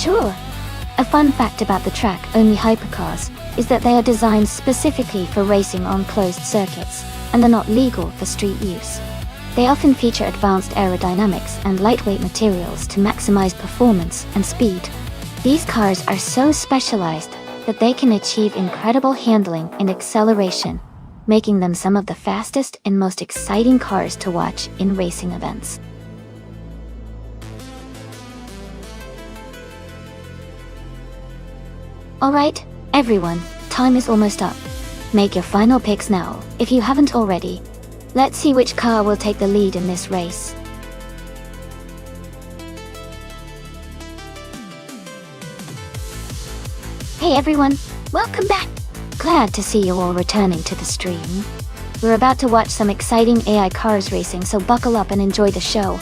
Sure. A fun fact about the track-only hypercars is that they are designed specifically for racing on closed circuits, and are not legal for street use. They often feature advanced aerodynamics and lightweight materials to maximize performance and speed. These cars are so specialized that they can achieve incredible handling and acceleration, making them some of the fastest and most exciting cars to watch in racing events. Alright, everyone, time is almost up. Make your final picks now, if you haven't already. Let's see which car will take the lead in this race. Hey everyone, welcome back! Glad to see you all returning to the stream. We're about to watch some exciting AI cars racing, so buckle up and enjoy the show.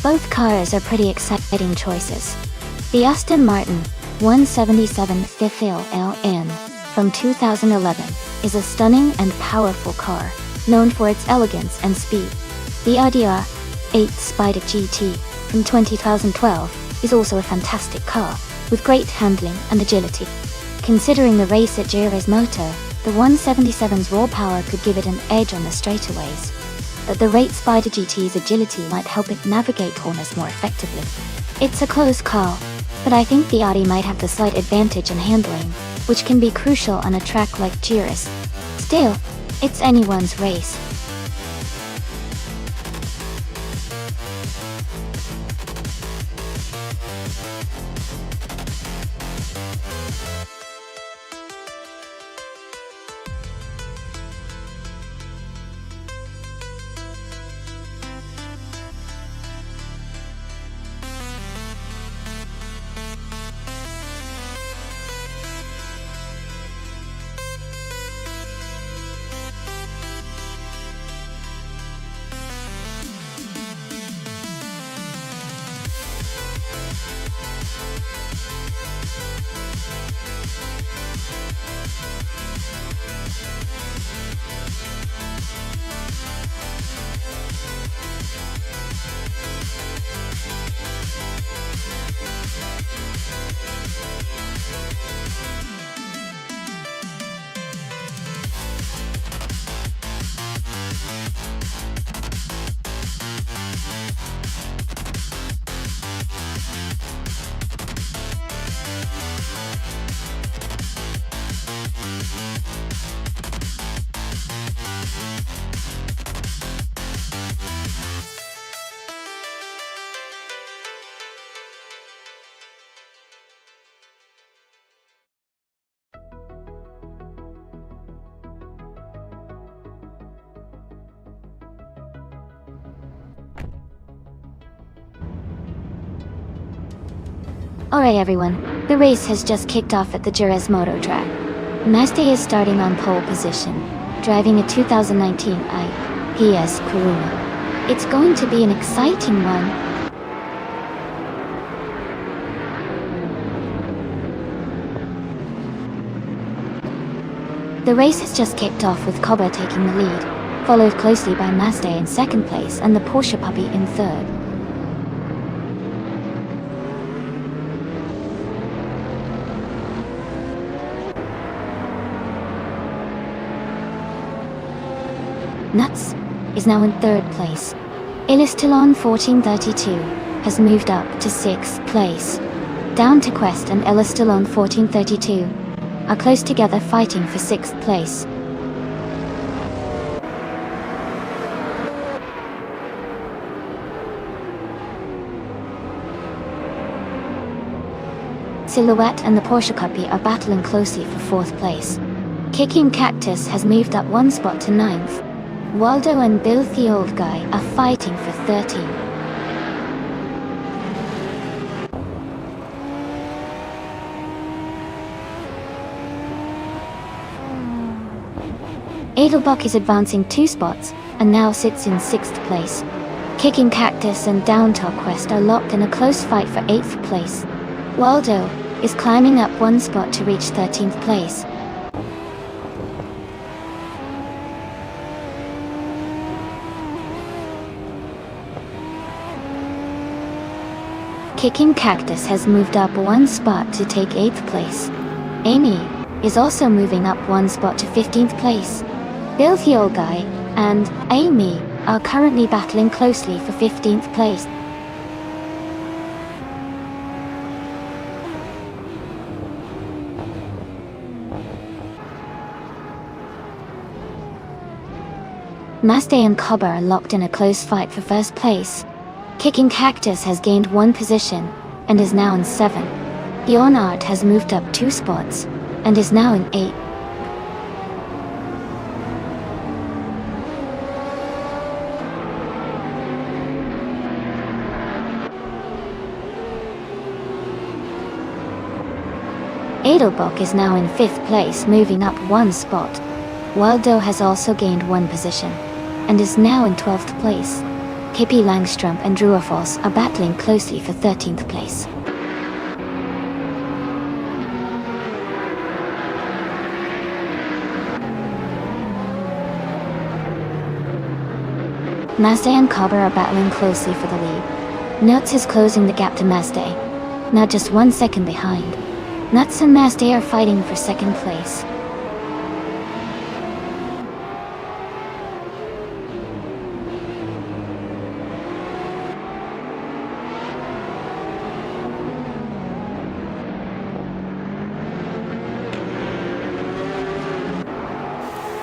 Both cars are pretty exciting choices. The Aston Martin 177 LN from 2011 is a stunning and powerful car, known for its elegance and speed. The RDR 8 Spider GT from 2012 is also a fantastic car, with great handling and agility. Considering the race at Jerez Moto, the 177's raw power could give it an edge on the straightaways, but the Rate Spider GT's agility might help it navigate corners more effectively. It's a close call, but I think the Audi might have the slight advantage in handling, which can be crucial on a track like Jerez. Still, it's anyone's race. Alright everyone, the race has just kicked off at the Jerez Moto track. Nasta is starting on pole position, driving a 2019 IPS Corona. It's going to be an exciting one. The race has just kicked off with Cobber taking the lead, followed closely by Mazda in second place and the Porsche puppy in third. Nuts is now in third place. Elistalon 1432 has moved up to 6th place. Down to Quest and Elistalon 1432 are close together fighting for 6th place. Silhouette and the Porsche Cuppy are battling closely for 4th place. Kicking Cactus has moved up 1 spot to 9th. Waldo and Bill the Old Guy are fighting for 13. Adelbuck is advancing 2 spots, and now sits in 6th place. Kicking Cactus and Downtop Quest are locked in a close fight for 8th place. Waldo is climbing up 1 spot to reach 13th place. Kicking Cactus has moved up 1 spot to take 8th place. Amy is also moving up 1 spot to 15th place. Filthy Old Guy and Amy are currently battling closely for 15th place. Mastay and Cobber are locked in a close fight for 1st place. Kicking Cactus has gained 1 position and is now in 7. Leonard has moved up 2 spots and is now in 8. Adelbuck is now in 5th place, moving up 1 spot. Waldo has also gained 1 position and is now in 12th place. Hippie Langstrom and Druafoss are battling closely for 13th place. Mastay and Cobber are battling closely for the lead. Nuts is closing the gap to Mastay, now just 1 second behind. Nuts and Mastay are fighting for 2nd place.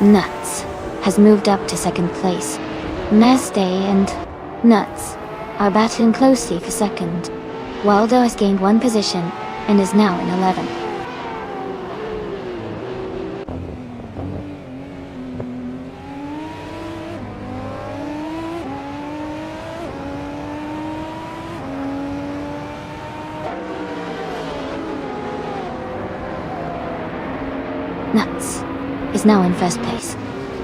Nuts has moved up to 2nd place. Mastay and Nuts are battling closely for 2nd. Waldo has gained 1 position and is now in 11th. Nuts is now in 1st place.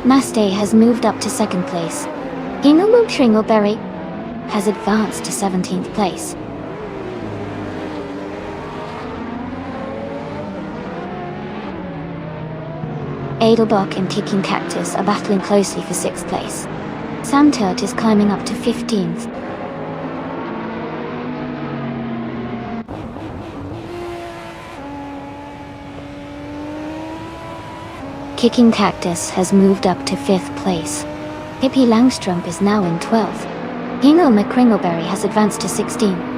Mastay has moved up to 2nd place. Hingaloo Tringleberry has advanced to 17th place. Adelbuck and Kicking Cactus are battling closely for 6th place. Samturt is climbing up to 15th. Kicking Cactus has moved up to 5th place. Hippie Langstrom is now in 12th. Hingle McCringleberry has advanced to 16th.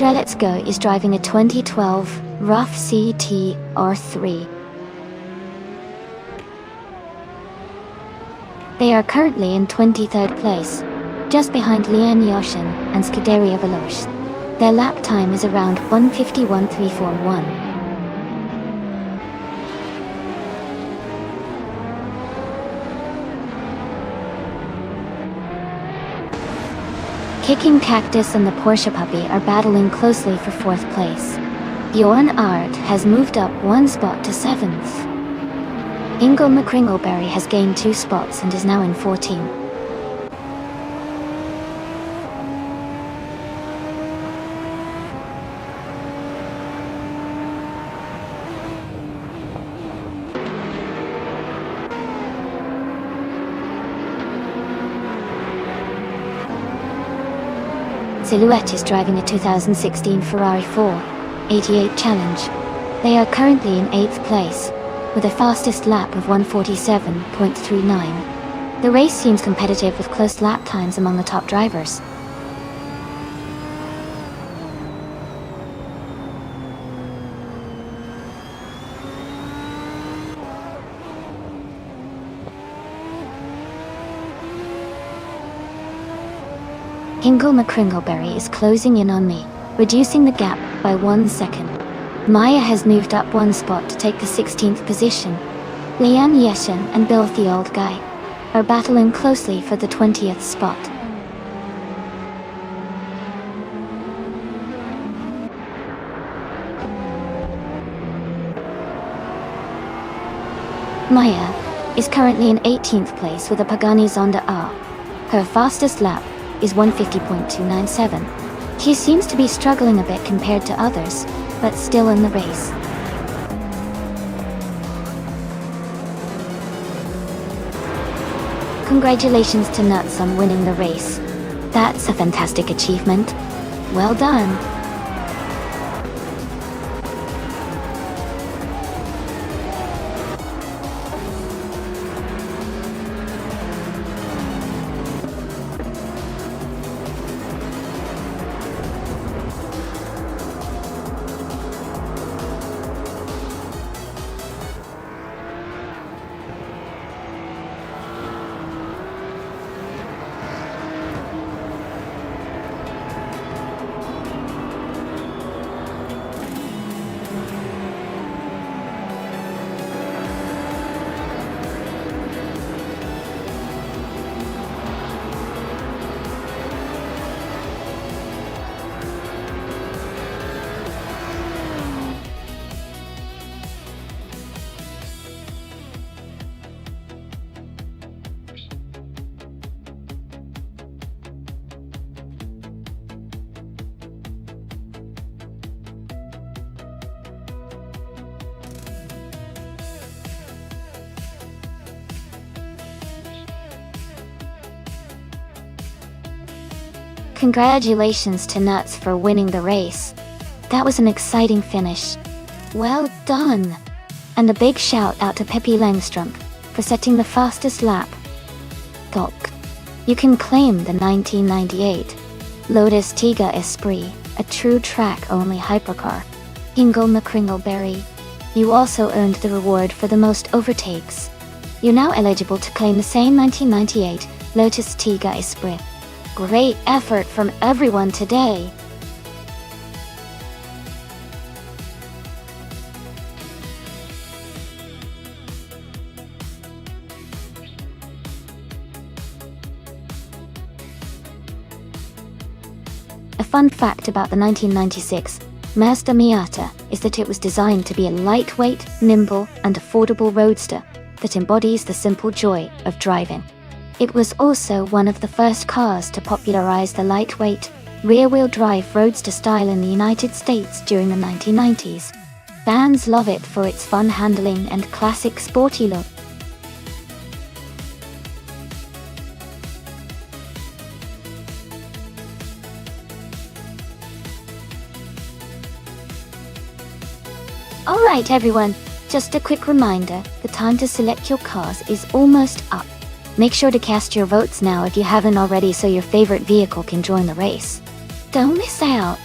Let's Go is driving a 2012 Rough CT R3. They are currently in 23rd place, just behind Lian Yoshin and Scuderia Veloce. Their lap time is around 1:51.341. Kicking Cactus and the Porsche Puppy are battling closely for 4th place. Bjorn Art has moved up 1 spot to 7th. Ingo McCringleberry has gained 2 spots and is now in 14th. Silhouette is driving a 2016 Ferrari 488 Challenge. They are currently in 8th place, with a fastest lap of 1:47.39. The race seems competitive with close lap times among the top drivers. Hingle McCringleberry is closing in on me, reducing the gap by 1 second. Maya has moved up 1 spot to take the 16th position. Liam Yeshen and Bill the Old Guy are battling closely for the 20th spot. Maya is currently in 18th place with a Pagani Zonda R. Her fastest lap is 1:50.297. He seems to be struggling a bit compared to others, but still in the race. Congratulations to Nuts on winning the race. That's a fantastic achievement. Well done. Congratulations to Nuts for winning the race. That was an exciting finish. Well done! And a big shout out to Pippi Langstrom for setting the fastest lap. Gok. You can claim the 1998 Lotus Tiga Esprit, a true track-only hypercar. Hingle McCringleberry. You also earned the reward for the most overtakes. You're now eligible to claim the same 1998 Lotus Tiga Esprit. Great effort from everyone today. A fun fact about the 1996 Mazda Miata is that it was designed to be a lightweight, nimble, and affordable roadster that embodies the simple joy of driving. It was also one of the first cars to popularize the lightweight, rear-wheel drive roadster style in the United States during the 1990s. Fans love it for its fun handling and classic sporty look. Alright everyone, just a quick reminder, the time to select your cars is almost up. Make sure to cast your votes now if you haven't already so your favorite vehicle can join the race. Don't miss out!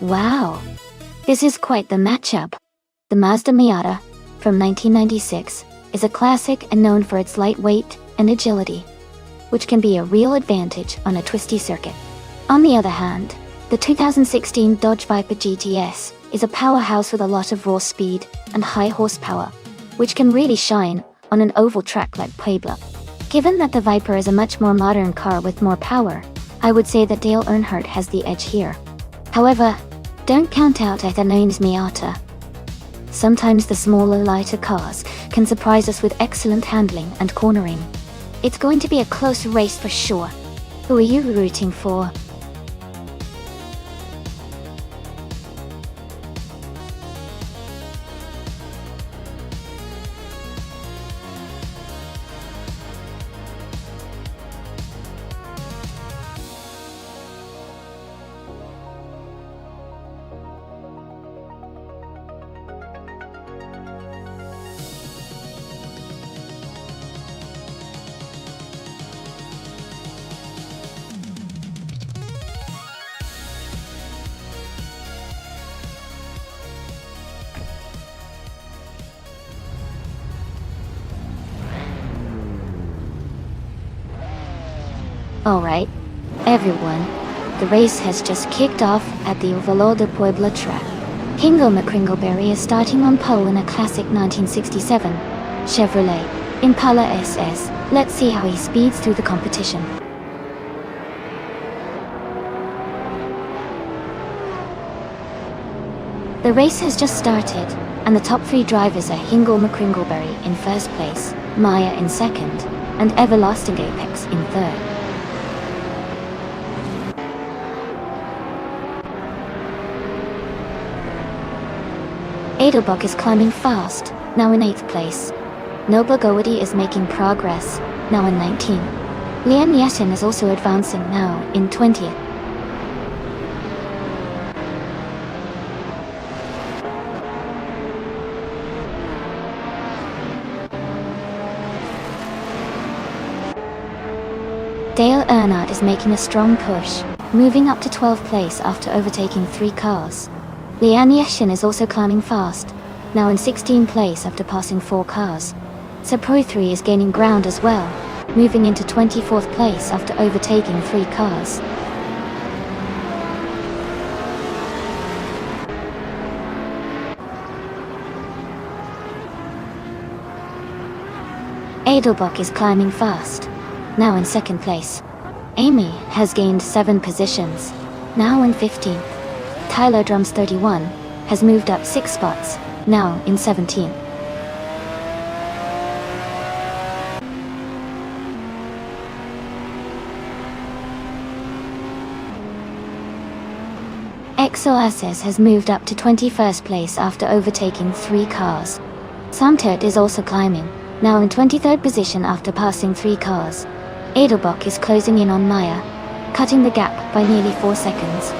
Wow! This is quite the matchup. The Mazda Miata, from 1996, is a classic and known for its lightweight and agility, which can be a real advantage on a twisty circuit. On the other hand, the 2016 Dodge Viper GTS is a powerhouse with a lot of raw speed and high horsepower, which can really shine on an oval track like Puebla. Given that the Viper is a much more modern car with more power, I would say that Dale Earnhardt has the edge here. However, don't count out Ethanola's Miata. Sometimes the smaller, lighter cars can surprise us with excellent handling and cornering. It's going to be a close race for sure. Who are you rooting for? Alright, everyone, the race has just kicked off at the Ovalo de Puebla track. Hingo McCringleberry is starting on pole in a classic 1967 Chevrolet Impala SS. Let's see how he speeds through the competition. The race has just started, and the top three drivers are Hingo McCringleberry in first place, Maya in second, and Everlasting Apex in third. Edelbach is climbing fast, now in 8th place. Nobla Gowady is making progress, now in 19th. Liam Yesin is also advancing now in 20th. Dale Earnhardt is making a strong push, moving up to 12th place after overtaking 3 cars. Liam Yesin is also climbing fast, now in 16th place after passing 4 cars. Pro 3 is gaining ground as well, moving into 24th place after overtaking 3 cars. Edelbach is climbing fast, now in 2nd place. Amy has gained 7 positions, now in 15th. Tyler Drums 31 has moved up 6 spots, now in 17th. Exo has moved up to 21st place after overtaking 3 cars. Samtert is also climbing, now in 23rd position after passing 3 cars. Edelbach is closing in on Maya, cutting the gap by nearly 4 seconds.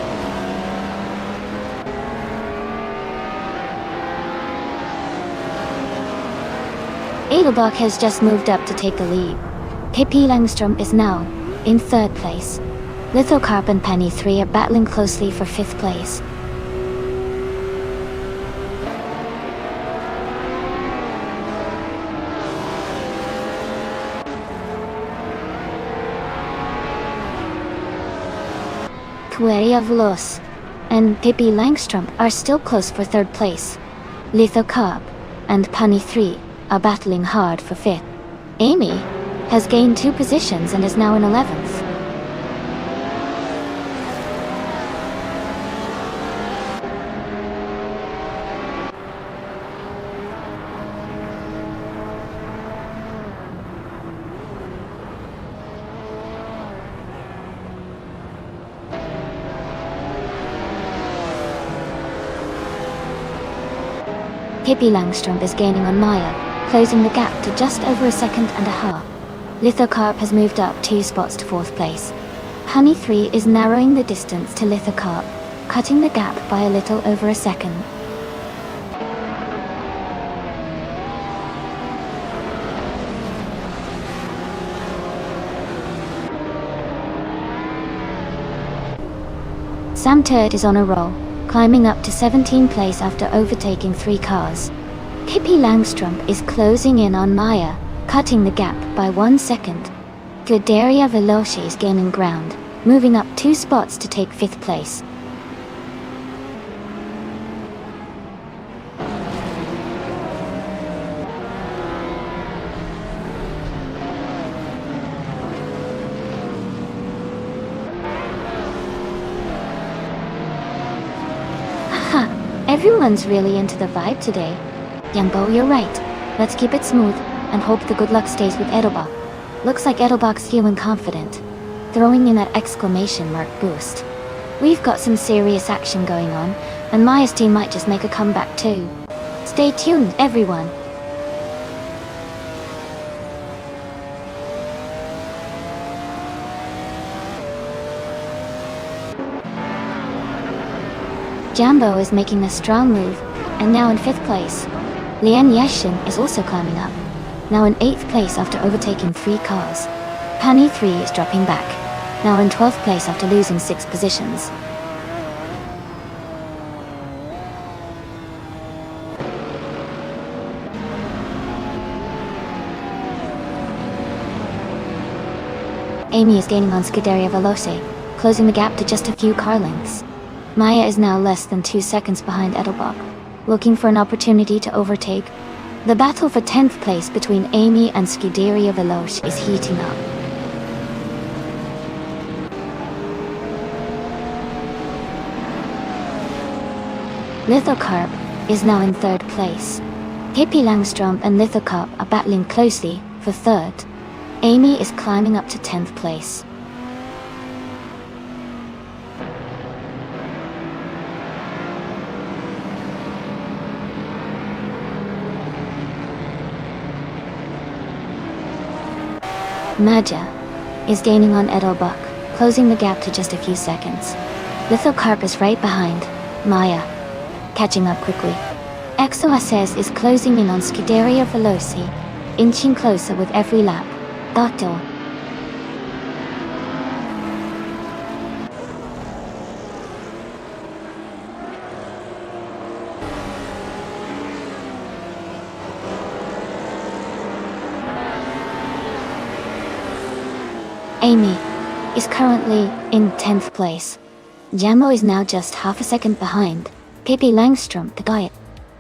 Edelbach has just moved up to take the lead. Pippi Langstrom is now in 3rd place. Lithocarp and Penny 3 are battling closely for 5th place. Pueria Veloz and Pippi Langstrom are still close for 3rd place. Lithocarp and Penny 3 are battling hard for 5th. Amy has gained 2 positions and is now in 11th. Pippi Langstrom is gaining on Maya, closing the gap to just over 1.5 seconds. Lithocarp has moved up 2 spots to 4th place. Honey 3 is narrowing the distance to Lithocarp, cutting the gap by a little over 1 second. Sam Turd is on a roll, climbing up to 17th place after overtaking 3 cars. Pippi Langstrup is closing in on Maya, cutting the gap by 1 second. Scuderia Veloce is gaining ground, moving up 2 spots to take 5th place. Everyone's really into the vibe today. Jumbo, you're right. Let's keep it smooth, and hope the good luck stays with Edelbach. Looks like Edelbach's feeling confident, throwing in that exclamation mark boost. We've got some serious action going on, and Maya's team might just make a comeback too. Stay tuned, everyone. Jambo is making a strong move, and now in 5th place. Lian Yeshin is also climbing up, now in 8th place after overtaking 3 cars. Pani 3 is dropping back, now in 12th place after losing 6 positions. Amy is gaining on Scuderia Veloce, closing the gap to just a few car lengths. Maya is now less than 2 seconds behind Edelbach, looking for an opportunity to overtake. The battle for 10th place between Amy and Scuderia Veloce is heating up. Lithocarp is now in 3rd place. Pippi Langstrup and Lithocarp are battling closely for 3rd. Amy is climbing up to 10th place. Maja is gaining on Edelbach, closing the gap to just a few seconds. Lithocarp is right behind Maya, catching up quickly. XOSS is closing in on Scuderia Veloce, inching closer with every lap. Doctor. Amy is currently in 10th place. Jambo is now just half a second behind Pippi Langstrup the Guy.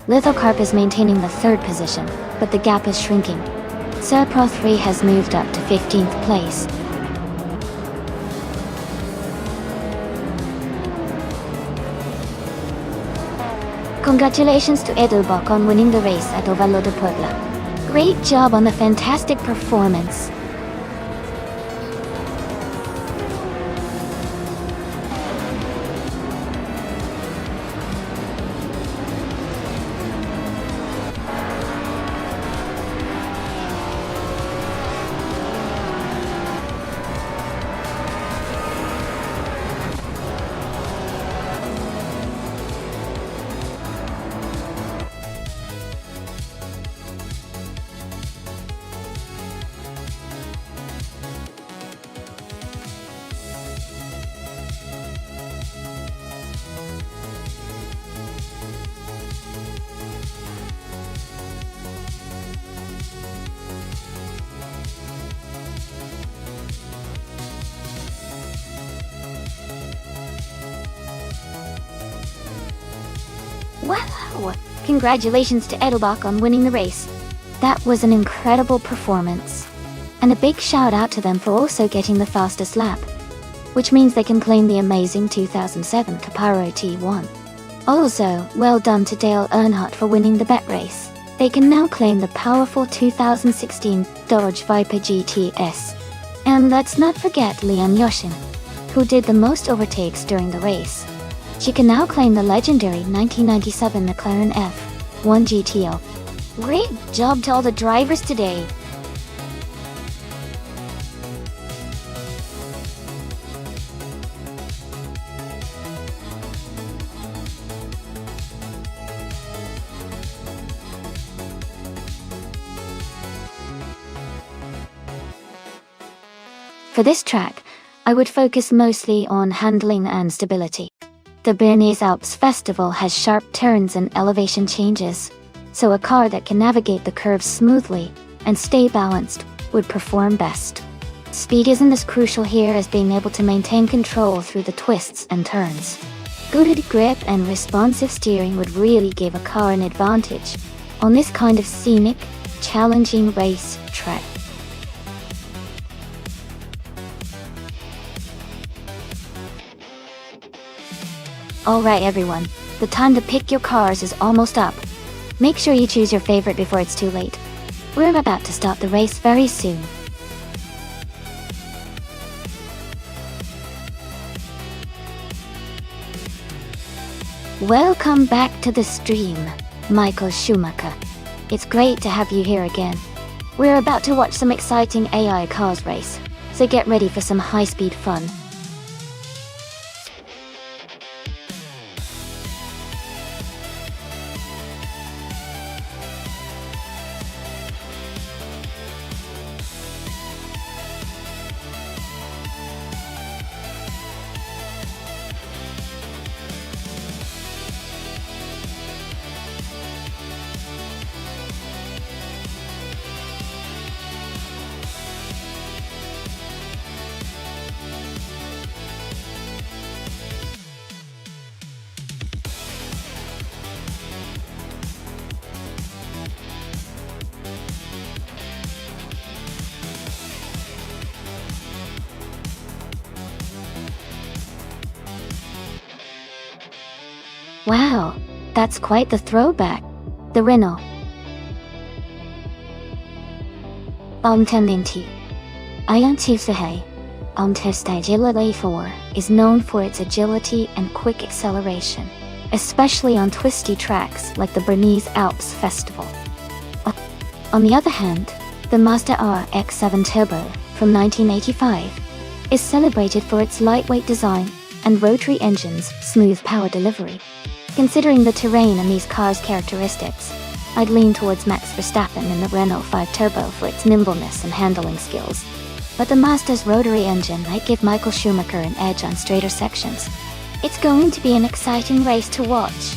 Lithocarp is maintaining the 3rd position, but the gap is shrinking. Serpro 3 has moved up to 15th place. Congratulations to Edelbach on winning the race at Ovalo de Puebla. Great job on the fantastic performance. Wow! Congratulations to Edelbach on winning the race. That was an incredible performance. And a big shout out to them for also getting the fastest lap, which means they can claim the amazing 2007 Caparo T1. Also, well done to Dale Earnhardt for winning the bet race. They can now claim the powerful 2016 Dodge Viper GTS. And let's not forget Lian Yeshin, who did the most overtakes during the race. She can now claim the legendary 1997 McLaren F1 GTO. Great job to all the drivers today! For this track, I would focus mostly on handling and stability. The Bernese Alps Festival has sharp turns and elevation changes, so a car that can navigate the curves smoothly and stay balanced would perform best. Speed isn't as crucial here as being able to maintain control through the twists and turns. Good grip and responsive steering would really give a car an advantage on this kind of scenic, challenging race track. Alright everyone, the time to pick your cars is almost up. Make sure you choose your favorite before it's too late. We're about to start the race very soon. Welcome back to the stream, Michael Schumacher. It's great to have you here again. We're about to watch some exciting AI cars race, so get ready for some high-speed fun. Wow, that's quite the throwback. The Renault Omtendinti Iantifsahe Omtestajilale 4 is known for its agility and quick acceleration, especially on twisty tracks like the Bernese Alps Festival. On the other hand, the Mazda RX-7 Turbo from 1985 is celebrated for its lightweight design and rotary engine's smooth power delivery. Considering the terrain and these cars' characteristics, I'd lean towards Max Verstappen in the Renault 5 Turbo for its nimbleness and handling skills. But the Mazda's rotary engine might give Michael Schumacher an edge on straighter sections. It's going to be an exciting race to watch.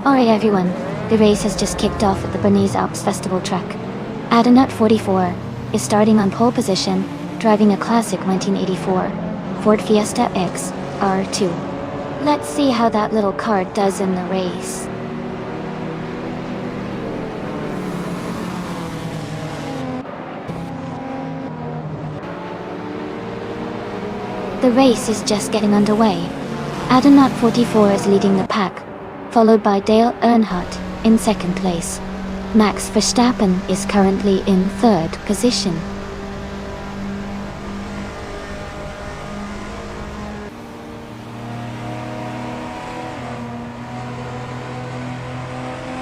Alright everyone, the race has just kicked off at the Bernese Alps Festival track. Adenut 44 is starting on pole position, driving a classic 1984 Ford Fiesta X R2. Let's see how that little car does in the race. The race is just getting underway. Adenut 44 is leading the pack, followed by Dale Earnhardt in second place. Max Verstappen is currently in third position.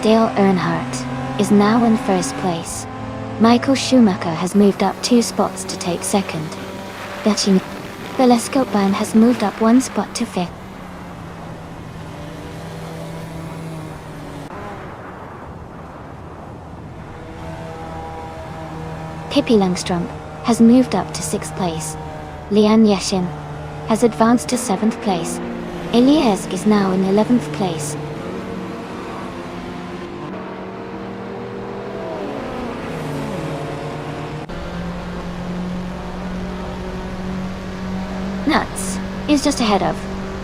Dale Earnhardt is now in first place. Michael Schumacher has moved up 2 spots to take second. Telescope has moved up 1 spot to fifth. Pippi Langstrom has moved up to 6th place. Lian Yashin has advanced to 7th place. Elias is now in 11th place. Nuts is just ahead of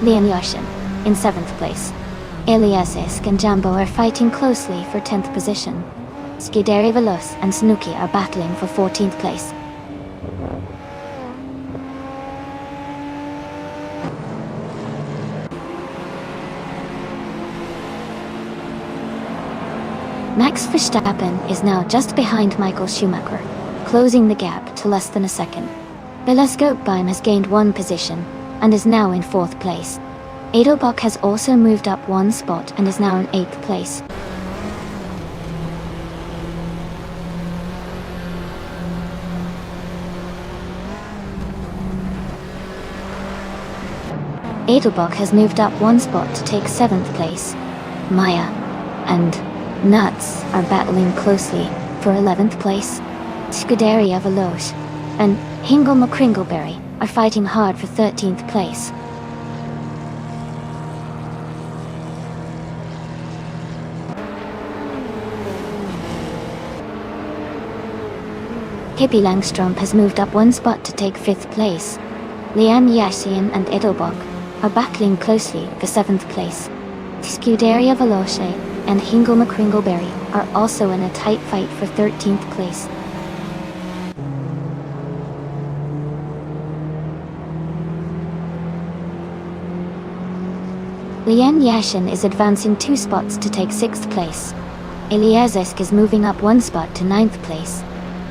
Lian Yashin in 7th place. Elias and Jambo are fighting closely for 10th position. Skideri Veloz and Snooki are battling for 14th place. Max Verstappen is now just behind Michael Schumacher, closing the gap to less than a second. Telescope has gained 1 position and is now in 4th place. Edelbach has also moved up 1 spot and is now in 8th place. Edelbach has moved up one spot to take 7th place. Maya and Nuts are battling closely for 11th place. Scuderia Veloce and Hingle McCringleberry are fighting hard for 13th place. Hippie Langstrom has moved up one spot to take 5th place. Lian Yassian and Edelbach are battling closely for 7th place. Scuderia Veloce and Hingle McCringleberry are also in a tight fight for 13th place. Lian Yashin is advancing 2 spots to take 6th place. Eliazesk is moving up 1 spot to 9th place.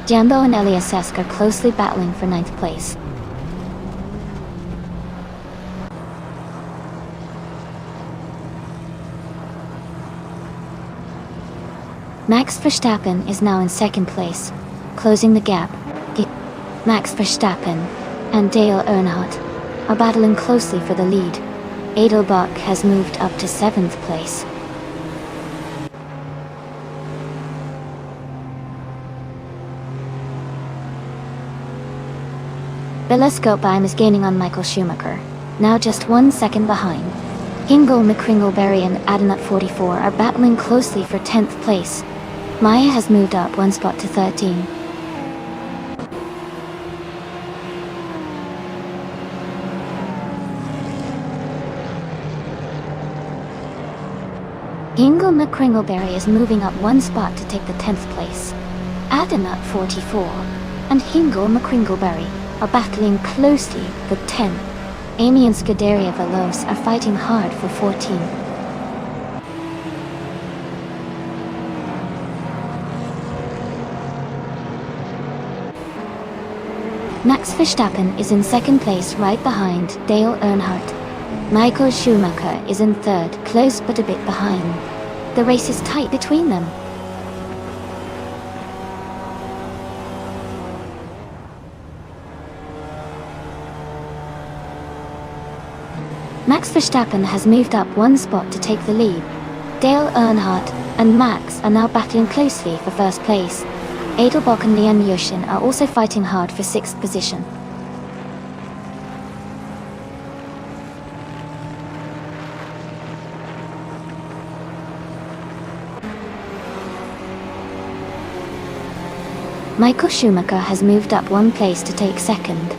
Jambo and Eliasesk are closely battling for 9th place. Max Verstappen is now in 2nd place, closing the gap. Max Verstappen and Dale Earnhardt are battling closely for the lead. Edelbach has moved up to 7th place. Belescopeheim is gaining on Michael Schumacher, now just 1 second behind. Hingle McCringleberry and Adenut44 are battling closely for 10th place. Maya has moved up 1 spot to 13. Hingle McCringleberry is moving up 1 spot to take the 10th place. Adenut44 and Hingle McCringleberry are battling closely for 10. Amy and Scuderia Veloce are fighting hard for 14. Max Verstappen is in 2nd place right behind Dale Earnhardt. Michael Schumacher is in 3rd, close but a bit behind. The race is tight between them. Max Verstappen has moved up 1 spot to take the lead. Dale Earnhardt and Max are now battling closely for 1st place. Edelbach and Lian Yushin are also fighting hard for 6th position. Michael Schumacher has moved up 1 place to take 2nd.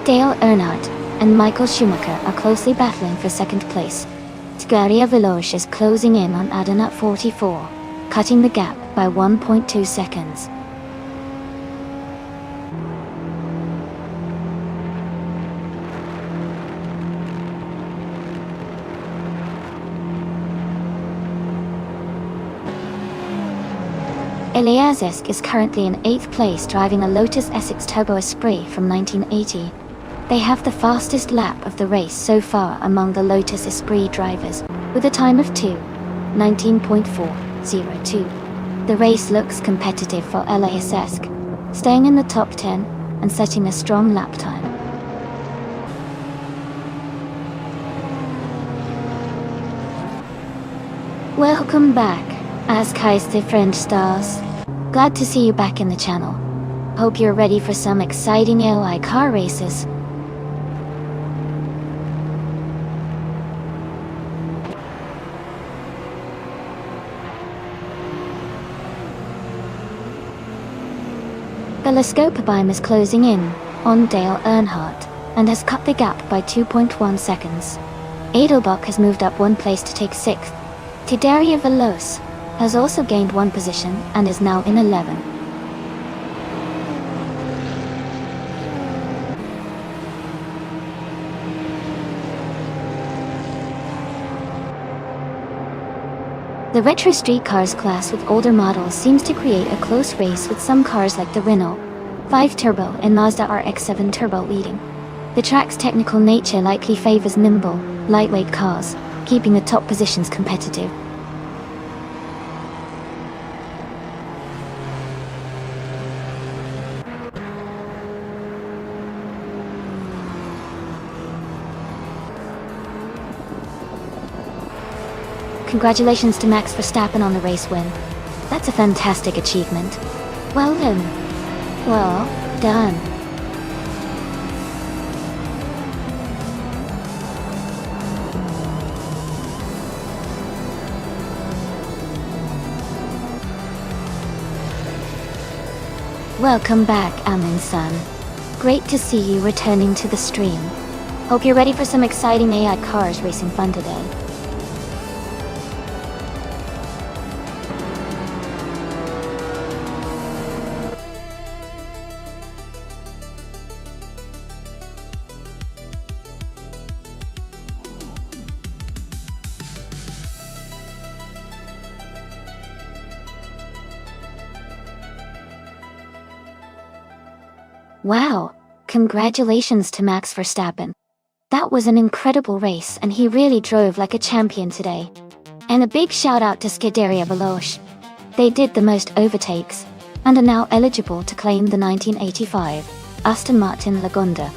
Dale Earnhardt and Michael Schumacher are closely battling for 2nd place. Scuderia Veloce is closing in on Adenut44, cutting the gap by 1.2 seconds. Eliazesk is currently in 8th place driving a Lotus Essex Turbo Esprit from 1980. They have the fastest lap of the race so far among the Lotus Esprit drivers, with a time of 2:19.402. The race looks competitive for Eliazesk, staying in the top 10 and setting a strong lap time. Welcome back, Askheiste French stars. Glad to see you back in the channel. Hope you're ready for some exciting LI car races. Belescopeheim is closing in on Dale Earnhardt and has cut the gap by 2.1 seconds. Edelbach has moved up 1 place to take 6th. Scuderia Veloce has also gained 1 position and is now in 11. The retro street cars class with older models seems to create a close race with some cars like the Renault 5 Turbo and Mazda RX-7 Turbo leading. The track's technical nature likely favors nimble, lightweight cars, keeping the top positions competitive. Congratulations to Max Verstappen on the race win. That's a fantastic achievement. Well done. Well done. Welcome back, Amin-san. Great to see you returning to the stream. Hope you're ready for some exciting AI cars racing fun today. Wow, congratulations to Max Verstappen. That was an incredible race and he really drove like a champion today. And a big shout out to Scuderia Veloce. They did the most overtakes and are now eligible to claim the 1985 Aston Martin Lagonda.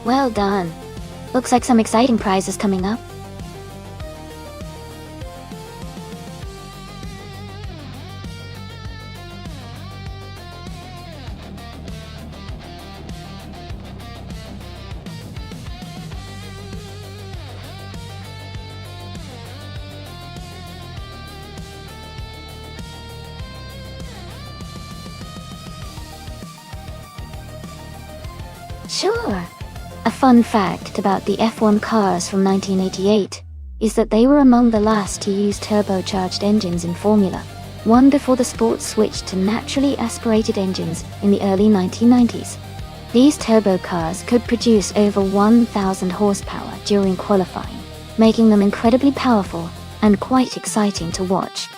Well done. Looks like some exciting prizes coming up. Sure. A fun fact about the F1 cars from 1988 is that they were among the last to use turbocharged engines in Formula 1 before the sport switched to naturally aspirated engines in the early 1990s. These turbo cars could produce over 1,000 horsepower during qualifying, making them incredibly powerful and quite exciting to watch.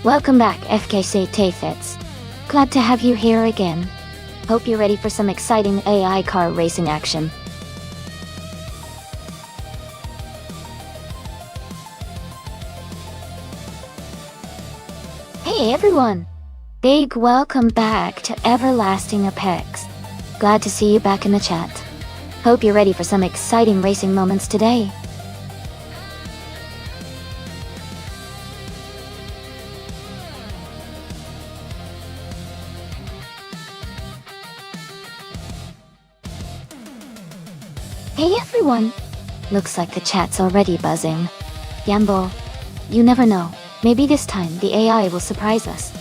Welcome back, FKC Tafets. Glad to have you here again. Hope you're ready for some exciting AI car racing action. Hey everyone! Big welcome back to Everlasting Apex. Glad to see you back in the chat. Hope you're ready for some exciting racing moments today. Hey everyone! Looks like the chat's already buzzing. Yambo, you never know. Maybe this time the AI will surprise us.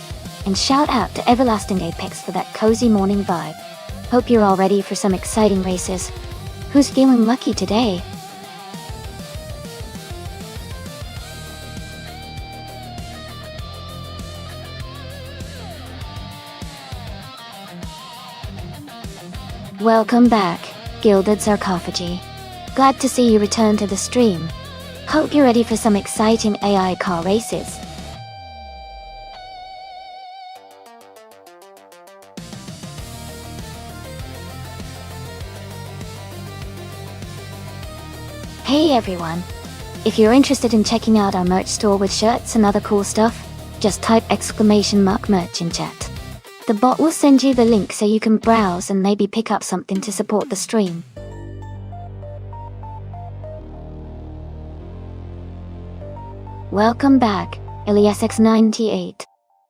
And shout out to Everlasting Apex for that cozy morning vibe. Hope you're all ready for some exciting races. Who's feeling lucky today? Welcome back, Gilded Sarcophagi. Glad to see you return to the stream. Hope you're ready for some exciting AI car races. Hey everyone! If you're interested in checking out our merch store with shirts and other cool stuff, just type !merch in chat. The bot will send you the link so you can browse and maybe pick up something to support the stream. Welcome back, IliasX98.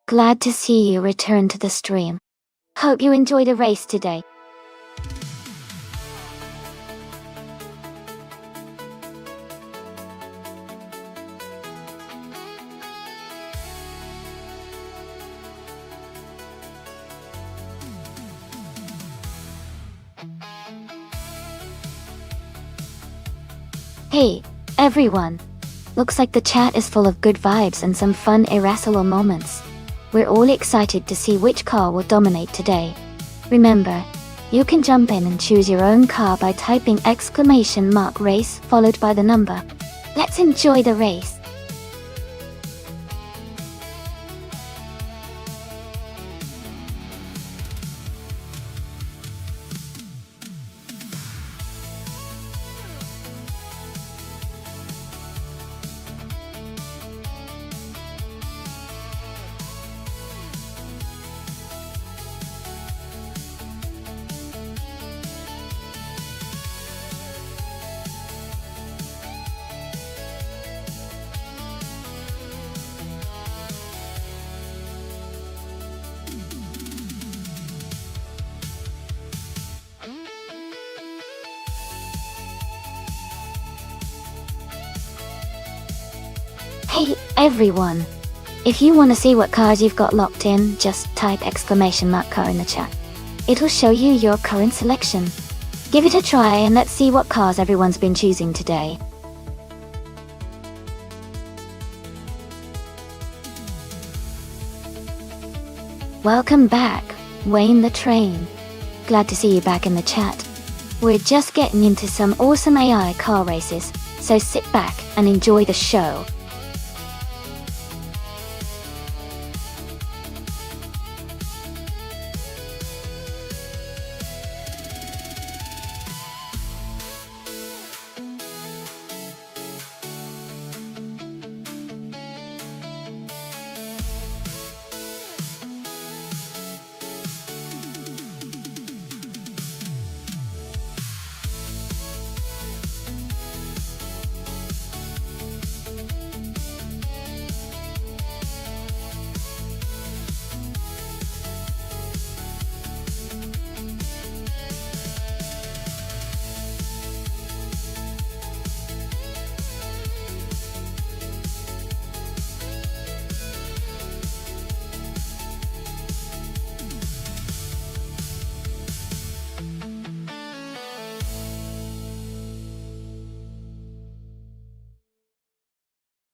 Glad to see you return to the stream. Hope you enjoyed the race today. Hey, everyone! Looks like the chat is full of good vibes and some fun irascible moments. We're all excited to see which car will dominate today. Remember, you can jump in and choose your own car by typing !race followed by the number. Let's enjoy the race! everyone. If you want to see what cars you've got locked in, just type !car in the chat. It'll show you your current selection. Give it a try and let's see what cars everyone's been choosing today. Welcome back, Wayne the Train. Glad to see you back in the chat. We're just getting into some awesome AI car races, so sit back and enjoy the show.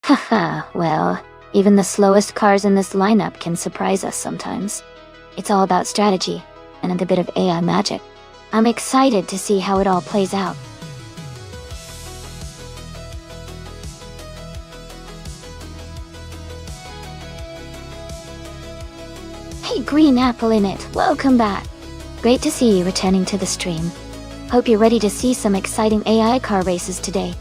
Haha, well, even the slowest cars in this lineup can surprise us sometimes. It's all about strategy, and a bit of AI magic. I'm excited to see how it all plays out. Hey Green Apple in it, welcome back. Great to see you returning to the stream. Hope you're ready to see some exciting AI car races today.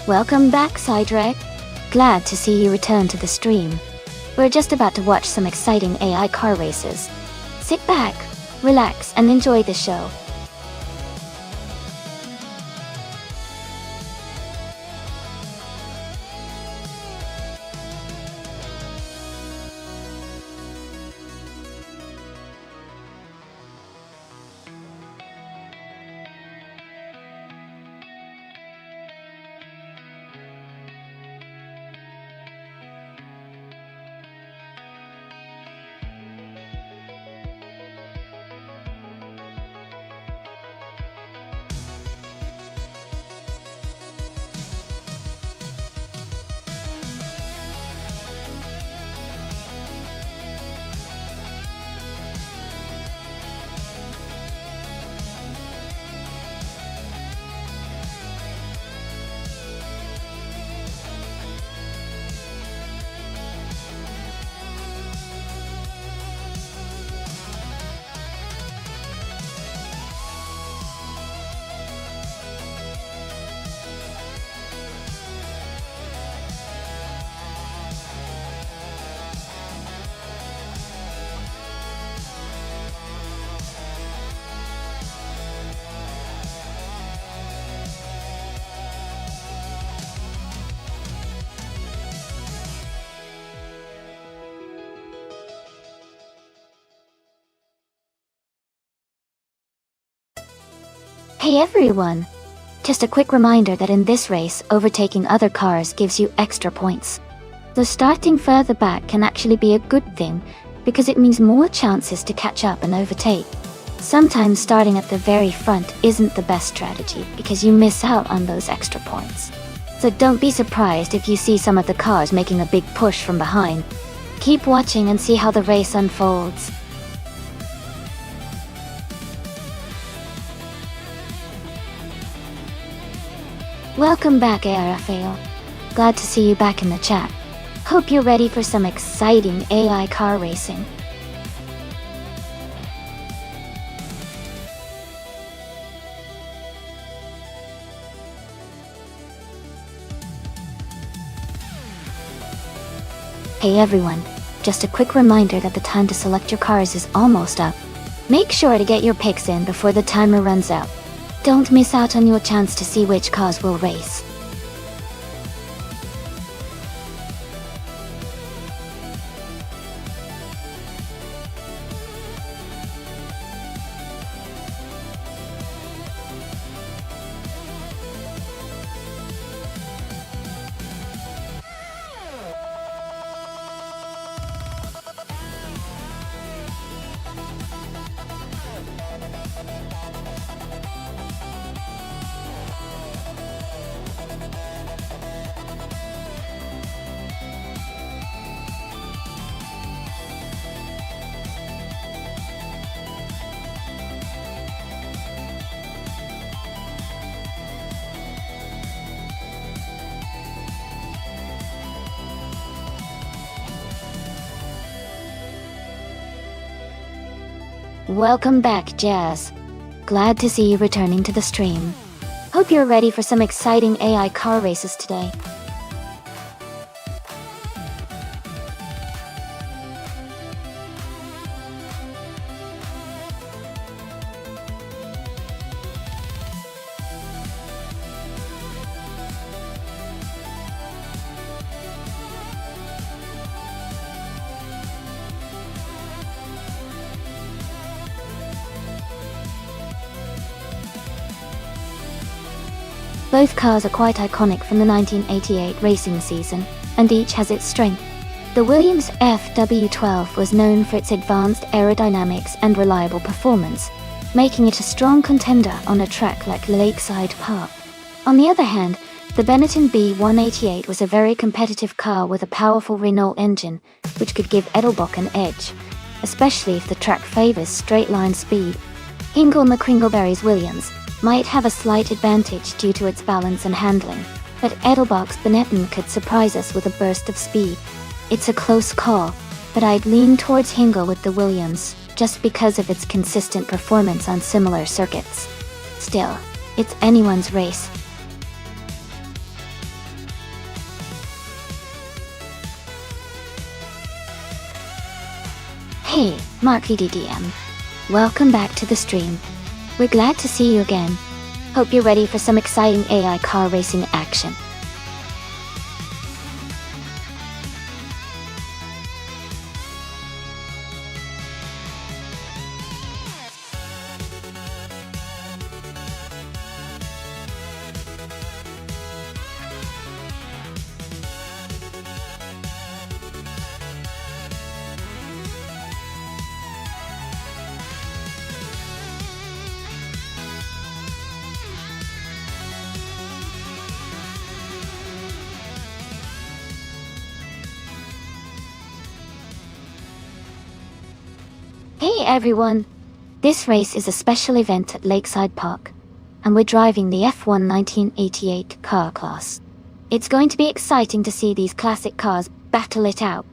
Welcome back, Cydrek. Glad to see you return to the stream. We're just about to watch some exciting AI car races. Sit back, relax, and enjoy the show. Hey everyone! Just a quick reminder that in this race, overtaking other cars gives you extra points. So starting further back can actually be a good thing, because it means more chances to catch up and overtake. Sometimes starting at the very front isn't the best strategy, because you miss out on those extra points. So don't be surprised if you see some of the cars making a big push from behind. Keep watching and see how the race unfolds. Welcome back, ARFAO. Glad to see you back in the chat. Hope you're ready for some exciting AI car racing. Hey everyone, Just a quick reminder that the time to select your cars is almost up. Make sure to get your picks in before the timer runs out. Don't miss out on your chance to see which cars will race. Welcome back, Jazz. Glad to see you returning to the stream. Hope you're ready for some exciting AI car races today. Both cars are quite iconic from the 1988 racing season, and each has its strength. The Williams FW12 was known for its advanced aerodynamics and reliable performance, making it a strong contender on a track like Lakeside Park. On the other hand, the Benetton B188 was a very competitive car with a powerful Renault engine, which could give Edelbrock an edge, especially if the track favors straight-line speed. Hingle McCringleberry's Williams might have a slight advantage due to its balance and handling, but Edelbrock's Benetton could surprise us with a burst of speed. It's a close call, but I'd lean towards Hingle with the Williams, just because of its consistent performance on similar circuits. Still, it's anyone's race. Hey, MarkVDDM. Welcome back to the stream. We're glad to see you again. Hope you're ready for some exciting AI car racing action. Hey everyone! This race is a special event at Lakeside Park, and we're driving the F1 1988 car class. It's going to be exciting to see these classic cars battle it out.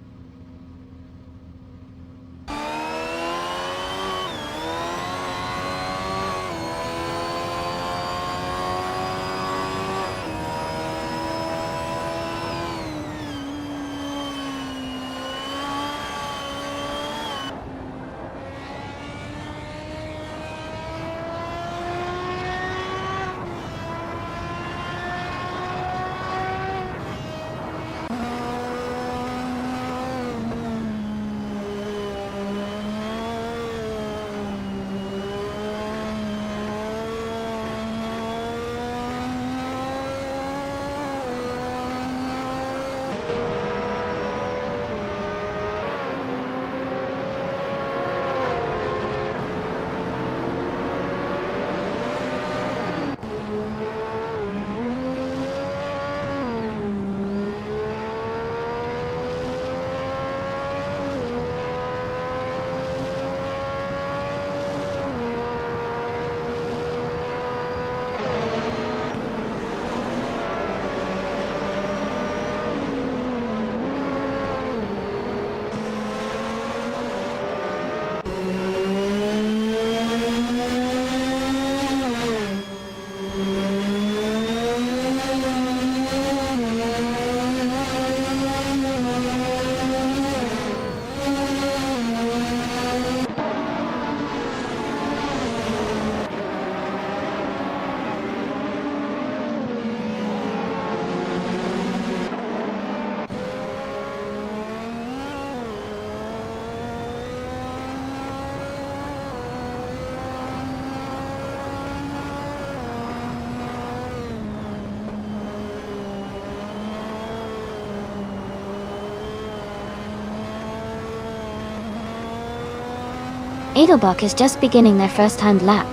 Edelbach is just beginning their first timed lap.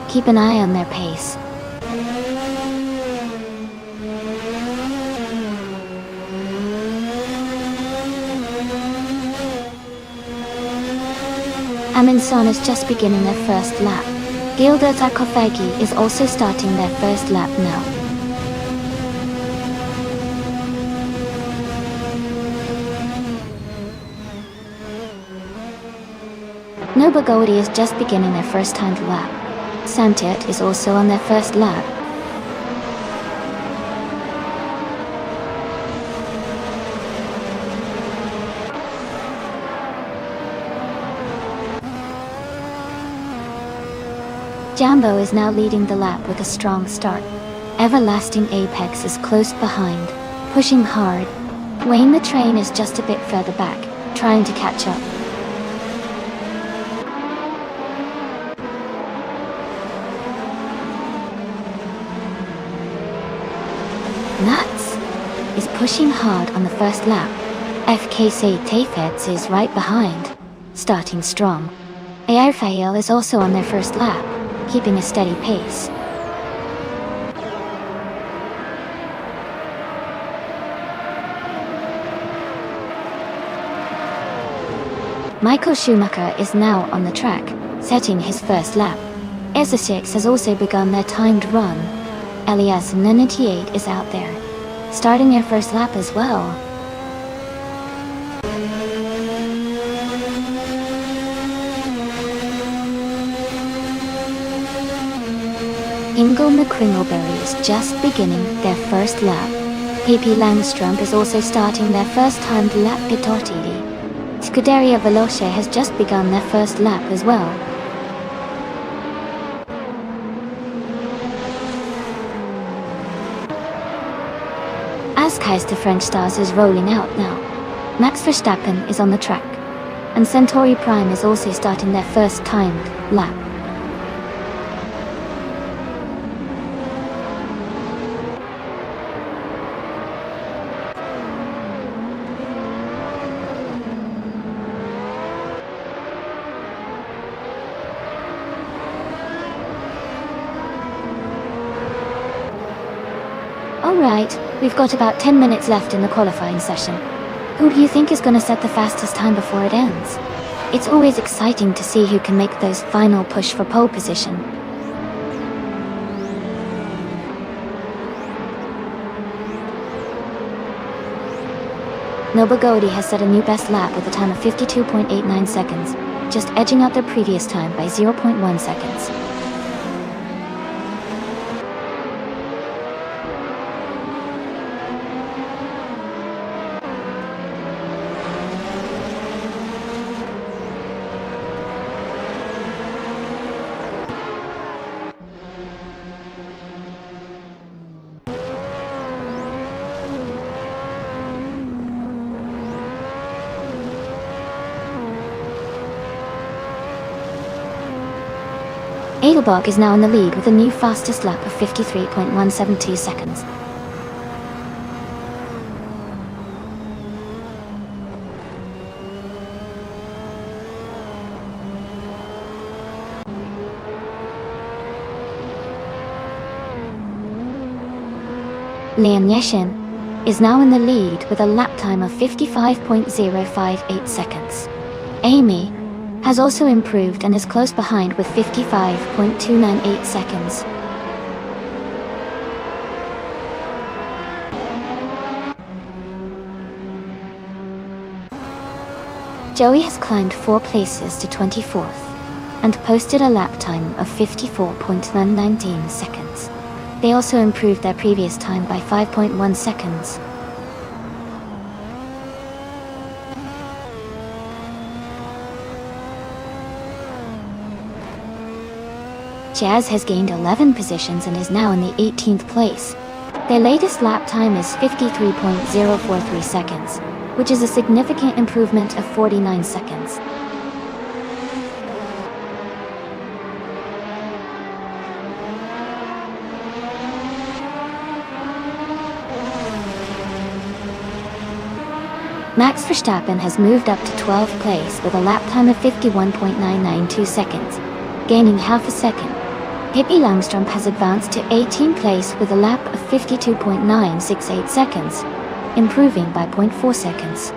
Keep an eye on their pace. Amundsen is just beginning their first lap. Gilda Zakofagi is also starting their first lap now. Nobagodi is just beginning their first timed lap. Santet is also on their first lap. Jambo is now leading the lap with a strong start. Everlasting Apex is close behind, pushing hard. Wayne the Train is just a bit further back, trying to catch up. Nuts is pushing hard on the first lap. FKC Tafets is right behind, starting strong. Airfail is also on their first lap, keeping a steady pace. Michael Schumacher is now on the track, setting his first lap. ESA6 has also begun their timed run. Elias 98 is out there, starting their first lap as well. Ingo McCringleberry is just beginning their first lap. PP Langström is also starting their first timed lap. Pitotili. Scuderia Veloce has just begun their first lap as well. Askais to French Stars is rolling out now. Max Verstappen is on the track. And Centauri Prime is also starting their first timed lap. Alright, we've got about 10 minutes left in the qualifying session. Who do you think is going to set the fastest time before it ends? It's always exciting to see who can make those final push for pole position. Nobagodi has set a new best lap with a time of 52.89 seconds, just edging out their previous time by 0.1 seconds. Edelbach is now in the lead with a new fastest lap of 53.172 seconds. Liam Yeshin is now in the lead with a lap time of 55.058 seconds. Amy has also improved and is close behind with 55.298 seconds. Joey has climbed 4 places to 24th and posted a lap time of 54.119 seconds. They also improved their previous time by 5.1 seconds. Jazz has gained 11 positions and is now in the 18th place. Their latest lap time is 53.043 seconds, which is a significant improvement of 49 seconds. Max Verstappen has moved up to 12th place with a lap time of 51.992 seconds, gaining half a second. Pippi Langstrup has advanced to 18th place with a lap of 52.968 seconds, improving by 0.4 seconds.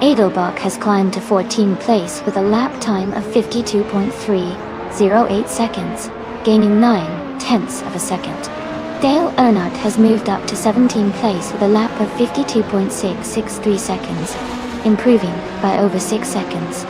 Edelbach has climbed to 14th place with a lap time of 52.308 seconds, gaining 9/10ths of a second. Dale Earnhardt has moved up to 17th place with a lap of 52.663 seconds, improving by over 6 seconds.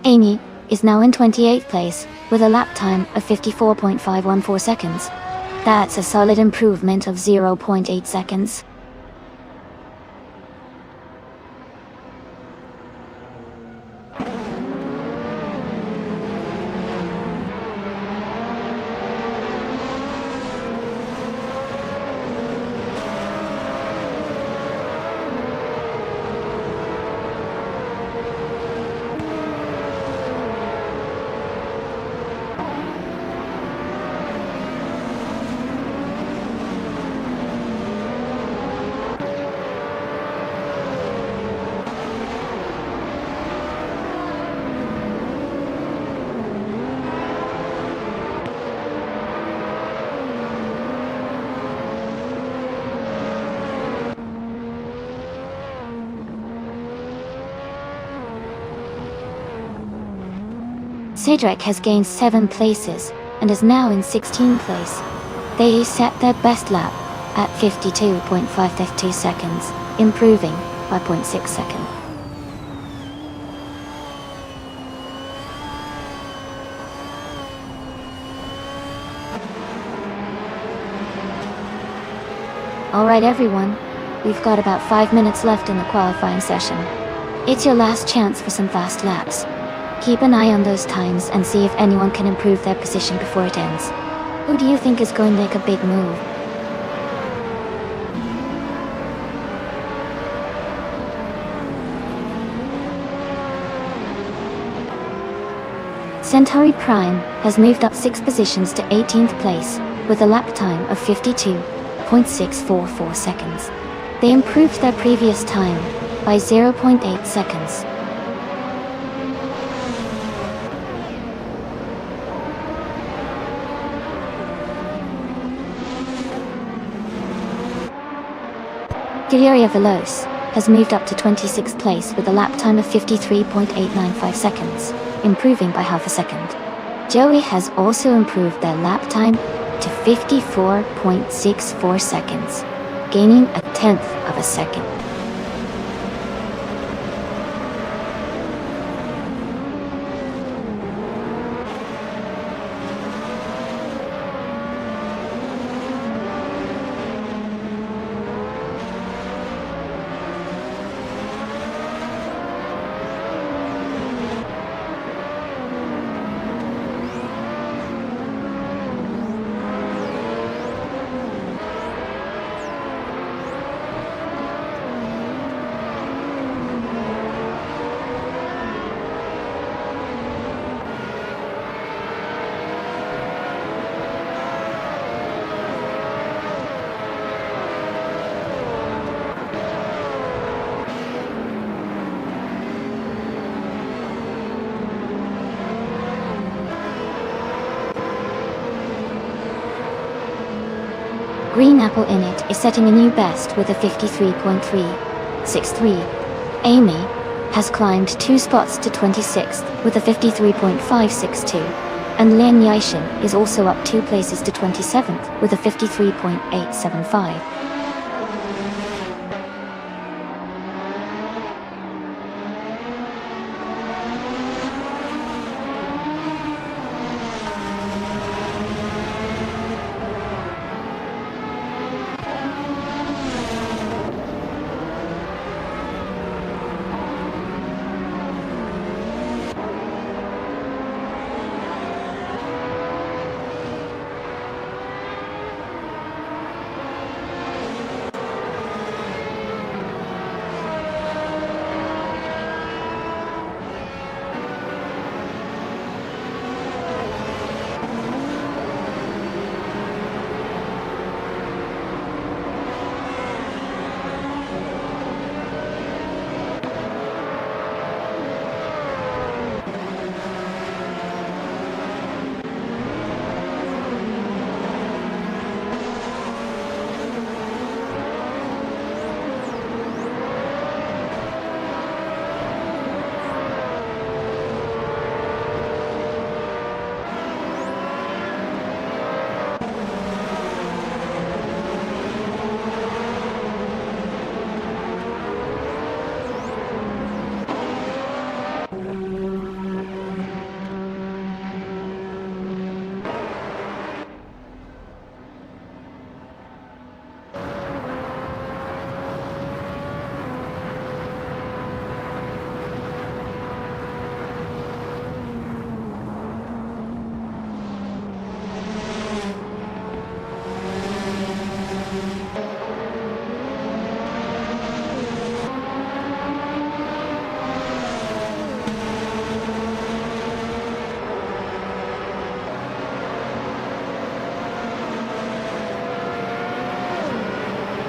Amy is now in 28th place with a lap time of 54.514 seconds. That's a solid improvement of 0.8 seconds. Cedric has gained 7 places and is now in 16th place. They set their best lap at 52.552 seconds, improving by 0.6 seconds. Alright everyone, we've got about 5 minutes left in the qualifying session. It's your last chance for some fast laps. Keep an eye on those times and see if anyone can improve their position before it ends. Who do you think is going to make a big move? Centauri Prime has moved up 6 positions to 18th place with a lap time of 52.644 seconds. They improved their previous time by 0.8 seconds. Giulia Veloce has moved up to 26th place with a lap time of 53.895 seconds, improving by half a second. Joey has also improved their lap time to 54.64 seconds, gaining 1/10 of a second. Green Apple in it is setting a new best with a 53.363. Amy has climbed 2 spots to 26th with a 53.562. and Lian Yixin is also up 2 places to 27th with a 53.875.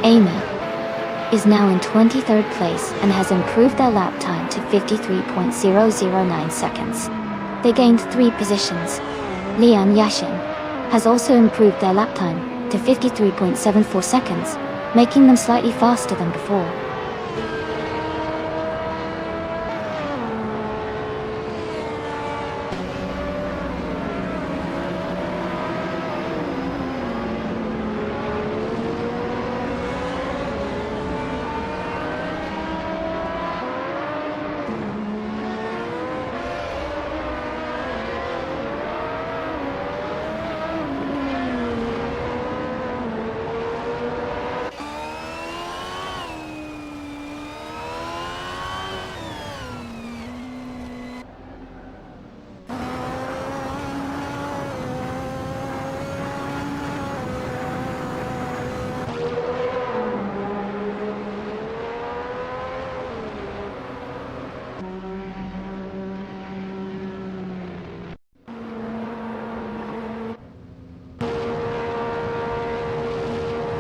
Amy is now in 23rd place and has improved their lap time to 53.009 seconds. They gained 3 positions. Lian Yixin has also improved their lap time to 53.74 seconds, making them slightly faster than before.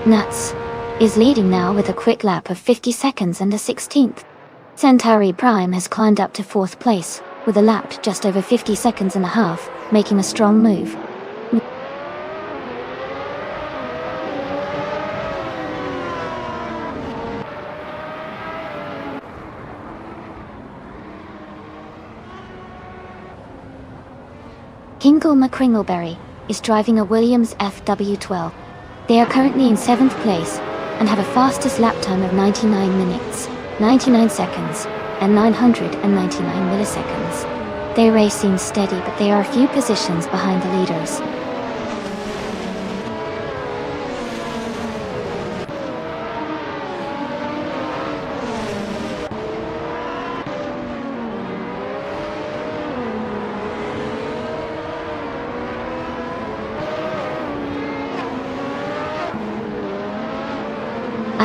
Nuts is leading now with a quick lap of 50 seconds and a 16th. Centauri Prime has climbed up to 4th place, with a lap just over 50 seconds and a half, making a strong move. Kingle McCringleberry is driving a Williams FW12. They are currently in 7th place and have a fastest lap time of 99 minutes, 99 seconds, and 999 milliseconds. Their race seems steady, but they are a few positions behind the leaders.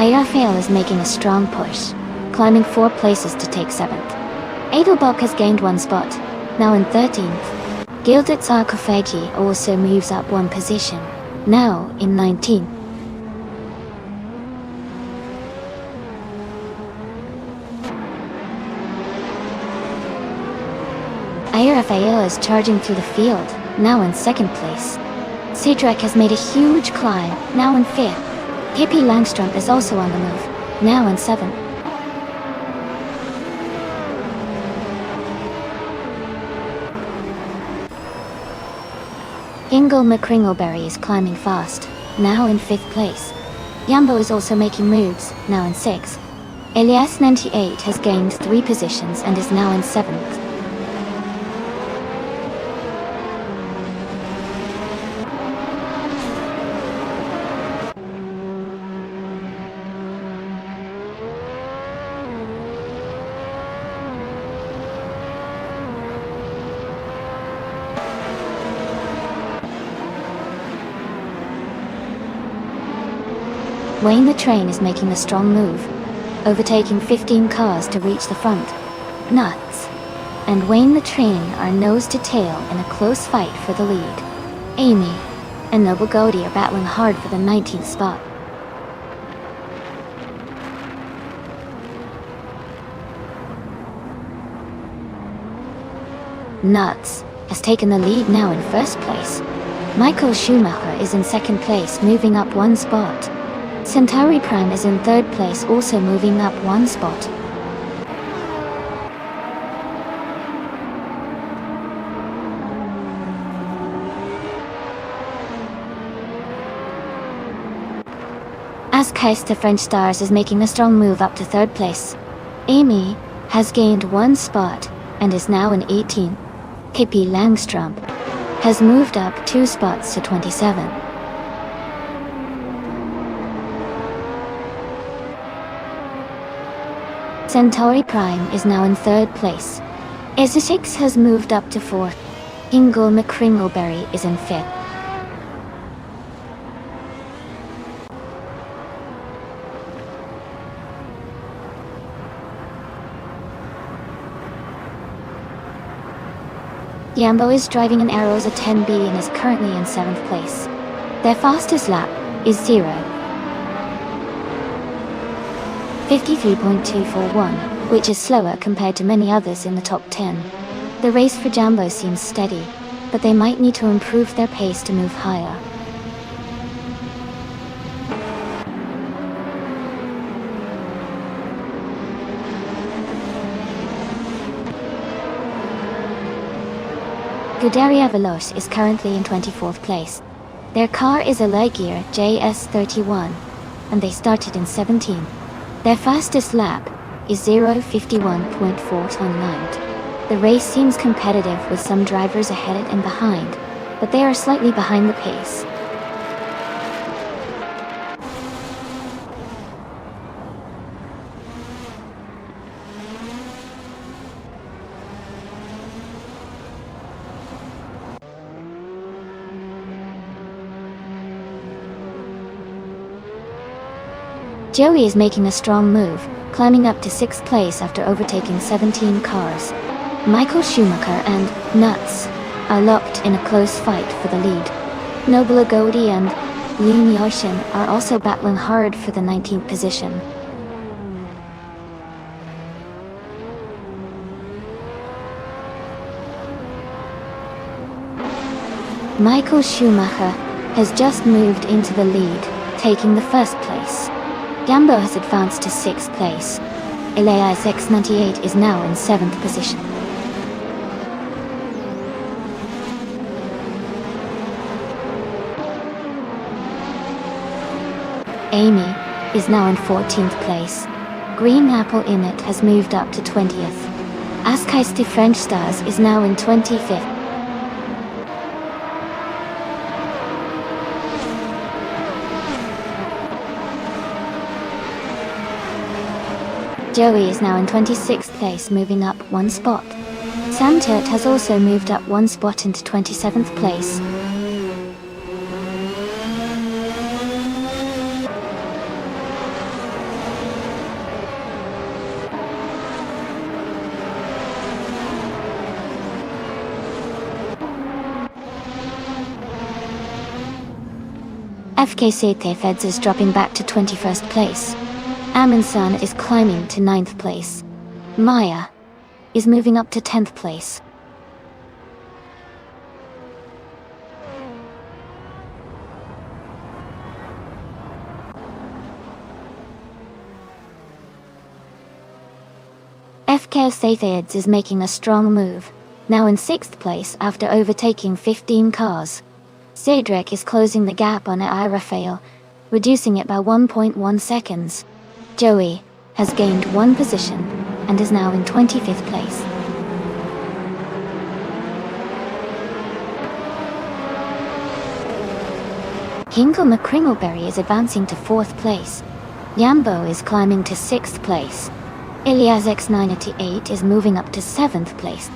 Raphael is making a strong push, climbing 4 places to take 7th. Adelbach has gained 1 spot, now in 13th. Gilded Sarcophagi also moves up 1 position, now in 19th. Raphael is charging through the field, now in 2nd place. Cedric has made a huge climb, now in 5th. Hippie Langstrom is also on the move, now in 7th. Ingle McCringleberry is climbing fast, now in 5th place. Yambo is also making moves, now in 6th. Elias 98 has gained 3 positions and is now in 7th. Wayne the Train is making a strong move, overtaking 15 cars to reach the front. Nuts and Wayne the Train are nose to tail in a close fight for the lead. Amy and Noble Goldie are battling hard for the 19th spot. Nuts has taken the lead now in 1st place. Michael Schumacher is in 2nd place, moving up 1 spot. Centauri Prime is in 3rd place, also moving up 1 spot. Askeister French Stars is making a strong move up to 3rd place. Amy has gained 1 spot and is now in 18th. Pippi Langstrump has moved up 2 spots to 27. Centauri Prime is now in 3rd place. Essex has moved up to 4th. Ingle McCringleberry is in 5th. Yambo is driving an Arrows a 10B and is currently in 7th place. Their fastest lap is 53.241, which is slower compared to many others in the top 10. The race for Jambo seems steady, but they might need to improve their pace to move higher. Scuderia Veloce is currently in 24th place. Their car is a Lightyear JS31, and they started in 17th. Their fastest lap is 0:51.419. The race seems competitive with some drivers ahead and behind, but they are slightly behind the pace. Joey is making a strong move, climbing up to 6th place after overtaking 17 cars. Michael Schumacher and Nuts are locked in a close fight for the lead. Noble Goldie and Liam Yoshin are also battling hard for the 19th position. Michael Schumacher has just moved into the lead, taking the 1st place. Gambo has advanced to 6th place. Elias X98 is now in 7th position. Amy is now in 14th place. Green Apple Init has moved up to 20th. Askeister French Stars is now in 25th. Joey is now in 26th place, moving up 1 spot. Samtert has also moved up 1 spot into 27th place. FKCT Feds is dropping back to 21st place. Amundsen is climbing to 9th place. Maya is moving up to 10th place. FK Sathids is making a strong move, now in 6th place after overtaking 15 cars. Cedric is closing the gap on Rafael, reducing it by 1.1 seconds. Joey has gained 1 position and is now in 25th place. Hingle McCringleberry is advancing to 4th place. Yambo is climbing to 6th place. Ilias X988 is moving up to 7th place.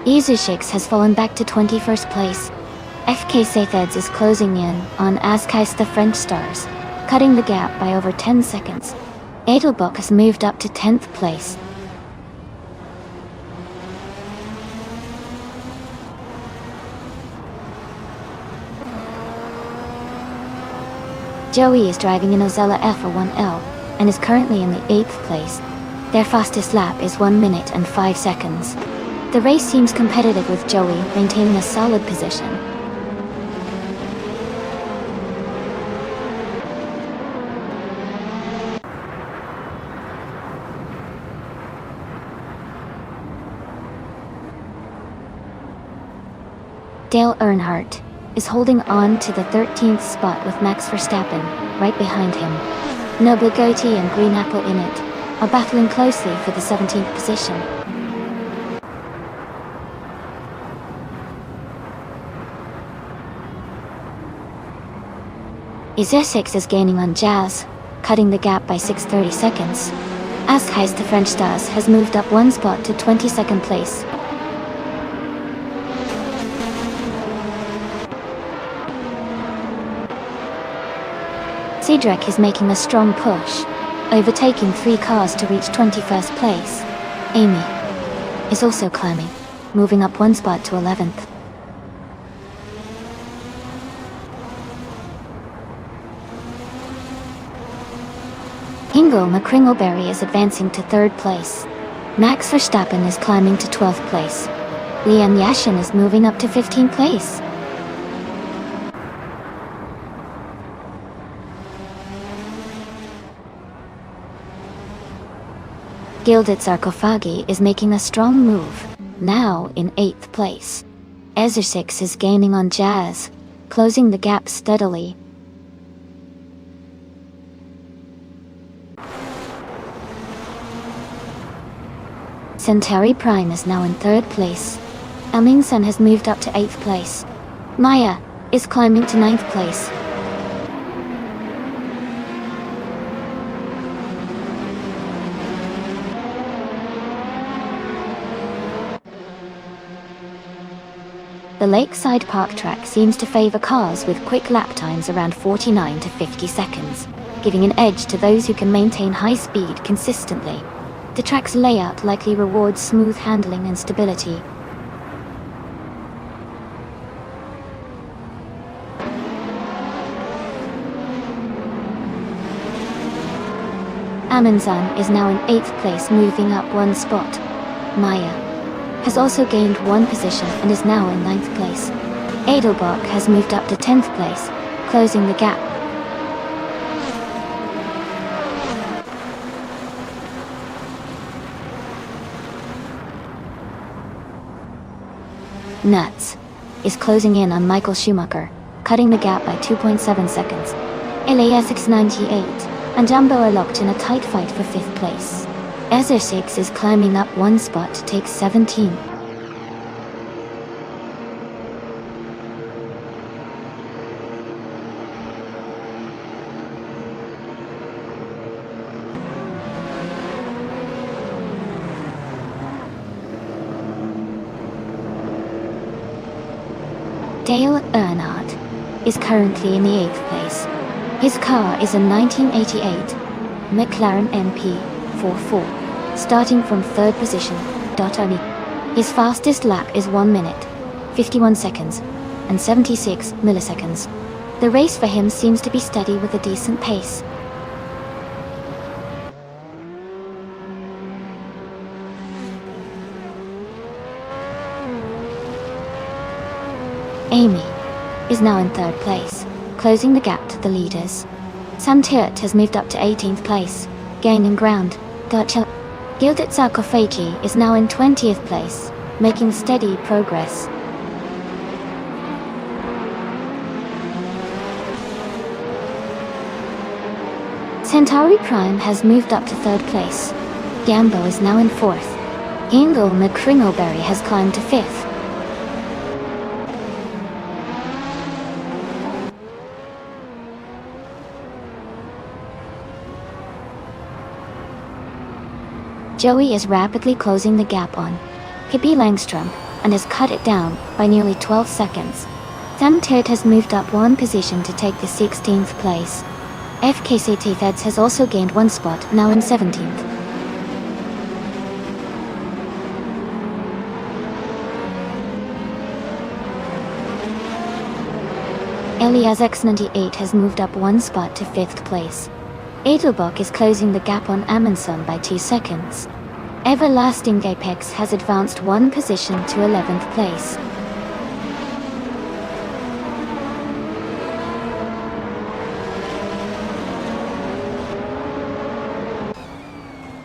Izushix has fallen back to 21st place. FK Seytheds is closing in on Askais the French Stars, cutting the gap by over 10 seconds. Edelbach has moved up to 10th place. Joey is driving an Ozella F01L and is currently in the 8th place. Their fastest lap is 1 minute and 5 seconds. The race seems competitive with Joey maintaining a solid position. Dale Earnhardt is holding on to the 13th spot with Max Verstappen right behind him. Noble Goatee and Green Apple in it are battling closely for the 17th position. Isesix is gaining on Jazz, cutting the gap by 6:30 seconds. Askais the French Stars has moved up 1 spot to 22nd place. Cedric is making a strong push, overtaking 3 cars to reach 21st place. Amy is also climbing, moving up 1 spot to 11th. Hingle McCringleberry is advancing to 3rd place. Max Verstappen is climbing to 12th place. Liam Yashin is moving up to 15th place. Gilded Sarkophagi is making a strong move, now in 8th place. Ezercix is gaining on Jazz, closing the gap steadily. Centauri Prime is now in 3rd place. Amingsen has moved up to 8th place. Maya is climbing to 9th place. The Lakeside Park track seems to favor cars with quick lap times around 49 to 50 seconds, giving an edge to those who can maintain high speed consistently. The track's layout likely rewards smooth handling and stability. Amundsen is now in 8th place, moving up 1 spot. Maya has also gained 1 position and is now in 9th place. Edelbach has moved up to 10th place, closing the gap. Nuts is closing in on Michael Schumacher, cutting the gap by 2.7 seconds. LASX98 and Jumbo are locked in a tight fight for 5th place. Ezercix is climbing up 1 spot to take 17. Dale Earnhardt is currently in the 8th place. His car is a 1988 McLaren MP44, starting from 3rd position. Only. His fastest lap is 1 minute, 51 seconds, and 76 milliseconds. The race for him seems to be steady with a decent pace. Amy, is now in 3rd place, closing the gap to the leaders. Samtirt has moved up to 18th place, gaining ground. Gilded Sarcophagi is now in 20th place, making steady progress. Centauri Prime has moved up to 3rd place. Gambo is now in 4th. Ingle McCringleberry has climbed to 5th. Joey is rapidly closing the gap on Pippi Langstrom and has cut it down by nearly 12 seconds. Samtirt has moved up 1 position to take the 16th place. FKCT Theds has also gained 1 spot, now in 17th. Elias X98 has moved up 1 spot to 5th place. Edelbach is closing the gap on Amundsen by 2 seconds. Everlasting Apex has advanced 1 position to 11th place.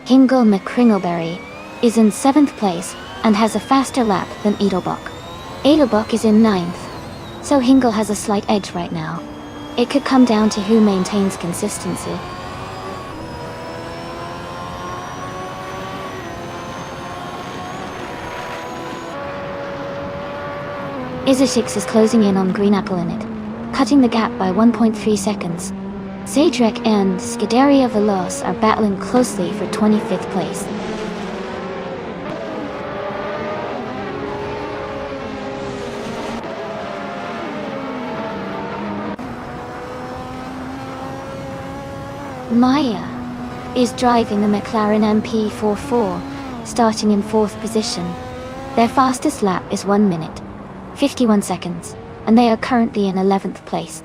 Hingle McCringleberry is in 7th place and has a faster lap than Edelbach. Edelbach is in 9th, so Hingle has a slight edge right now. It could come down to who maintains consistency. Isishix is closing in on Green Apple in it, cutting the gap by 1.3 seconds. Zadrek and Scuderia Veloz are battling closely for 25th place. Maya is driving the McLaren MP44, starting in 4th position. Their fastest lap is 1 minute, 51 seconds, and they are currently in 11th place.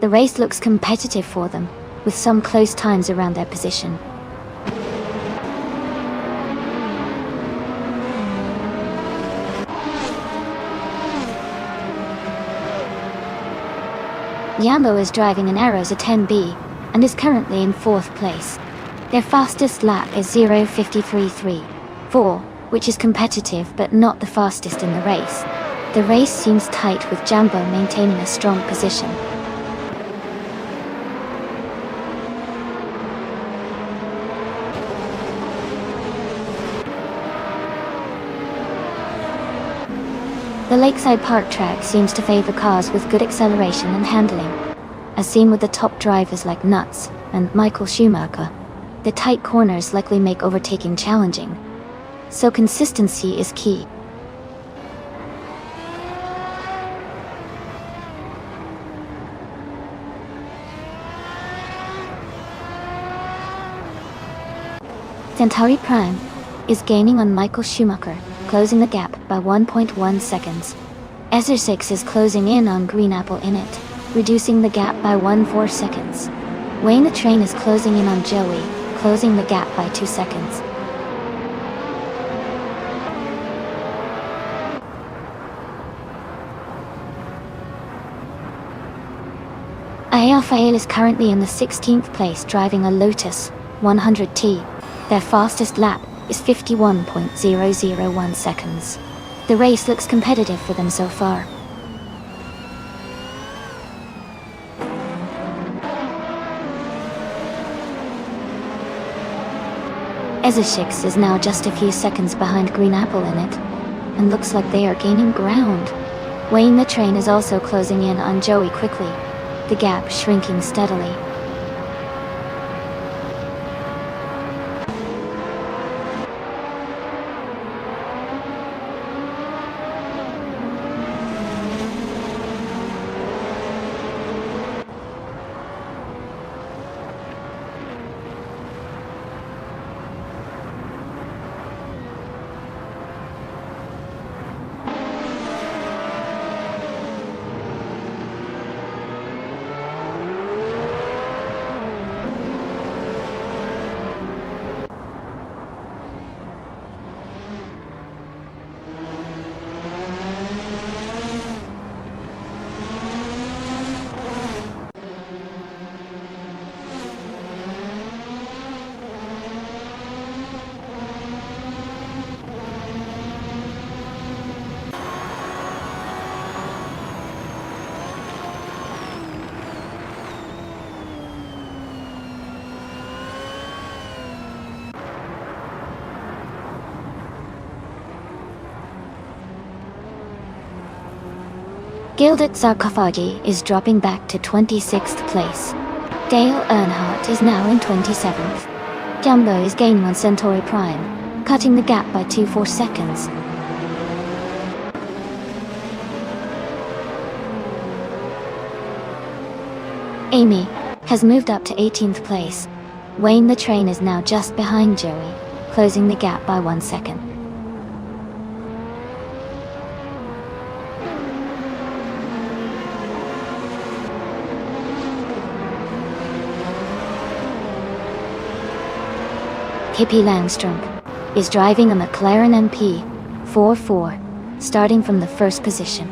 The race looks competitive for them, with some close times around their position. Yambo is driving an Aerosa 10B and is currently in 4th place. Their fastest lap is 0:53.34, which is competitive but not the fastest in the race. The race seems tight with Jambo maintaining a strong position. The Lakeside Park track seems to favor cars with good acceleration and handling, as seen with the top drivers like Nuts and Michael Schumacher. The tight corners likely make overtaking challenging, so consistency is key. Centauri Prime is gaining on Michael Schumacher, closing the gap by 1.1 seconds. Esser6 is closing in on Green Apple in it, reducing the gap by 1.4 seconds. Wayne the Train is closing in on Joey, closing the gap by 2 seconds. Ayafael is currently in the 16th place driving a Lotus 100T. Their fastest lap is 51.001 seconds. The race looks competitive for them so far. Ezeshix is now just a few seconds behind Green Apple in it, and looks like they are gaining ground. Wayne the Train is also closing in on Joey quickly, the gap shrinking steadily. Gilded Sarcophagi is dropping back to 26th place. Dale Earnhardt is now in 27th. Jumbo is gaining on Centauri Prime, cutting the gap by 2.4 seconds. Amy has moved up to 18th place. Wayne the Train is now just behind Joey, closing the gap by 1 second. Pippi Langstrom is driving a McLaren MP 4.4, starting from the first position.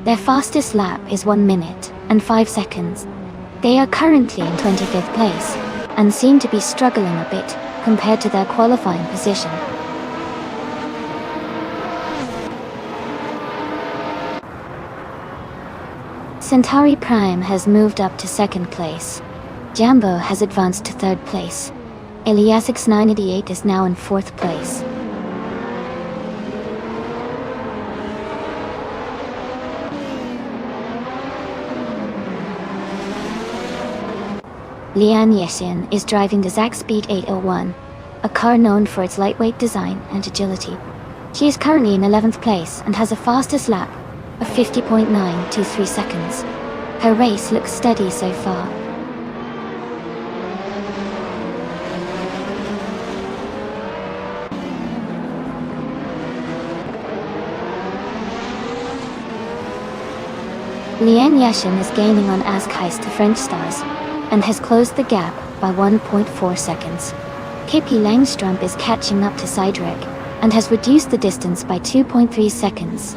Their fastest lap is 1 minute and 5 seconds. They are currently in 25th place, and seem to be struggling a bit compared to their qualifying position. Centauri Prime has moved up to 2nd place. Jambo has advanced to 3rd place. Eliasix 988 is now in 4th place. Lian Yeshin is driving the Zaxpeed 801, a car known for its lightweight design and agility. She is currently in 11th place and has a fastest lap of 50.923 seconds. Her race looks steady so far. Lian Yashin is gaining on Askheist to French Stars, and has closed the gap by 1.4 seconds. Pippi Langstrom is catching up to Cydric, and has reduced the distance by 2.3 seconds.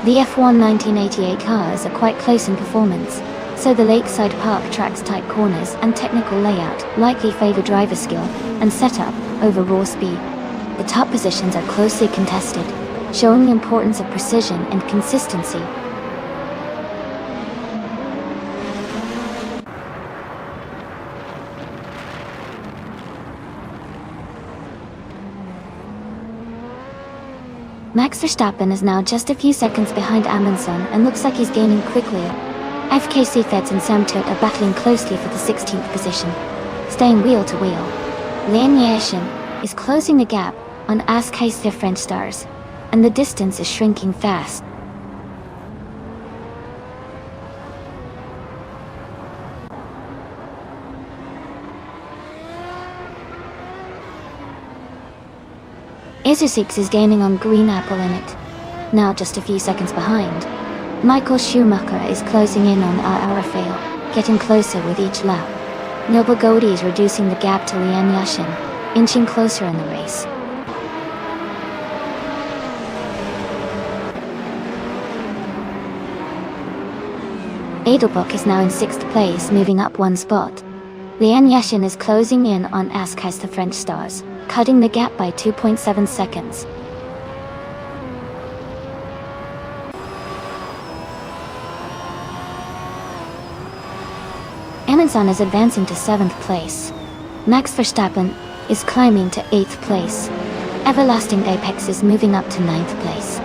The F1 1988 cars are quite close in performance, so the Lakeside Park track's tight corners and technical layout likely favor driver skill and setup over raw speed. The top positions are closely contested, showing the importance of precision and consistency. Max Verstappen is now just a few seconds behind Amundsen and looks like he's gaining quickly. FKC Feds and Sam Tut are battling closely for the 16th position, staying wheel to wheel. Lian Yashin is closing the gap on Askheist French Stars, and the distance is shrinking fast. Isusix is gaining on Green Apple in it, now just a few seconds behind. Michael Schumacher is closing in on Rafael, getting closer with each lap. Noble Goldie is reducing the gap to Lian Yashin, inching closer in the race. Edelbrock is now in 6th place, moving up 1 spot. Lian Yashin is closing in on Askheist the French Stars, cutting the gap by 2.7 seconds. Amundsen is advancing to 7th place. Max Verstappen is climbing to 8th place. Everlasting Apex is moving up to 9th place.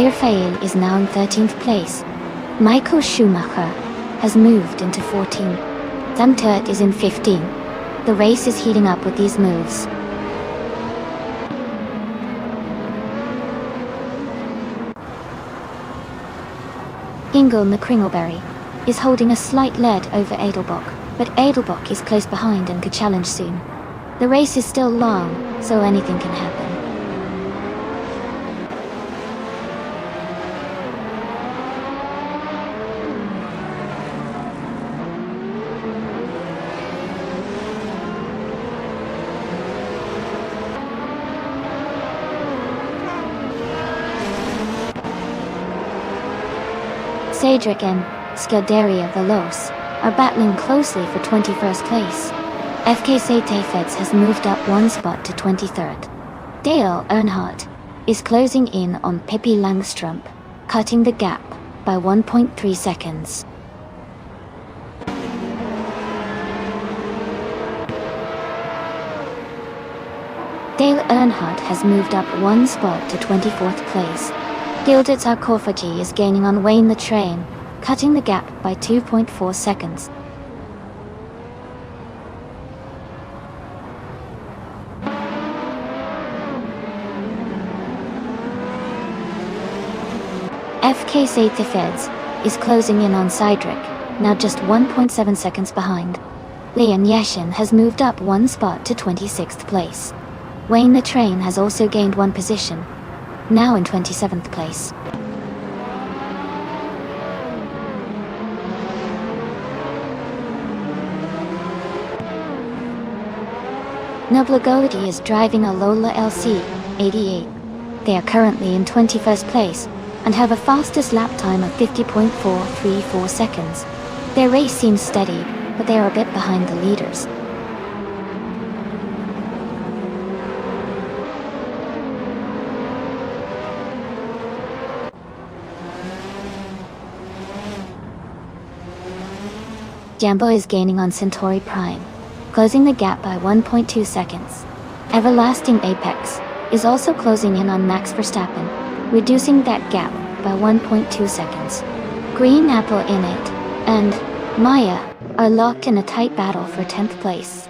Rafael is now in 13th place. Michael Schumacher has moved into 14th. Sam Tut is in 15th. The race is heating up with these moves. Ingo McCringleberry is holding a slight lead over Edelbrock, but Edelbrock is close behind and could challenge soon. The race is still long, so anything can happen. Cedric and Scuderia Veloce are battling closely for 21st place. FK Tefeds has moved up one spot to 23rd. Dale Earnhardt is closing in on Pippi Langstrup, cutting the gap by 1.3 seconds. Dale Earnhardt has moved up one spot to 24th place. Gilded Sarcophagy is gaining on Wayne the Train, cutting the gap by 2.4 seconds. FK Tefeds is closing in on Cedric, now just 1.7 seconds behind. Leon Yashin has moved up one spot to 26th place. Wayne the Train has also gained one position, now in 27th place. Noblagodi is driving a Lola LC 88. They are currently in 21st place and have a fastest lap time of 50.434 seconds. Their race seems steady, but they are a bit behind the leaders. Jambo is gaining on Centauri Prime, closing the gap by 1.2 seconds. Everlasting Apex is also closing in on Max Verstappen, reducing that gap by 1.2 seconds. Green Apple Innate and Maya are locked in a tight battle for 10th place.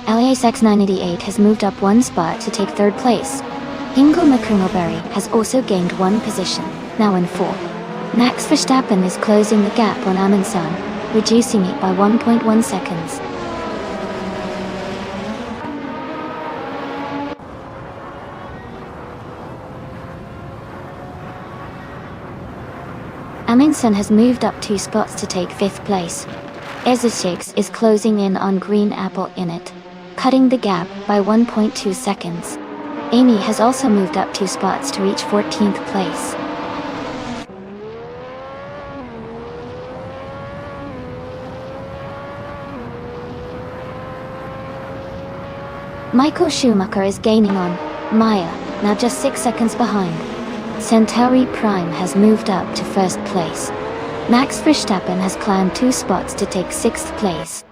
LASX 988 has moved up one spot to take 3rd place. Ingo McCringleberry has also gained one position, now in 4th. Max Verstappen is closing the gap on Amundsen, reducing it by 1.1 seconds. Amundsen has moved up 2 spots to take 5th place. Ezeshix is closing in on Green Apple Innit, cutting the gap by 1.2 seconds. Amy has also moved up 2 spots to reach 14th place. Michael Schumacher is gaining on Maya, now just 6 seconds behind. Centauri Prime has moved up to 1st place. Max Verstappen has climbed 2 spots to take 6th place.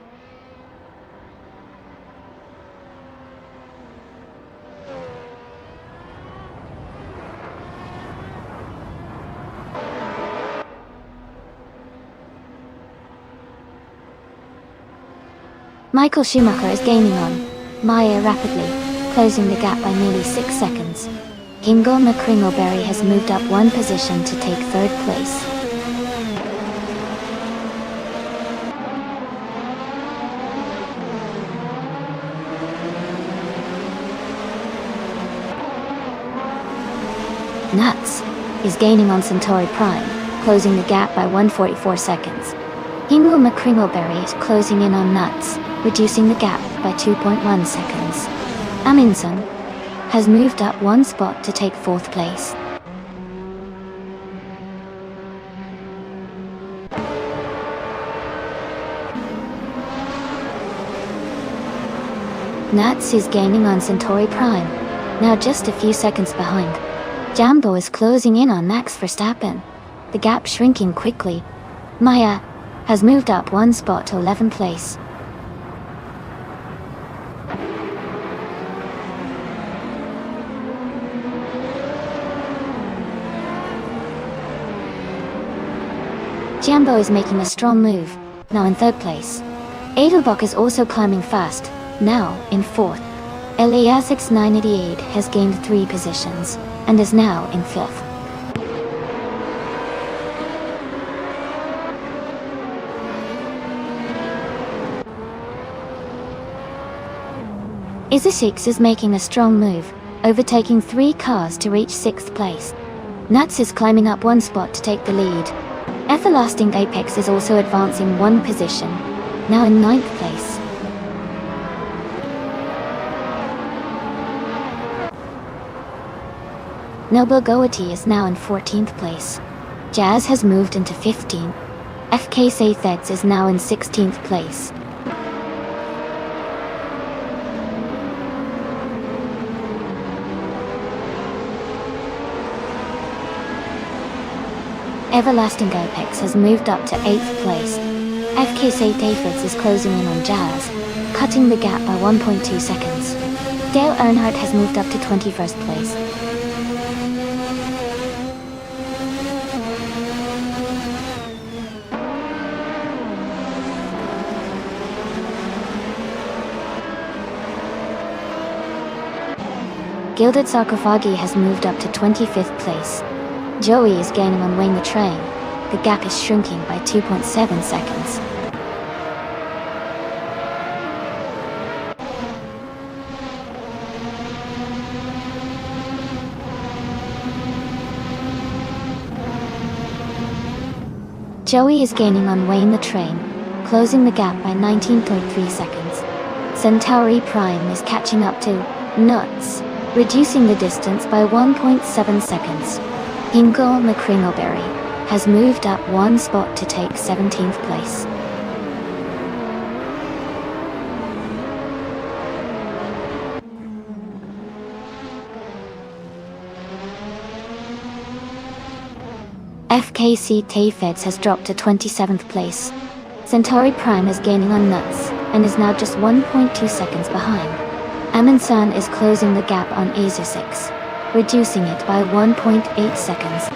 Michael Schumacher is gaining on Maya rapidly, closing the gap by nearly 6 seconds. Ingo McCringleberry has moved up 1 position to take 3rd place. Nuts is gaining on Centauri Prime, closing the gap by 144 seconds. Ingo McCringleberry is closing in on Nuts, reducing the gap by 2.1 seconds. Amundsen has moved up 1 spot to take 4th place. Nuts is gaining on Centauri Prime, now just a few seconds behind. Jambo is closing in on Max Verstappen, the gap shrinking quickly. Maya has moved up 1 spot to 11th place. Jambo is making a strong move, now in 3rd place. Edelbach is also climbing fast, now in 4th. LASX 988 has gained 3 positions, and is now in 5th. Izashix is making a strong move, overtaking 3 cars to reach 6th place. Nuts is climbing up 1 spot to take the lead. Everlasting Apex is also advancing 1 position, now in 9th place. Noble Goatee is now in 14th place. Jazz has moved into 15th. FKC Theds is now in 16th place. Everlasting Apex has moved up to 8th place. FKC Daffords is closing in on Jazz, cutting the gap by 1.2 seconds. Dale Earnhardt has moved up to 21st place. Gilded Sarcophagi has moved up to 25th place. Joey is gaining on Wayne the Train. The gap is shrinking by 2.7 seconds. Joey is gaining on Wayne the Train, closing the gap by 19.3 seconds. Centauri Prime is catching up to Nuts, reducing the distance by 1.7 seconds. Hingle McCringleberry has moved up one spot to take 17th place. FKC Tayfeds has dropped to 27th place. Centauri Prime is gaining on Nuts and is now just 1.2 seconds behind. Aminsan is closing the gap on Azer 6, reducing it by 1.8 seconds.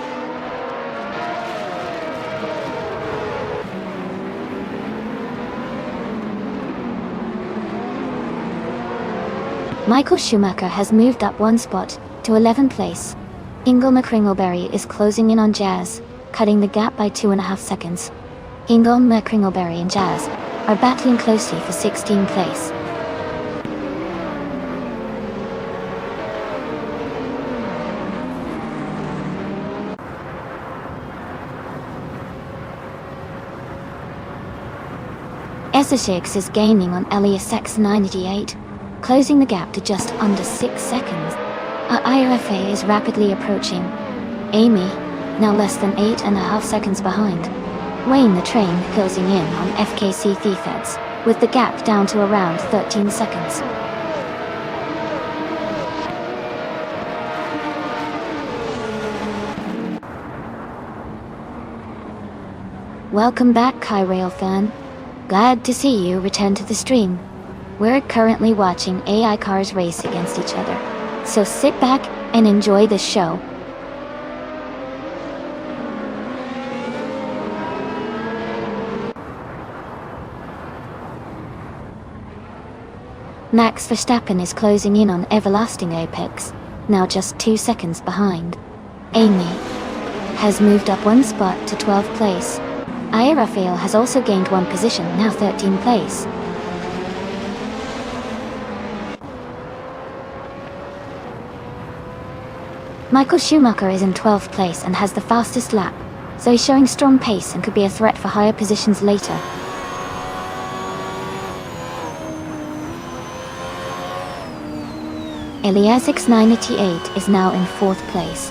Michael Schumacher has moved up one spot to 11th place. Hingle McCringleberry is closing in on Jazz, cutting the gap by 2.5 seconds. Hingle McCringleberry and Jazz are battling closely for 16th place. Essex is gaining on Elias X98, closing the gap to just under 6 seconds. IRFA is rapidly approaching Amy, now less than 8.5 seconds behind. Wayne the Train closing in on FKC Thefeds, with the gap down to around 13 seconds. Welcome back, Kyrail fan. Glad to see you return to the stream. We're currently watching AI cars race against each other, so sit back and enjoy the show. Max Verstappen is closing in on Everlasting Apex, now just 2 seconds behind. Amy has moved up one spot to 12th place. Aya Raphael has also gained one position, now 13th place. Michael Schumacher is in 12th place and has the fastest lap, so he's showing strong pace and could be a threat for higher positions later. Elias X98 is now in 4th place.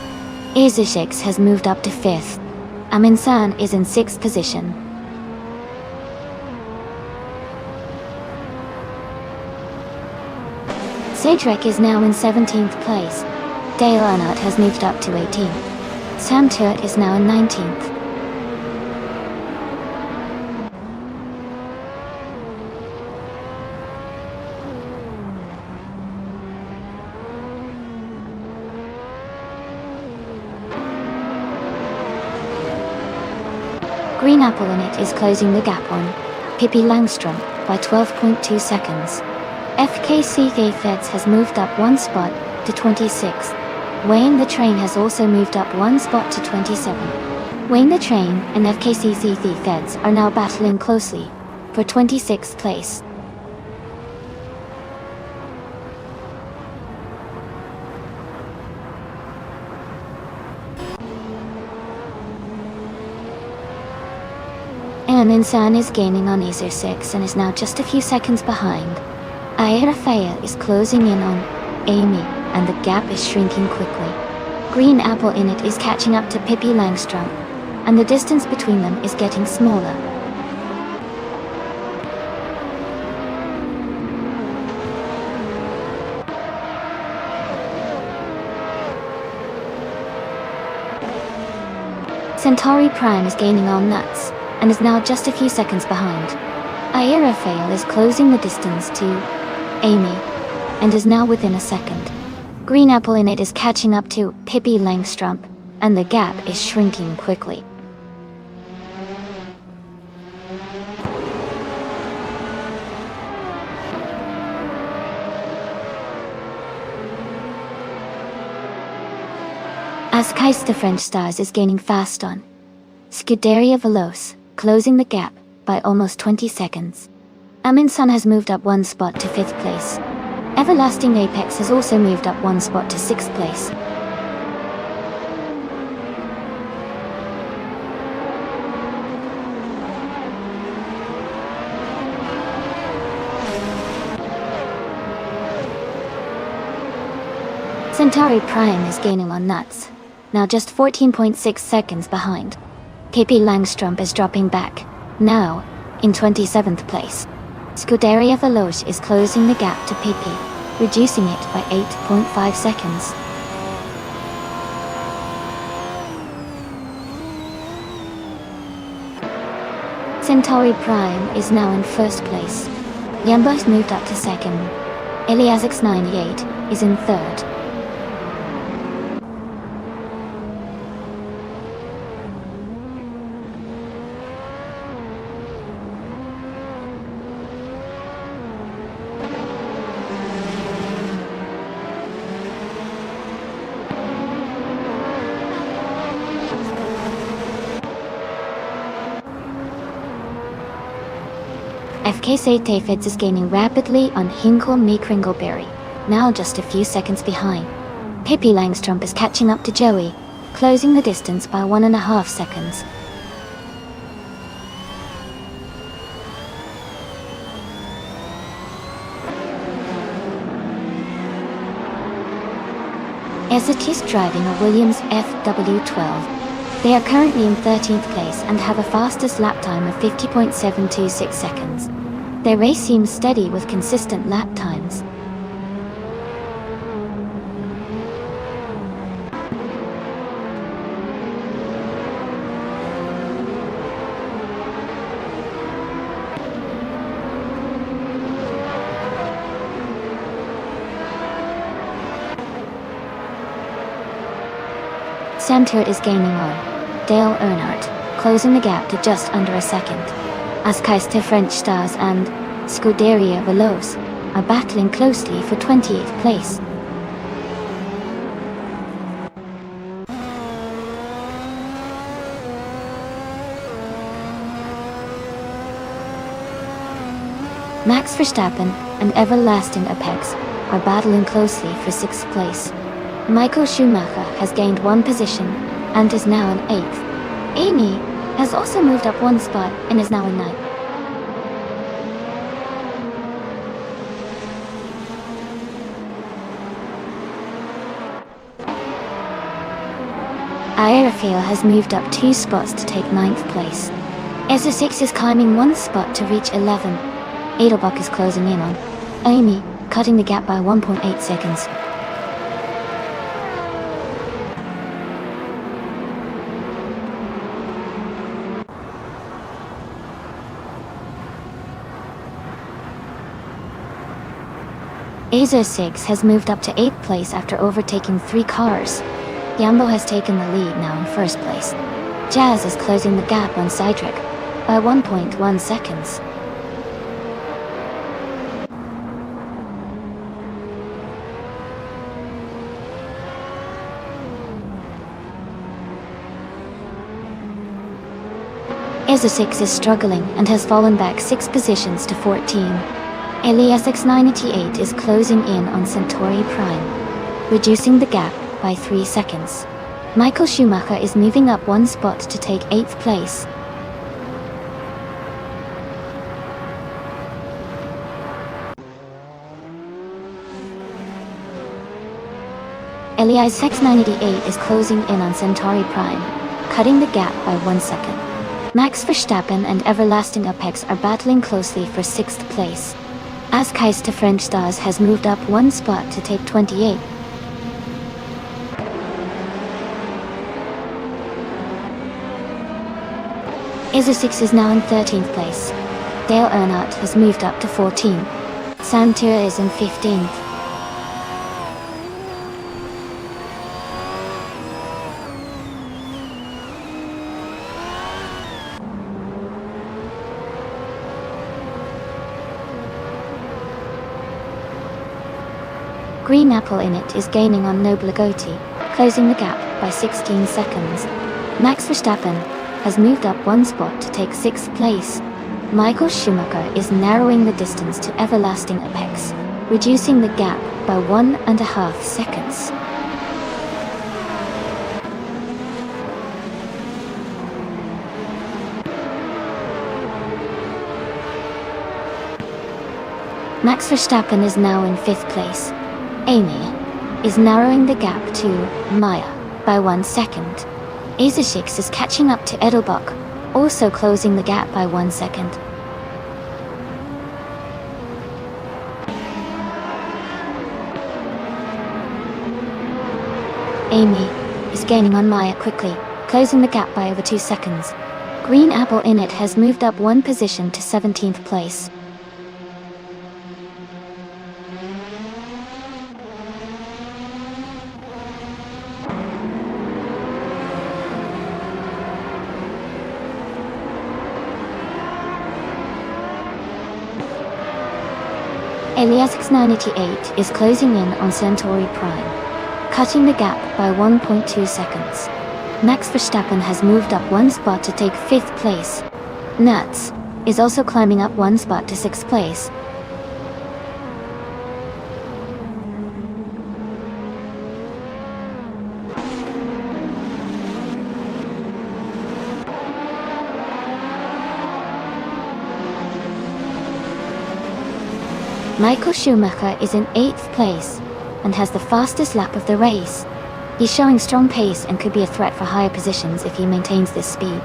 Izishix has moved up to 5th. Aminsan is in 6th position. Cedric is now in 17th place. Dale Earnhardt has moved up to 18th. Sam Turret is now in 19th. Green Apple in it is closing the gap on Pippi Langstrom by 12.2 seconds. FKC Feds has moved up one spot to 26th. Wayne the Train has also moved up one spot to 27. Wayne the Train and FKC Feds are now battling closely for 26th place. Insan is gaining on Azer 6 and is now just a few seconds behind. Aya Raphael is closing in on Amy, and the gap is shrinking quickly. Green Apple in it is catching up to Pippi Langstrump, and the distance between them is getting smaller. Centauri Prime is gaining on Nuts, and is now just a few seconds behind. Aerofail is closing the distance to Amy, and is now within a second. Green Apple in it is catching up to Pippi Langstrump, and the gap is shrinking quickly. As Keister French Stars is gaining fast on Scuderia Veloce, closing the gap by almost 20 seconds. Amin Sun has moved up one spot to 5th place. Everlasting Apex has also moved up one spot to 6th place. Centauri Prime is gaining on Nuts, now just 14.6 seconds behind. Pippi Langstrump is dropping back, now in 27th place. Scuderia Veloce is closing the gap to Pippi, reducing it by 8.5 seconds. Centauri Prime is now in 1st place. Yambo's moved up to 2nd. Eliasix98 is in 3rd. FK Tafeds is gaining rapidly on Hinkle Me Kringleberry, now just a few seconds behind. Pippi Langstrump is catching up to Joey, closing the distance by 1.5 seconds. Ezetis driving a Williams FW12. They are currently in 13th place and have a fastest lap time of 50.726 seconds. Their race seems steady with consistent lap times. Center is gaining on Dale Earnhardt, closing the gap to just under a second. As Keister French Stars and Scuderia Veloce are battling closely for 28th place. Max Verstappen and Everlasting Apex are battling closely for 6th place. Michael Schumacher has gained one position and is now in 8th. Amy has also moved up one spot and is now in 9th. Aerofail has moved up 2 spots to take 9th place. SO6 is climbing 1 spot to reach 11. Edelbach is closing in on Amy, cutting the gap by 1.8 seconds. AZO6 has moved up to 8th place after overtaking 3 cars. Yambo has taken the lead now in 1st place. Jazz is closing the gap on Cydric by 1.1 seconds. AZO6 is struggling and has fallen back 6 positions to 14. Eliasix98 is closing in on Centauri Prime, reducing the gap by 3 seconds. Michael Schumacher is moving up 1 spot to take 8th place. Elias X988 is closing in on Centauri Prime, cutting the gap by 1 second. Max Verstappen and Everlasting Apex are battling closely for 6th place. As Kaiser French Stars has moved up 1 spot to take 28. Isosix is now in 13th place. Dale Earnhardt has moved up to 14th. Sam Tura is in 15th. Green Apple in it is gaining on Noble Agoti, closing the gap by 16 seconds. Max Verstappen has moved up 1 spot to take 6th place. Michael Schumacher is narrowing the distance to Everlasting Apex, reducing the gap by 1.5 seconds. Max Verstappen is now in 5th place. Amy is narrowing the gap to Maya by 1 second. Isosix is catching up to Edelbach, also closing the gap by 1 second. Amy is gaining on Maya quickly, closing the gap by over 2 seconds. Green Apple in it has moved up 1 position to 17th place. Elias X988 is closing in on Centauri Prime, cutting the gap by 1.2 seconds. Max Verstappen has moved up 1 spot to take 5th place. Nuts is also climbing up 1 spot to 6th place. Michael Schumacher is in 8th place and has the fastest lap of the race. He's showing strong pace and could be a threat for higher positions if he maintains this speed.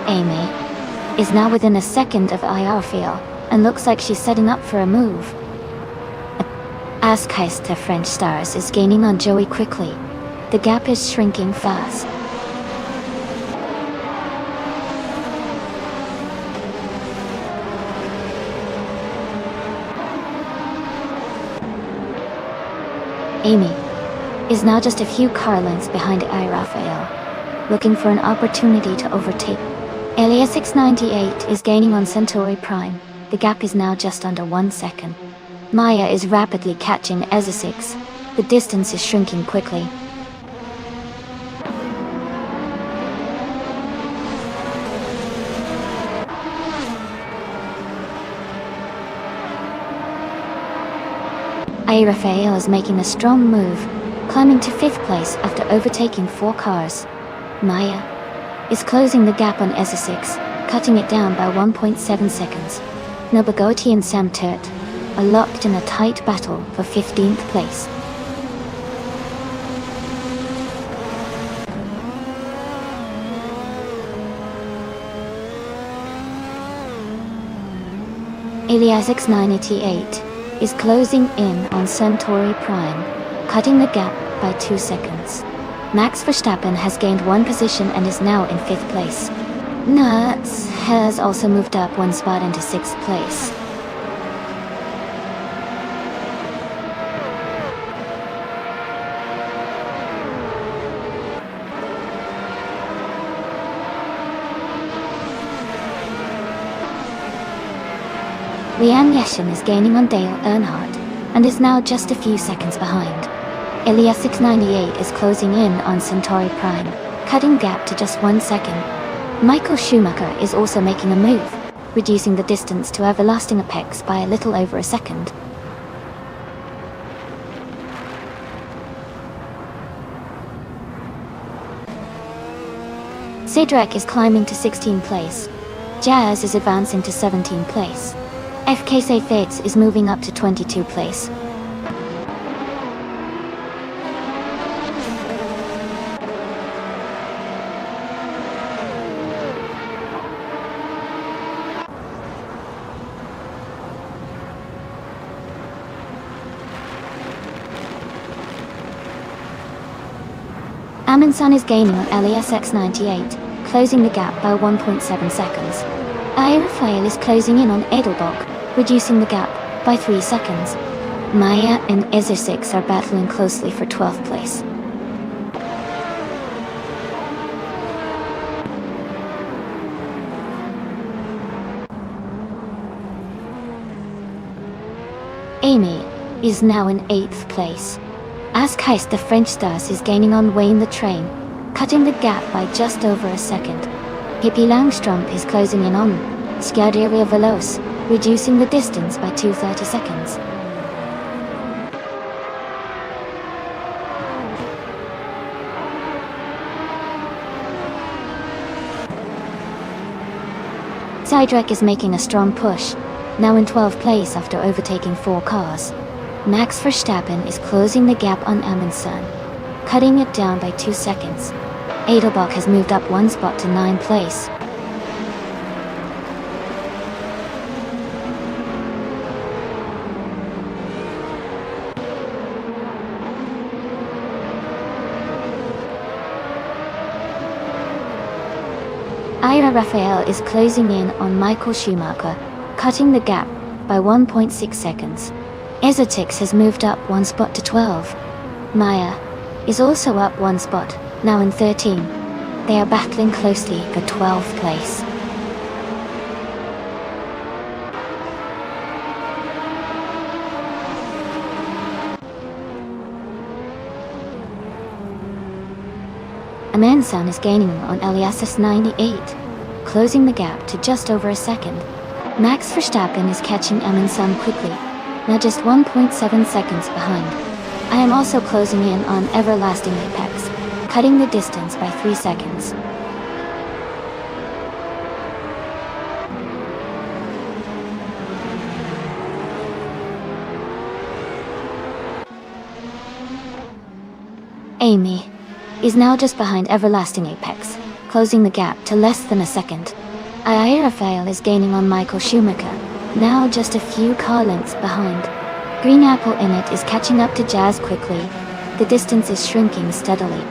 Amy is now within a second of Ayarfiel and looks like she's setting up for a move. As Kaiser French Stars is gaining on Joey quickly. The gap is shrinking fast. Amy is now just a few car lengths behind Raphael, looking for an opportunity to overtake. Elias X98 is gaining on Centauri Prime. The gap is now just under 1 second. Maya is rapidly catching Isosix. The distance is shrinking quickly. Raphael is making a strong move, climbing to 5th place after overtaking 4 cars. Maya is closing the gap on Isosix, cutting it down by 1.7 seconds. Nobagoti and Sam Turt are locked in a tight battle for 15th place. Elias X988 is closing in on Centauri Prime, cutting the gap by 2 seconds. Max Verstappen has gained 1 position and is now in 5th place. Nuts has also moved up 1 spot into 6th place. Lian Yeshin is gaining on Dale Earnhardt, and is now just a few seconds behind. Elias 698 is closing in on Centauri Prime, cutting gap to just 1 second. Michael Schumacher is also making a move, reducing the distance to Everlasting Apex by a little over a second. Cedric is climbing to 16th place, Jazz is advancing to 17th place. FKC Fitz is moving up to 22nd place. Amundsen is gaining on LESX98, closing the gap by 1.7 seconds. Aerofail is closing in on Edelbach, reducing the gap by 3 seconds. Maya and Ezesix are battling closely for 12th place. Amy is now in 8th place. Askheist the French Stars is gaining on Wayne the Train, cutting the gap by just over a second. Hippie Langstrump is closing in on Scuderia Veloce, reducing the distance by 230 seconds. Sidrek is making a strong push, now in 12th place after overtaking 4 cars. Max Verstappen is closing the gap on Amundsen, cutting it down by 2 seconds. Edelbach has moved up 1 spot to 9th place. Ira Raphael is closing in on Michael Schumacher, cutting the gap by 1.6 seconds. Ezotix has moved up 1 spot to 12. Maya is also up 1 spot, now in 13. They are battling closely for 12th place. Amundsen is gaining on Eliassus 98, closing the gap to just over a second. Max Verstappen is catching Amundsen quickly, now just 1.7 seconds behind. I am also closing in on Everlasting Apex, cutting the distance by 3 seconds. Amy is now just behind Everlasting Apex, closing the gap to less than a second. Aerofail is gaining on Michael Schumacher, now just a few car lengths behind. Green Apple Init is catching up to Jazz quickly. The distance is shrinking steadily.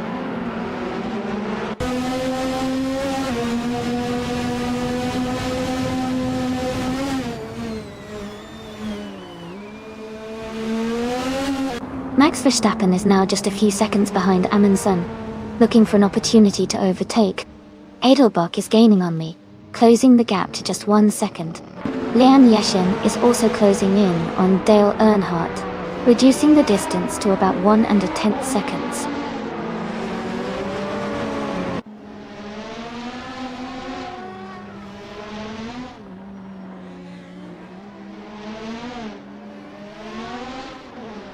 Max Verstappen is now just a few seconds behind Amundsen, looking for an opportunity to overtake. Edelbach is gaining on me, closing the gap to just 1 second. Leon Yeshin is also closing in on Dale Earnhardt, reducing the distance to about 1/10 seconds.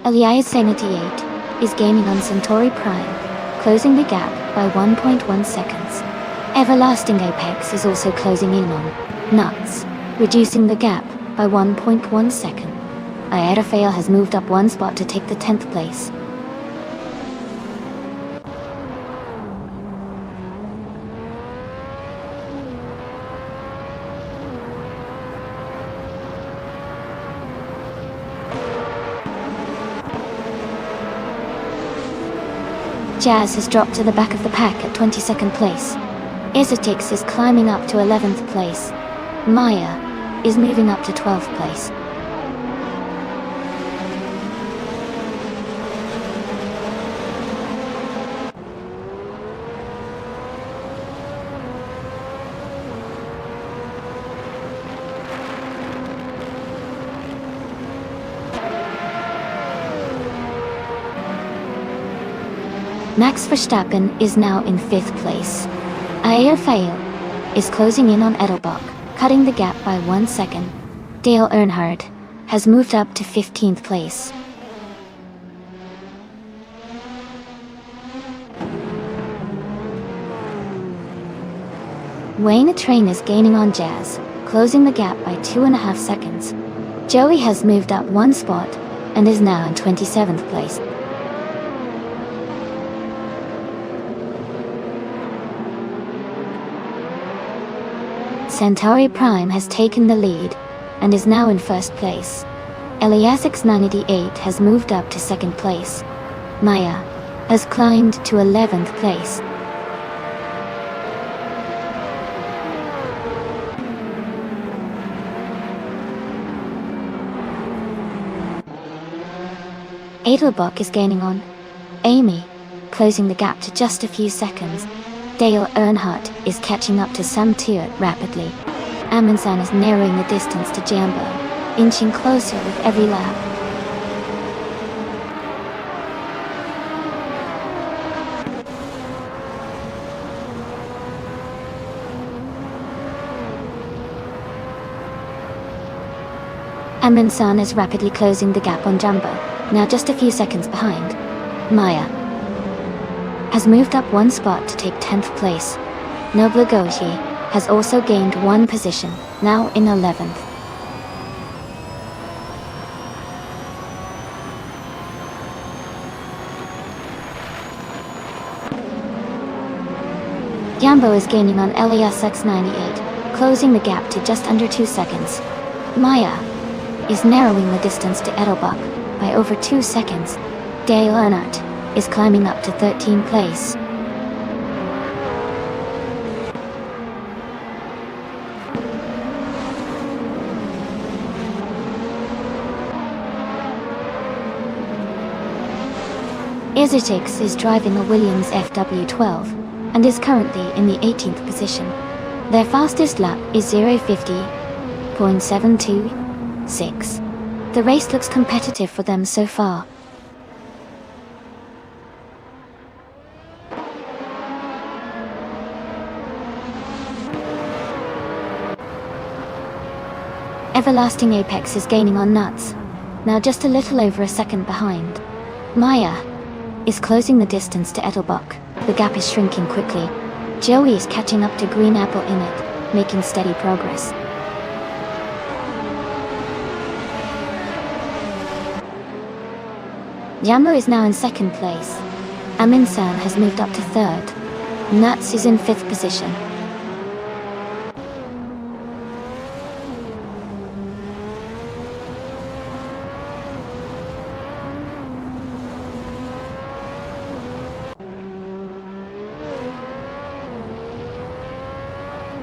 Elias 98 is gaining on Centauri Prime, closing the gap by 1.1 seconds. Everlasting Apex is also closing in on Nuts, reducing the gap by 1.1 second. Aerofail has moved up 1 spot to take the 10th place. Jazz has dropped to the back of the pack at 22nd place. Isotix is climbing up to 11th place. Maya is moving up to 12th place. Max Verstappen is now in 5th place. Aerofail is closing in on Edelbach, cutting the gap by 1 second. Dale Earnhardt has moved up to 15th place. Wayne Train is gaining on Jazz, closing the gap by 2.5 seconds. Joey has moved up 1 spot and is now in 27th place. Centauri Prime has taken the lead and is now in 1st place. Eliasix 988 has moved up to 2nd place. Maya has climbed to 11th place. Adelbach is gaining on Amy, closing the gap to just a few seconds. Dale Earnhardt is catching up to Sam Tewart rapidly. Amundsen is narrowing the distance to Jambo, inching closer with every lap. Amundsen is rapidly closing the gap on Jambo, now just a few seconds behind. Maya has moved up 1 spot to take 10th place. Noblogoshi has also gained 1 position, now in 11th. Jambo is gaining on Elias X98, closing the gap to just under 2 seconds. Maya is narrowing the distance to Edelbach by over 2 seconds. Dale Earnhardt is climbing up to 13th place. Izitix is driving a Williams FW12 and is currently in the 18th position. Their fastest lap is 0:50.726. The race looks competitive for them so far. Everlasting Apex is gaining on Nuts, now just a little over a second behind. Maya is closing the distance to Edelbach. The gap is shrinking quickly. Joey is catching up to Green Apple in it, making steady progress. Jambo is now in 2nd place. Amundsen has moved up to 3rd. Nuts is in 5th position.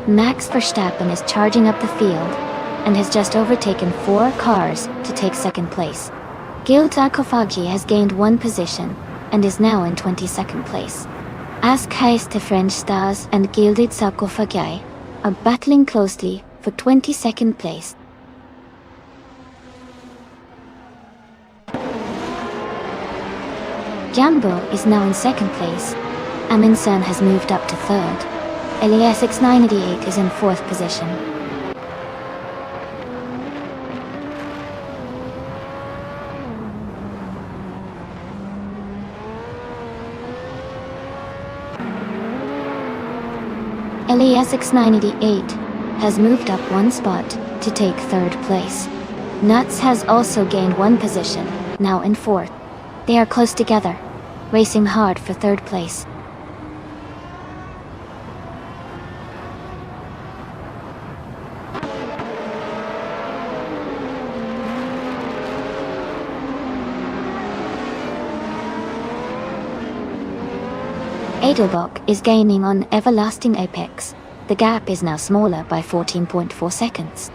Max Verstappen is charging up the field and has just overtaken 4 cars to take 2nd place. Gilles Sarkophagi has gained 1 position and is now in 22nd place. As Keiste French Stars and Gilded Sarkophagi are battling closely for 22nd place. Jambo is now in 2nd place. Amundsen has moved up to 3rd. Elias X988 is in 4th position. Elias X988 has moved up 1 spot to take 3rd place. Nuts has also gained 1 position, now in 4th. They are close together, racing hard for 3rd place. Adelbach is gaining on Everlasting Apex. The gap is now smaller by 14.4 seconds.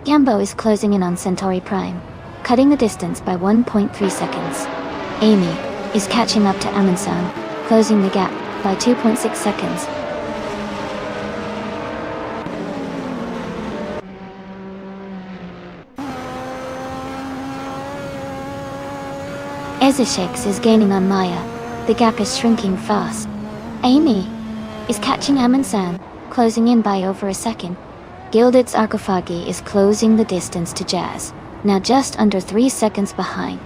Jambo is closing in on Centauri Prime, cutting the distance by 1.3 seconds. Amy is catching up to Amundsen, closing the gap by 2.6 seconds. Ezesheks is gaining on Maya. The gap is shrinking fast. Amy is catching Amundsen, closing in by over a second. Gilded Sarkophagi is closing the distance to Jazz, now just under 3 seconds behind.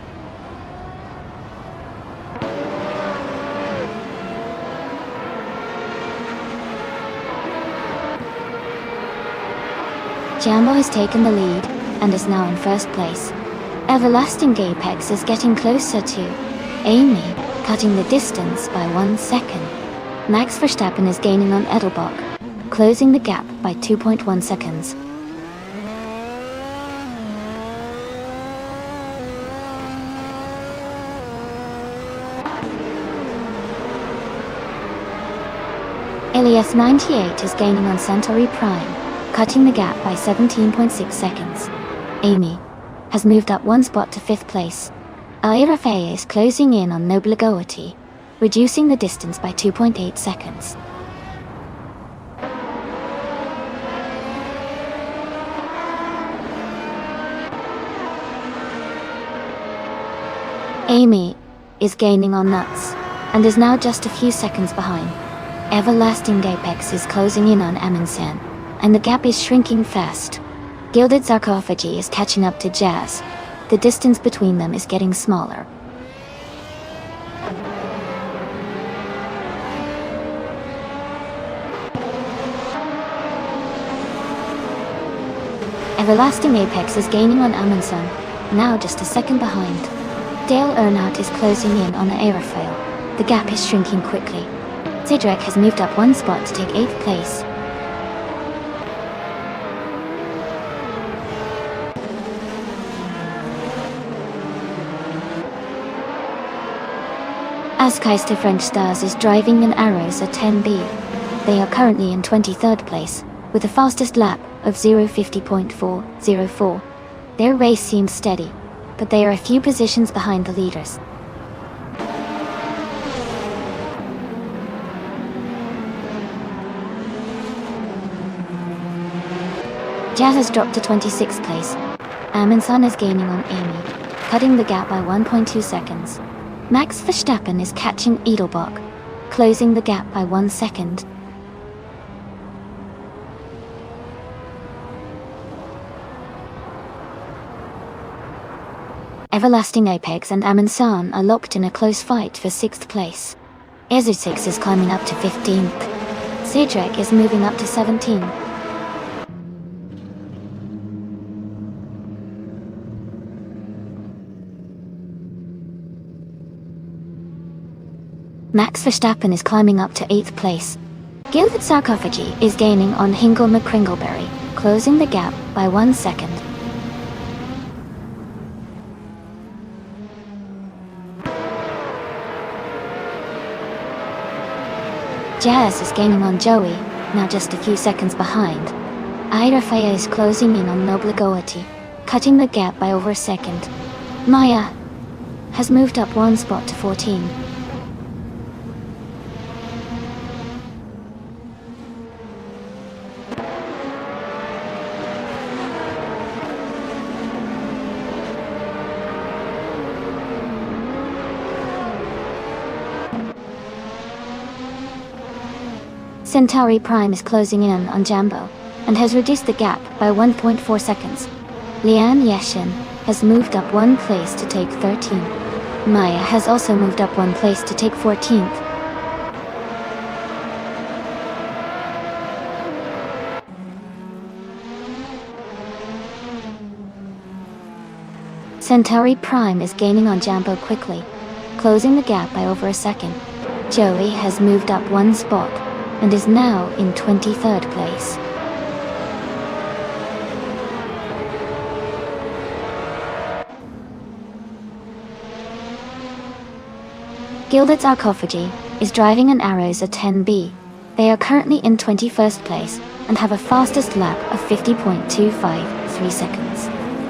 Jambo has taken the lead and is now in first place. Everlasting Apex is getting closer to Amy, cutting the distance by 1 second. Max Verstappen is gaining on Edelbach, closing the gap by 2.1 seconds. Elias 98 is gaining on Centauri Prime, cutting the gap by 17.6 seconds. Amy has moved up 1 spot to 5th place. Airafae is closing in on Nobligowity, reducing the distance by 2.8 seconds. Amy is gaining on Nuts, and is now just a few seconds behind. Everlasting Apex is closing in on Amundsen, and the gap is shrinking fast. Gilded Sarcophagy is catching up to Jazz. The distance between them is getting smaller. Everlasting Apex is gaining on Amundsen, now just a second behind. Dale Earnhardt is closing in on Aerofoil. The gap is shrinking quickly. Cedric has moved up 1 spot to take 8th place. Askeister French Stars is driving an Arrows at 10B. They are currently in 23rd place, with the fastest lap of 0:50.404. Their race seems steady, but they are a few positions behind the leaders. Jazz has dropped to 26th place. Amundsen is gaining on Amy, cutting the gap by 1.2 seconds. Max Verstappen is catching Edelbach, closing the gap by 1 second. Everlasting Apex and Amundsen are locked in a close fight for 6th place. Ezusix is climbing up to 15th. Cedric is moving up to 17th. Max Verstappen is climbing up to 8th place. Gilded Sarcophagy is gaining on Hingle McCringleberry, closing the gap by 1 second. Jazz is gaining on Joey, now just a few seconds behind. Airafaya is closing in on Nobligowity, cutting the gap by over a second. Maya has moved up 1 spot to 14. Centauri Prime is closing in on Jambo, and has reduced the gap by 1.4 seconds. Lian Yeshin has moved up 1 place to take 13th. Maya has also moved up 1 place to take 14th. Centauri Prime is gaining on Jambo quickly, closing the gap by over a second. Joey has moved up 1 spot, and is now in 23rd place. Gilded Sarcophagy is driving an Arrows at 10B. They are currently in 21st place and have a fastest lap of 50.253 seconds.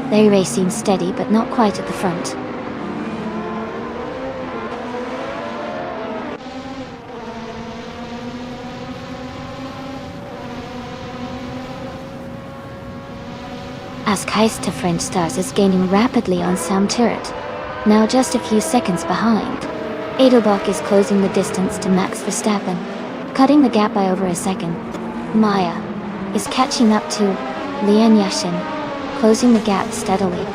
Their race seems steady but not quite at the front. Askeister French Stars is gaining rapidly on Sam Turret, now just a few seconds behind. Edelbach is closing the distance to Max Verstappen, cutting the gap by over a second. Maya is catching up to Lian Yashin, closing the gap steadily.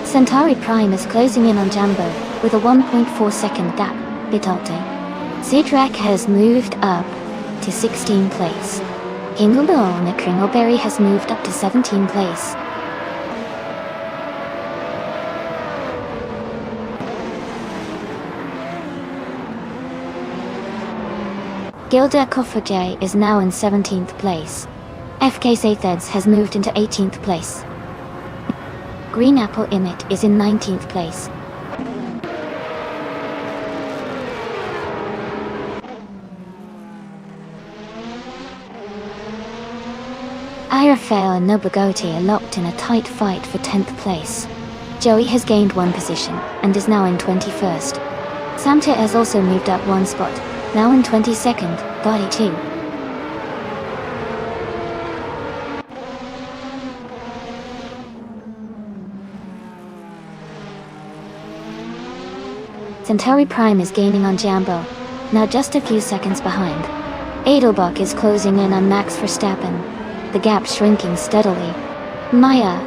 Centauri Prime is closing in on Jambo, with a 1.4 second gap, Bitalte. Sidrak has moved up to 16th place. Ingleborn Kringleberry has moved up to 17th place. Gilda Kofoje is now in 17th place. FK Satheds has moved into 18th place. Green Apple Init is in 19th place. Irafel and Nobugote are locked in a tight fight for 10th place. Joey has gained one position and is now in 21st. Samte has also moved up one spot, now in 22nd, Gotti 2. Centauri Prime is gaining on Jambo, now just a few seconds behind. Edelbach is closing in on Max Verstappen, the gap shrinking steadily. Maya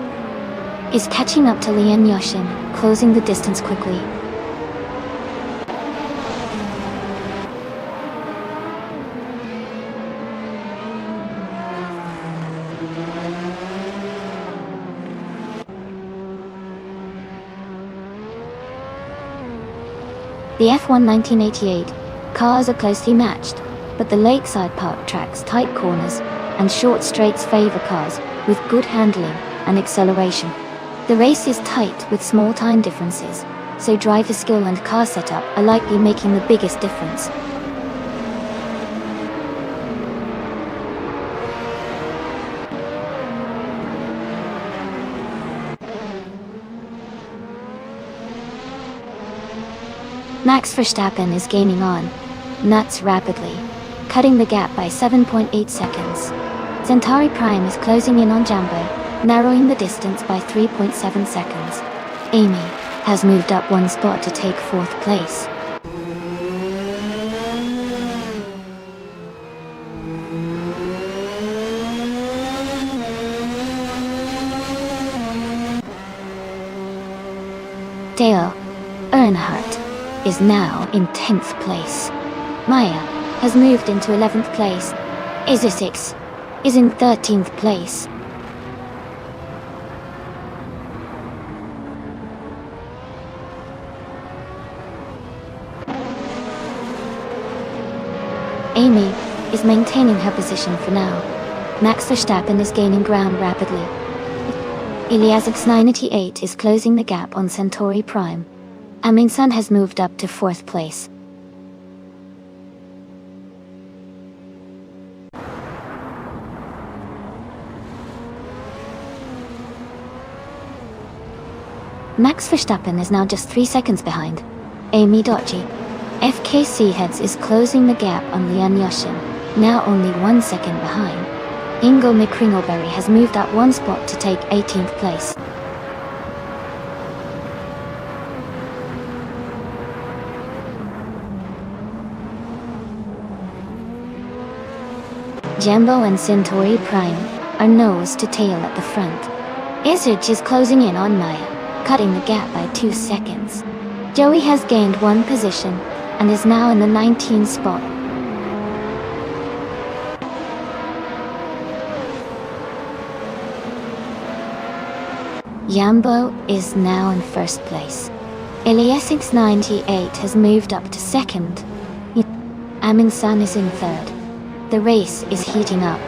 is catching up to Lian Yoshin, closing the distance quickly. The F1 1988 cars are closely matched, but the Lakeside Park track's tight corners and short straights favor cars with good handling and acceleration. The race is tight with small time differences, so driver skill and car setup are likely making the biggest difference. Max Verstappen is gaining on Nuts rapidly, cutting the gap by 7.8 seconds. Centauri Prime is closing in on Jambo, narrowing the distance by 3.7 seconds. Amy has moved up one spot to take 4th place. Dale Earnhardt is now in 10th place. Maya has moved into 11th place. Isisix is in 13th place. Amy is maintaining her position for now. Max Verstappen is gaining ground rapidly. Iliasix 988 is closing the gap on Centauri Prime. Amin-san has moved up to 4th place. Max Verstappen is now just 3 seconds behind. Amy Dodgy. FKC Heads is closing the gap on Lian Yoshin, now only 1 second behind. Ingo McCringleberry has moved up one spot to take 18th place. Jambo and Centauri Prime are nose to tail at the front. Izzard is closing in on Maya, cutting the gap by 2 seconds. Joey has gained one position and is now in the 19th spot. Jambo is now in 1st place. Iliasix 98 has moved up to 2nd. Amin-san is in 3rd. The race is heating up.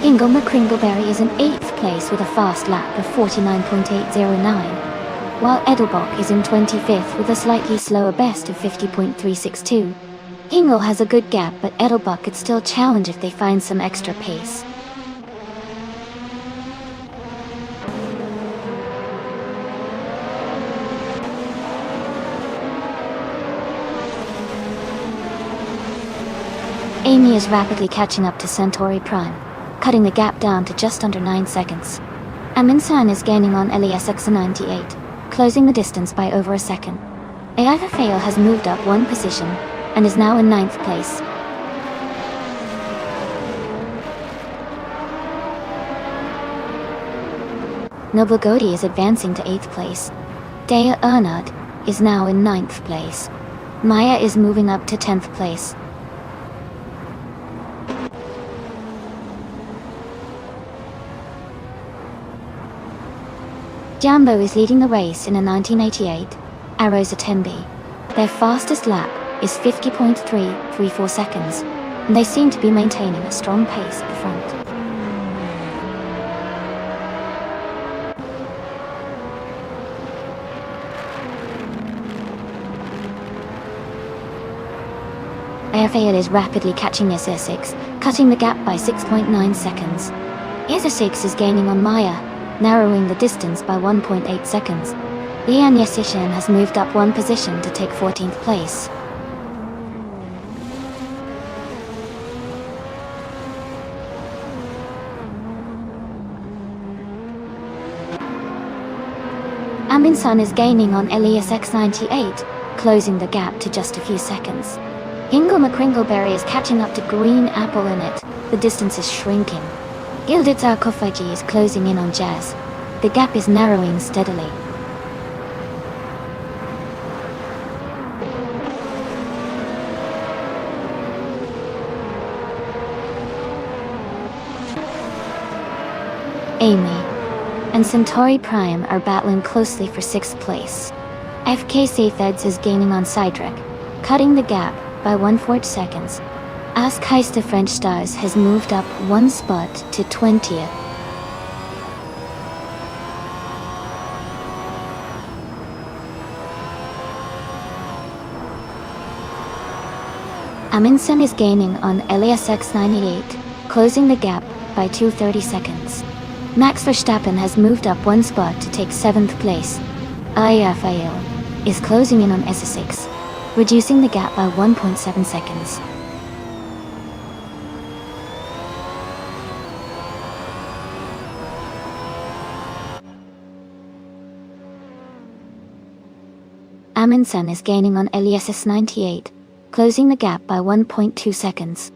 Ingo McCringleberry is in 8th place with a fast lap of 49.809, while Edelbach is in 25th with a slightly slower best of 50.362. Ingo has a good gap, but Edelbach could still challenge if they find some extra pace. Amy is rapidly catching up to Centauri Prime, cutting the gap down to just under 9 seconds. Amin-san is gaining on Iliasix 98, closing the distance by over a second. Aiva Fail has moved up one position and is now in 9th place. Nobligodi is advancing to 8th place. Dea Ernad is now in 9th place. Maya is moving up to 10th place. Jambo is leading the race in a 1988 Arosa 10B. Their fastest lap is 50.334 seconds, and they seem to be maintaining a strong pace at the front. AFAL is rapidly catching SR6, cutting the gap by 6.9 seconds. SR6 is gaining on Maya, narrowing the distance by 1.8 seconds. Lian Yesishan has moved up one position to take 14th place. Aminsan is gaining on Elias X98, closing the gap to just a few seconds. Hingle McCringleberry is catching up to Green Apple in it. The distance is shrinking. Gilded Sarkofagi is closing in on Jazz. The gap is narrowing steadily. Amy and Centauri Prime are battling closely for 6th place. FKC Feds is gaining on Cydric, cutting the gap by 1/4 seconds. Ask Heiste French Stars has moved up one spot to 20th. Amundsen is gaining on Elias X98, closing the gap by 2:30 seconds. Max Verstappen has moved up one spot to take 7th place. IFAL is closing in on SS6, reducing the gap by 1.7 seconds. Amundsen is gaining on Elias S98, closing the gap by 1.2 seconds.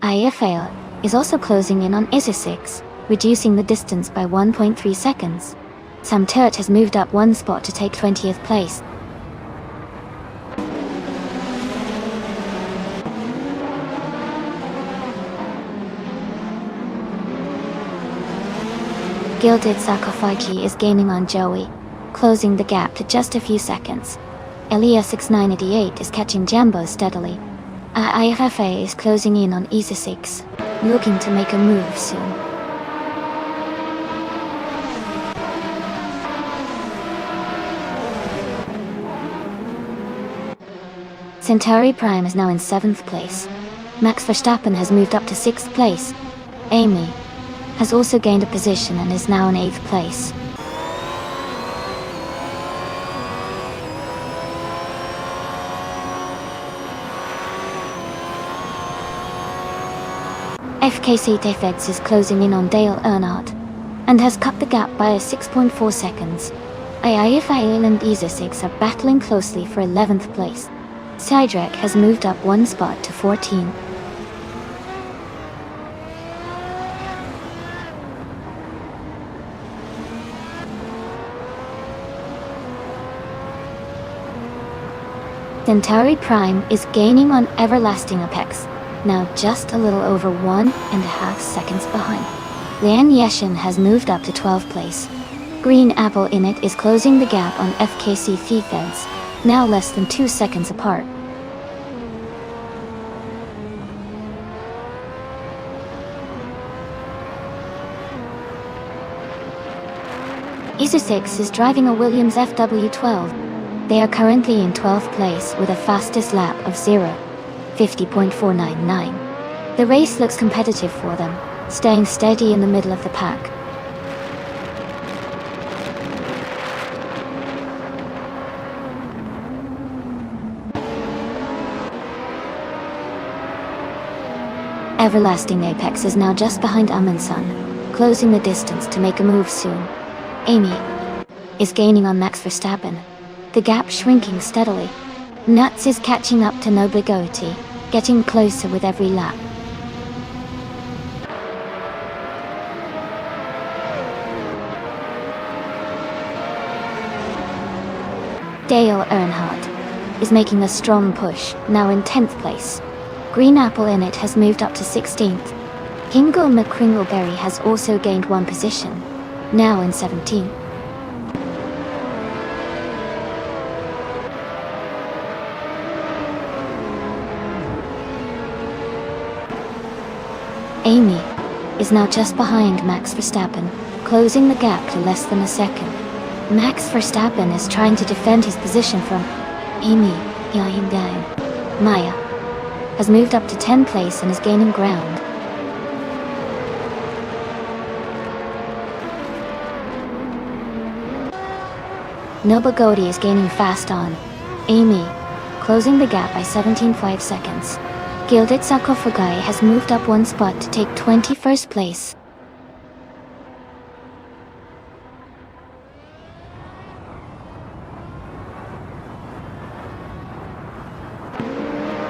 IFAL is also closing in on SS6, reducing the distance by 1.3 seconds. Sam Turret has moved up one spot to take 20th place. Gilded Sarkofagi is gaining on Joey, closing the gap to just a few seconds. Elias 6988 is catching Jambo steadily. IFFA is closing in on ESA6, looking to make a move soon. Centauri Prime is now in 7th place. Max Verstappen has moved up to 6th place. Amy has also gained a position and is now in 8th place. FKC Tefeds is closing in on Dale Earnhardt, and has cut the gap by 6.4 seconds. IIFIL and ESA6 are battling closely for 11th place. Cydric has moved up one spot to 14. Centauri Prime is gaining on Everlasting Apex, now just a little over 1.5 seconds behind. Lian Yeshin has moved up to 12th place. Green Apple Init is closing the gap on FKC Feds, now less than 2 seconds apart. ESA6 is driving a Williams FW12. They are currently in 12th place with a fastest lap of 50.499. The race looks competitive for them, staying steady in the middle of the pack. Everlasting Apex is now just behind Amundsen, closing the distance to make a move soon. Amy is gaining on Max Verstappen, the gap shrinking steadily. Nuts is catching up to Nobligoti, getting closer with every lap. Dale Earnhardt is making a strong push, now in 10th place. Green Apple in it has moved up to 16th. Hingle McCringleberry has also gained one position, now in 17th. Amy is now just behind Max Verstappen, closing the gap to less than a second. Max Verstappen is trying to defend his position from Amy Hyundai. Maya has moved up to 10th place and is gaining ground. Nobagodi is gaining fast on Amy, closing the gap by 17.5 seconds. Gilded Sakofugai has moved up one spot to take 21st place.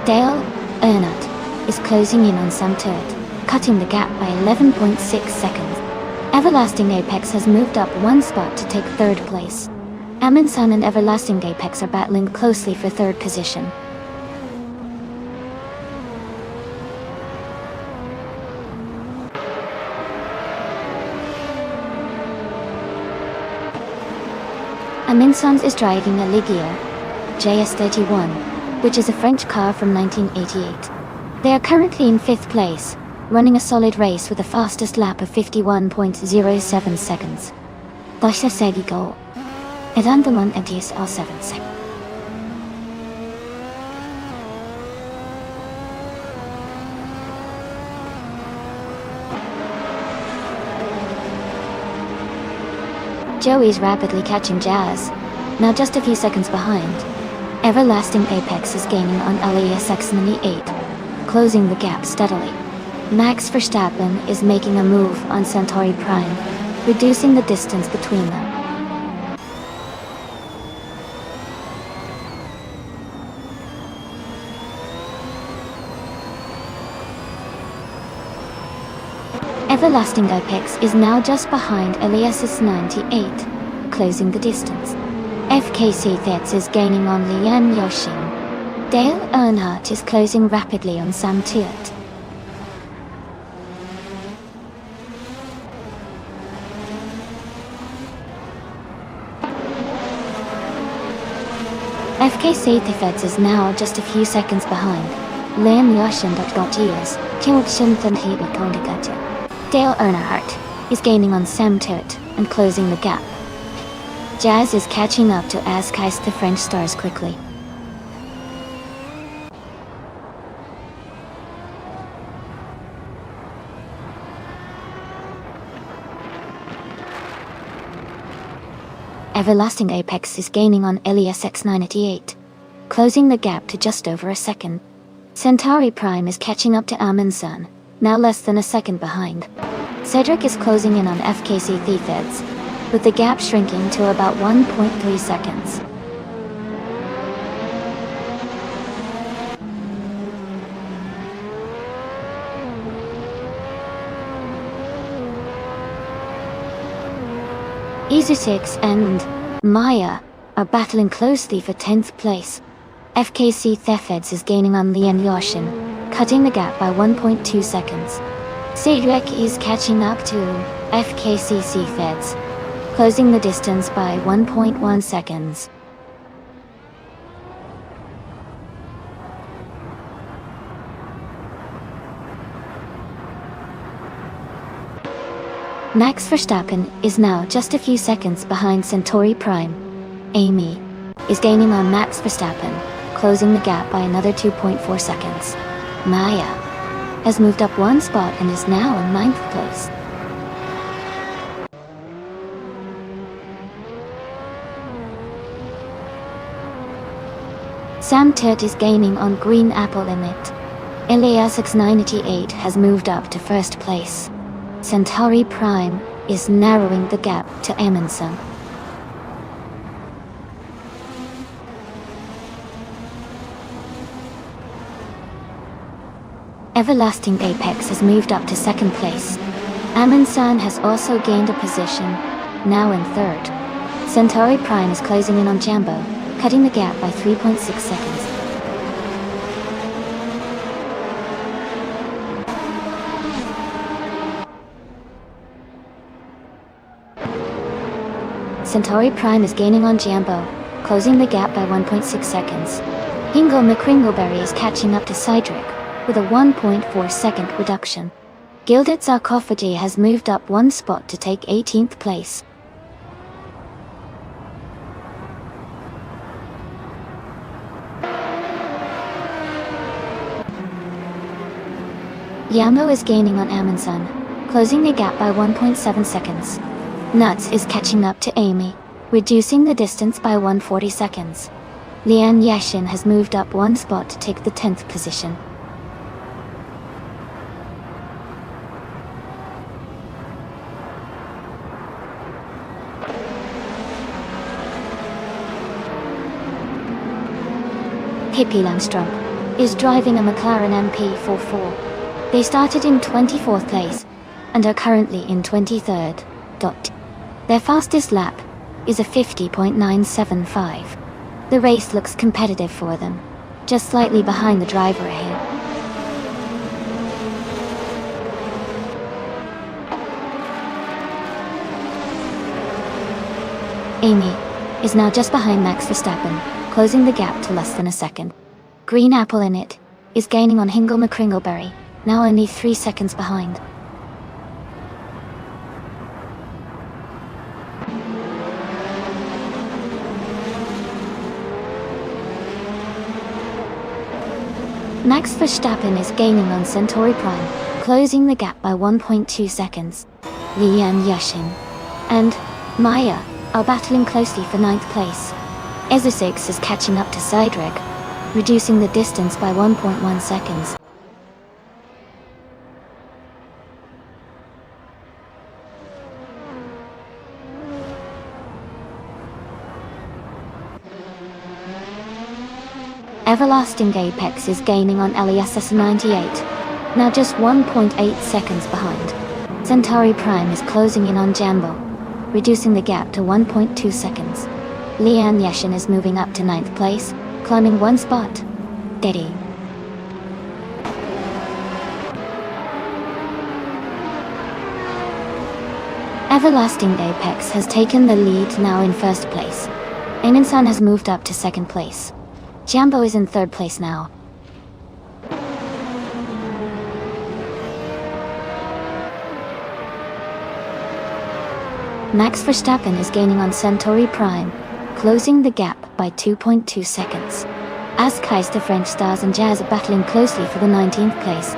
Dale Earnhardt is closing in on Sam Turret, cutting the gap by 11.6 seconds. Everlasting Apex has moved up one spot to take 3rd place. Amundsen and Everlasting Apex are battling closely for 3rd position. Amundsen is driving a Ligier JS31, which is a French car from 1988. They are currently in 5th place, running a solid race with a fastest lap of 51.07 seconds. Dasha Segigo. Edandaman Edis 7 seconds. Joey's rapidly catching Jazz, now just a few seconds behind. Everlasting Apex is gaining on Alias X98, closing the gap steadily. Max Verstappen is making a move on Centauri Prime, reducing the distance between them. Everlasting Apex is now just behind Elias 98, closing the distance. FKC Thets is gaining on Lian Yoshin. Dale Earnhardt is closing rapidly on Sam Turret. FKC Thets is now just a few seconds behind. Lian Yoshin .Years, Kilkshin Thunhebe Kondigata. Dale Earnhardt is gaining on Sam Turret and closing the gap. Jazz is catching up to Askais the French stars quickly. Everlasting Apex is gaining on Elias X98, closing the gap to just over a second. Centauri Prime is catching up to Amundsen, now less than a second behind. Cedric is closing in on FKC Thefeds, with the gap shrinking to about 1.3 seconds. Izu6 and Maya are battling closely for 10th place. FKC Thefeds is gaining on Lian Yoshin, cutting the gap by 1.2 seconds. Cedric is catching up to FKC Thefeds, closing the distance by 1.1 seconds. Max Verstappen is now just a few seconds behind Centauri Prime. Amy is gaining on Max Verstappen, closing the gap by another 2.4 seconds. Maya has moved up one spot and is now in 9th place. Sam Turret is gaining on Green Apple in it. Elias X98 has moved up to 1st place. Centauri Prime is narrowing the gap to Amundsen. Everlasting Apex has moved up to 2nd place. Amundsen has also gained a position, now in 3rd. Centauri Prime is closing in on Jambo, cutting the gap by 3.6 seconds. Centauri Prime is gaining on Jambo, closing the gap by 1.6 seconds. Hingle McCringleberry is catching up to Cydric, with a 1.4 second reduction. Gilded Sarcophagi has moved up one spot to take 18th place. Yambo is gaining on Amundsen, closing the gap by 1.7 seconds. Nuts is catching up to Amy, reducing the distance by 140 seconds. Lian Yashin has moved up one spot to take the 10th position. Pippi Langstrup is driving a McLaren MP44. They started in 24th place and are currently in 23rd. Their fastest lap is a 50.975. The race looks competitive for them, just slightly behind the driver ahead. Amy is now just behind Max Verstappen, closing the gap to less than a second. Green Apple in it is gaining on Hingle McCringleberry, now only 3 seconds behind. Max Verstappen is gaining on Centauri Prime, closing the gap by 1.2 seconds. Lian Yashin and Maya are battling closely for 9th place. Ezesix is catching up to Cydric, reducing the distance by 1.1 seconds. Everlasting Apex is gaining on LESS 98, now just 1.8 seconds behind. Centauri Prime is closing in on Jambo, reducing the gap to 1.2 seconds. Lian Yashin is moving up to 9th place, climbing one spot. Steady. Everlasting Apex has taken the lead now in 1st place. Amundsen has moved up to 2nd place. Jambo is in 3rd place now. Max Verstappen is gaining on Centauri Prime, closing the gap by 2.2 seconds. As Kaiser French Stars and Jazz are battling closely for the 19th place.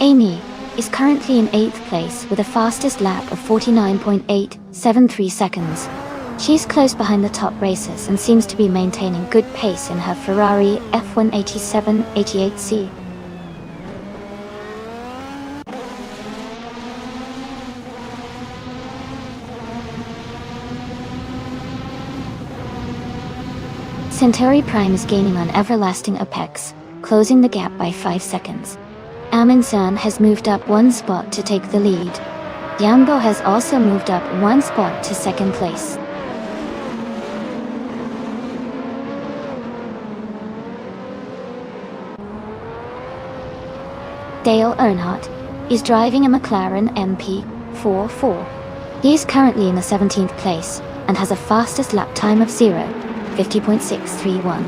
Amy is currently in 8th place with a fastest lap of 49.873 seconds. She's close behind the top racers and seems to be maintaining good pace in her Ferrari F18788C. Centauri Prime is gaining on Everlasting Apex, closing the gap by 5 seconds. Amundsen has moved up one spot to take the lead. Jambo has also moved up one spot to 2nd place. Dale Earnhardt is driving a McLaren MP44. He is currently in the 17th place and has a fastest lap time of 50.631.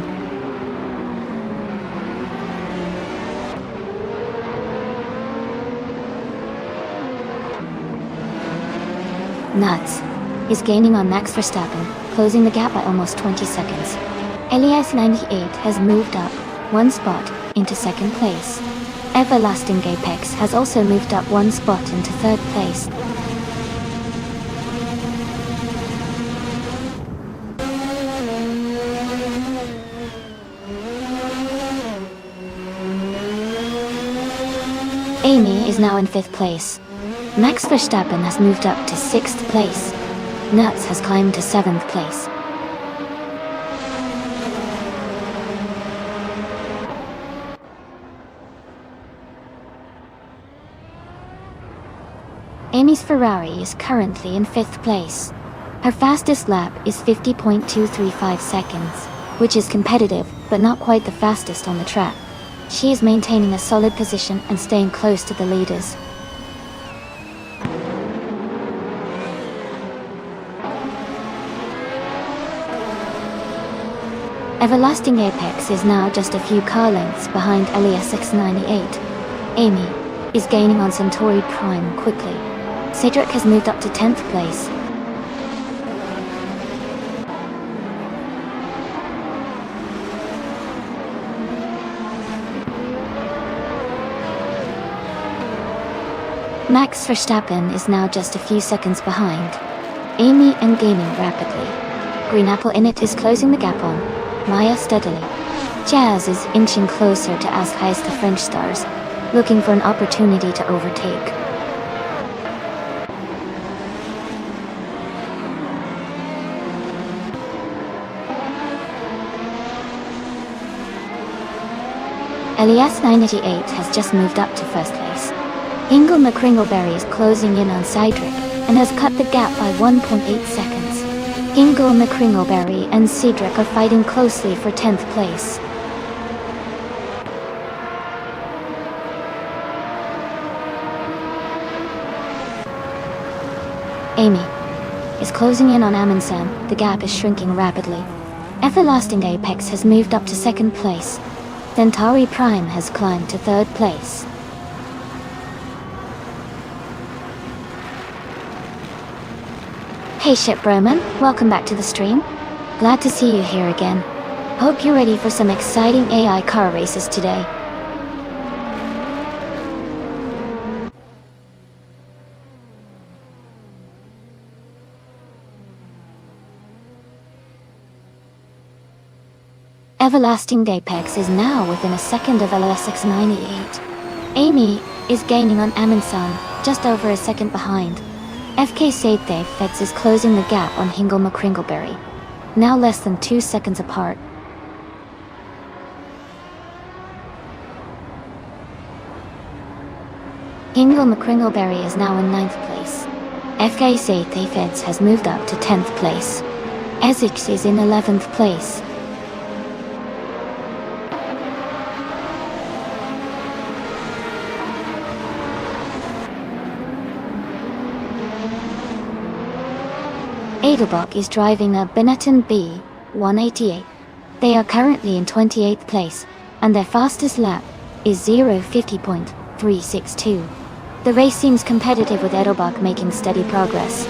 Nuts is gaining on Max Verstappen, closing the gap by almost 20 seconds. Elias 98 has moved up one spot into 2nd place. Everlasting Apex has also moved up one spot into 3rd place. Amy is now in 5th place. Max Verstappen has moved up to 6th place. Nuts has climbed to 7th place. Amy's Ferrari is currently in 5th place. Her fastest lap is 50.235 seconds, which is competitive, but not quite the fastest on the track. She is maintaining a solid position and staying close to the leaders. Everlasting Apex is now just a few car lengths behind Elias X98. Amy is gaining on Centauri Prime quickly. Cedric has moved up to 10th place. Max Verstappen is now just a few seconds behind. Amy and gaining rapidly. Green Apple Init is closing the gap on Maya steadily. Jazz is inching closer to Azkai's the French stars, looking for an opportunity to overtake. Elias 98 has just moved up to 1st place. Ingle McCringleberry is closing in on Cedric and has cut the gap by 1.8 seconds. Ingle McCringleberry and Cedric are fighting closely for 10th place. Amy is closing in on Amundsen. The gap is shrinking rapidly. Everlasting Apex has moved up to 2nd place. Centauri Prime has climbed to 3rd place. Hey Ship Broman, welcome back to the stream. Glad to see you here again. Hope you're ready for some exciting AI car races today. Everlasting Apex is now within a second of LSX98. Amy is gaining on Amundsen, just over a second behind. FK Seithe Feds is closing the gap on Hingle McCringleberry, now less than 2 seconds apart. Hingle McCringleberry is now in 9th place. FK Seithe Feds has moved up to 10th place. Essex is in 11th place. Edelbach is driving a Benetton B188. They are currently in 28th place, and their fastest lap is 0:50.362. The race seems competitive with Edelbach making steady progress.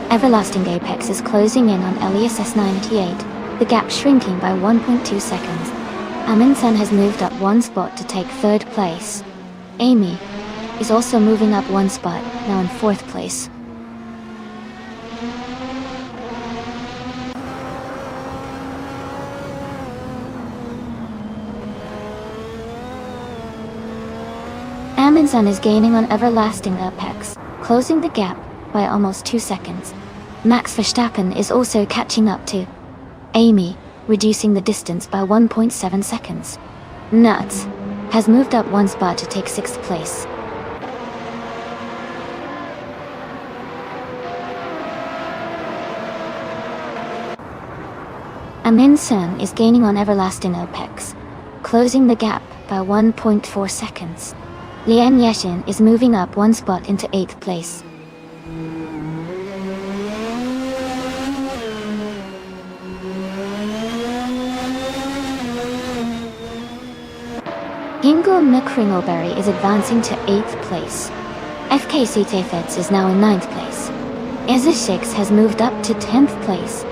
Everlasting Apex is closing in on Elias S98, the gap shrinking by 1.2 seconds. Amundsen has moved up 1 spot to take 3rd place. Amy is also moving up 1 spot, now in 4th place. Amundsen is gaining on Everlasting Apex, closing the gap by almost 2 seconds. Max Verstappen is also catching up to Amy, reducing the distance by 1.7 seconds. Nuts has moved up 1 spot to take 6th place. Amundsen is gaining on Everlasting Apex, closing the gap by 1.4 seconds. Lian Yeshin is moving up 1 spot into 8th place. Hingle McCringleberry is advancing to 8th place. FKC Tefets is now in 9th place. Ezeshix has moved up to 10th place.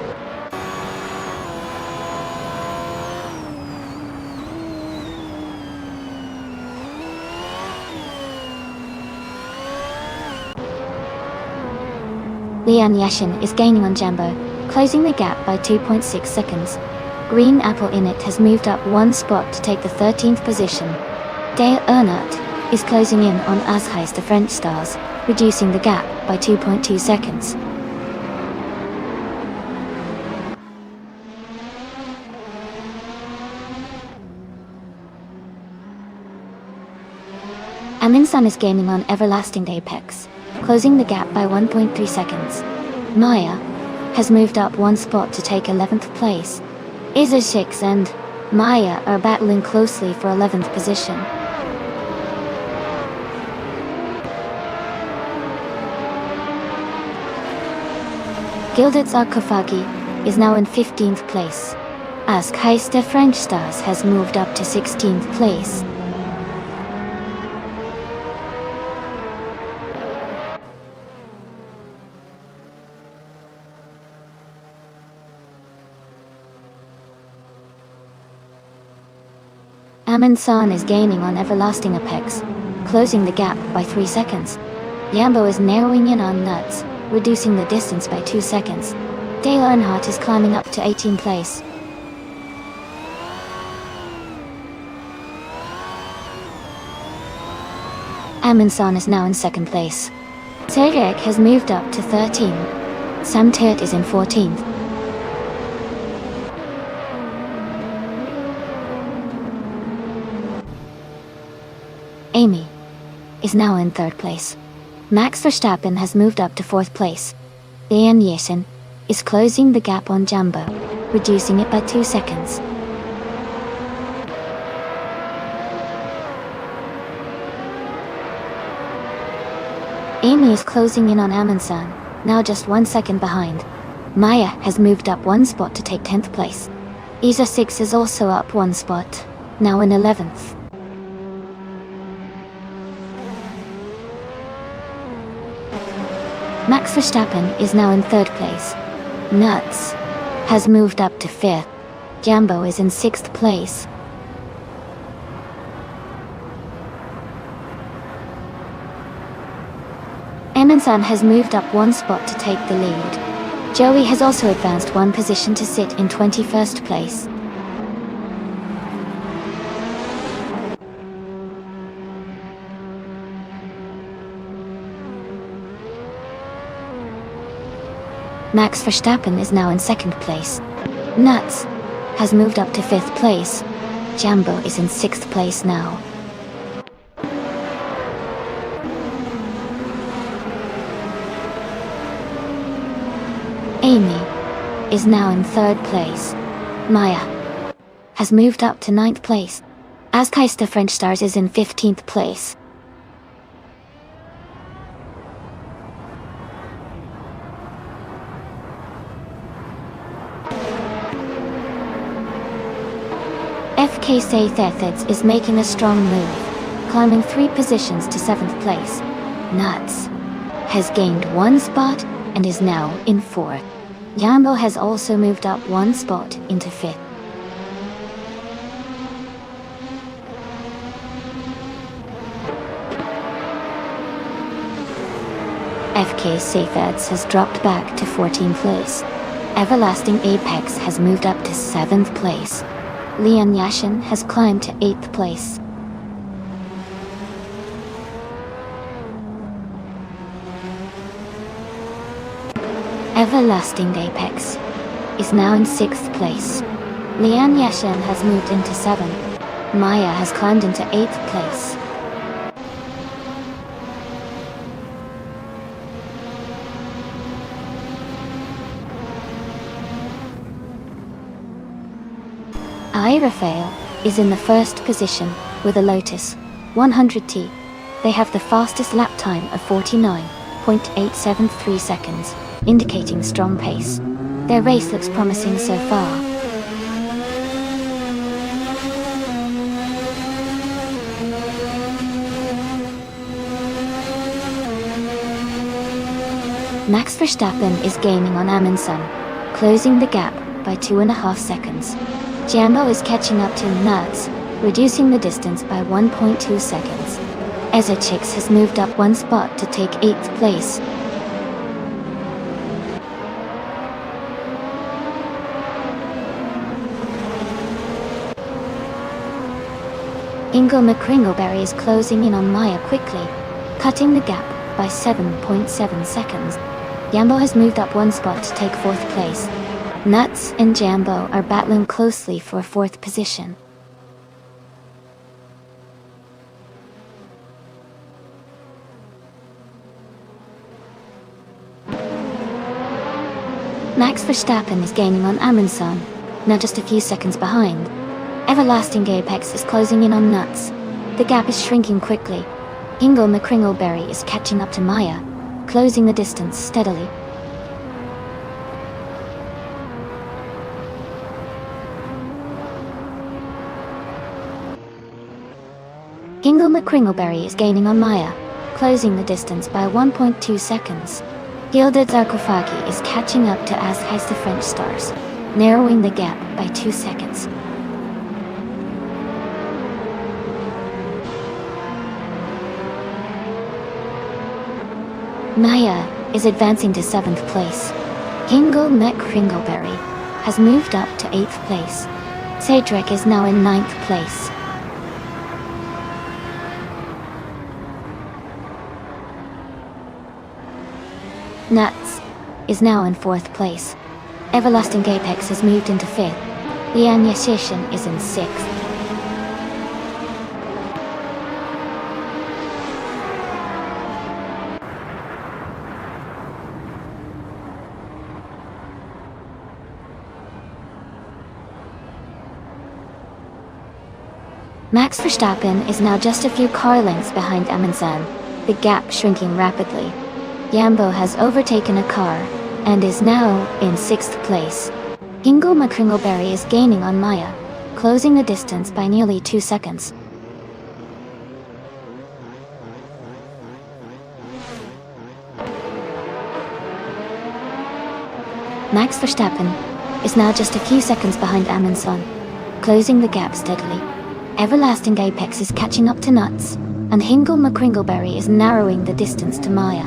Lian Yashin is gaining on Jambo, closing the gap by 2.6 seconds. Green Apple Init has moved up 1 spot to take the 13th position. Dale Earnhardt is closing in on Azkai's the French stars, reducing the gap by 2.2 seconds. Aminsan is gaining on Everlasting Apex, closing the gap by 1.3 seconds. Maya has moved up one spot to take 11th place. Isa 6 and Maya are battling closely for 11th position. Gilded Sarkophagi is now in 15th place. Ask Heiste French Stars has moved up to 16th place. Aminsan is gaining on Everlasting Apex, closing the gap by 3 seconds. Yambo is narrowing in on Nuts, reducing the distance by 2 seconds. De Earnhardt is climbing up to 18th place. Aminsan is now in 2nd place. Terek has moved up to 13. Samtet is in 14th. Amy is now in 3rd place. Max Verstappen has moved up to 4th place. Lian Yeshen is closing the gap on Jumbo, reducing it by 2 seconds. Amy is closing in on Aminsan, now just 1 second behind. Maya has moved up 1 spot to take 10th place. Isa 6 is also up 1 spot, now in 11th. Max Verstappen is now in 3rd place. Nuts has moved up to 5th. Jambo is in 6th place. Eminsan has moved up 1 spot to take the lead. Joey has also advanced 1 position to sit in 21st place. Max Verstappen is now in 2nd place. Nuts has moved up to 5th place. Jambo is in 6th place now. Amy is now in 3rd place. Maya has moved up to 9th place. Azkaista French Stars is in 15th place. FK Saythetheds is making a strong move, climbing 3 positions to 7th place. Nuts has gained 1 spot and is now in 4th. Jambo has also moved up 1 spot into 5th. FK Saythetheds has dropped back to 14th place. Everlasting Apex has moved up to 7th place. Lian Yashin has climbed to 8th place. Everlasting Apex is now in 6th place. Lian Yashin has moved into 7th. Maya has climbed into 8th place. Rafael is in the 1st position with a Lotus 100T. They have the fastest lap time of 49.873 seconds, indicating strong pace. Their race looks promising so far. Max Verstappen is gaining on Amundsen, closing the gap by 2.5 seconds. Jambo is catching up to Nuts, reducing the distance by 1.2 seconds. Ezechix has moved up 1 spot to take 8th place. Ingo McCringleberry is closing in on Maya quickly, cutting the gap by 7.7 seconds. Jambo has moved up 1 spot to take 4th place. Nuts and Jambo are battling closely for 4th position. Max Verstappen is gaining on Amundsen, now just a few seconds behind. Everlasting Apex is closing in on Nuts. The gap is shrinking quickly. Ingle McCringleberry is catching up to Maya, closing the distance steadily. Ingle McCringleberry is gaining on Maya, closing the distance by 1.2 seconds. Gilded Zarkofagi is catching up to As Has the French Stars, narrowing the gap by 2 seconds. Maya is advancing to 7th place. Ingle McCringleberry has moved up to 8th place. Cedric is now in 9th place. Nuts is now in 4th place. Everlasting Apex has moved into 5th. Lian Yashishin is in 6th. Max Verstappen is now just a few car lengths behind Amundsen, the gap shrinking rapidly. Yambo has overtaken a car, and is now in 6th place. Ingle McCringleberry is gaining on Maya, closing the distance by nearly 2 seconds. Max Verstappen is now just a few seconds behind Amundsen, closing the gap steadily. Everlasting Apex is catching up to Nuts, and Ingle McCringleberry is narrowing the distance to Maya.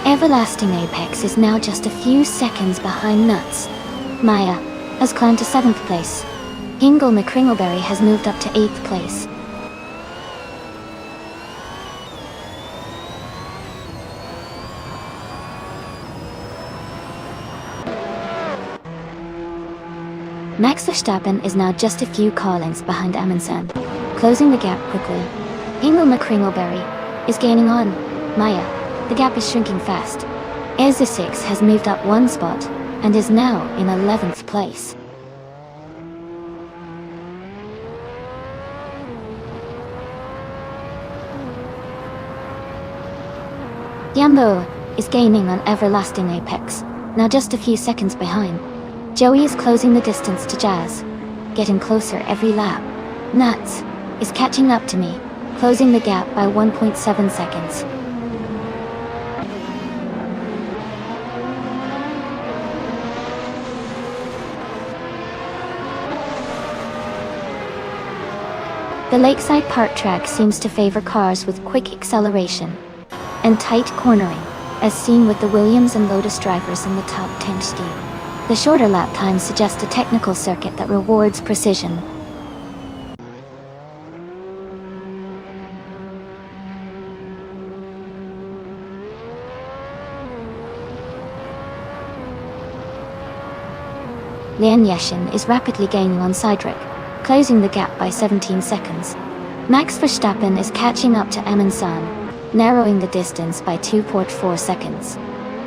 Everlasting Apex is now just a few seconds behind Nuts. Maya has climbed to 7th place. Ingle McCringleberry has moved up to 8th place. Max Verstappen is now just a few car lengths behind Amundsen, closing the gap quickly. Ingle McCringleberry is gaining on Maya. The gap is shrinking fast. Ezza 6 has moved up 1 spot, and is now in 11th place. Yambo is gaining on Everlasting Apex, now just a few seconds behind. Joey is closing the distance to Jazz, getting closer every lap. Nuts is catching up to me, closing the gap by 1.7 seconds. The Lakeside Park track seems to favor cars with quick acceleration and tight cornering, as seen with the Williams and Lotus drivers in the top 10 scheme. The shorter lap times suggest a technical circuit that rewards precision. Lian Yashin is rapidly gaining on Cedric, closing the gap by 17 seconds. Max Verstappen is catching up to Amundsen, narrowing the distance by 2.4 seconds.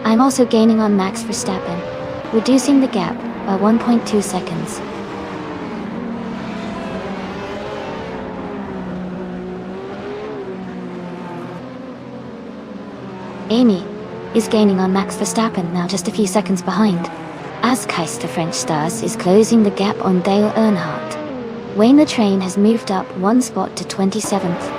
I'm also gaining on Max Verstappen, reducing the gap by 1.2 seconds. Amy is gaining on Max Verstappen, now just a few seconds behind. As Keister French Stars is closing the gap on Dale Earnhardt. Wayne the Train has moved up 1 spot to 27th.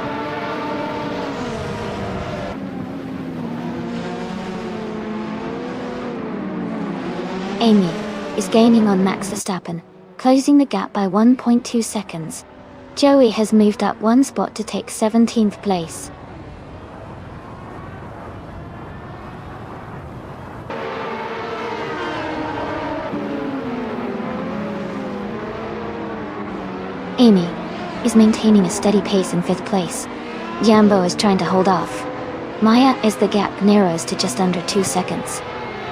Amy is gaining on Max Verstappen, closing the gap by 1.2 seconds. Joey has moved up 1 spot to take 17th place. Amy is maintaining a steady pace in 5th place. Jambo is trying to hold off Maya as the gap narrows to just under 2 seconds.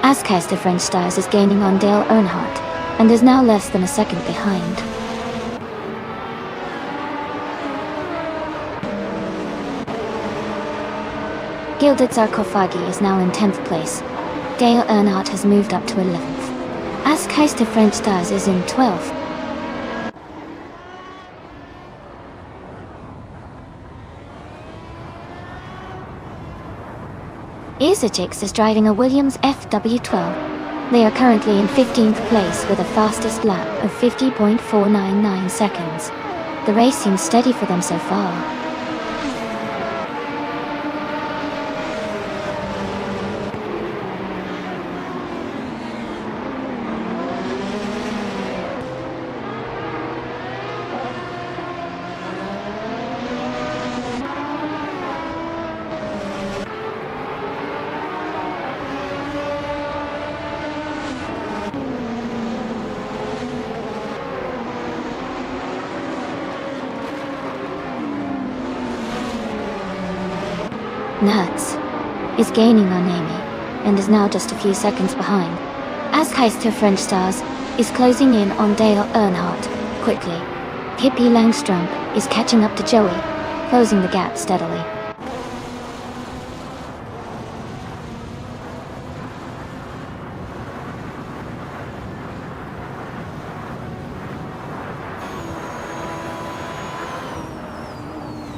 Ascast French Stars is gaining on Dale Earnhardt, and is now less than a second behind. Gilded Sarcophagi is now in 10th place. Dale Earnhardt has moved up to 11th. As Keister French Stars is in 12th. Isojix is driving a Williams FW12. They are currently in 15th place with a fastest lap of 50.499 seconds. The race seems steady for them so far. Nuts is gaining on Amy and is now just a few seconds behind. As Keister French Stars is closing in on Dale Earnhardt quickly. Pippi Langstrump is catching up to Joey, closing the gap steadily.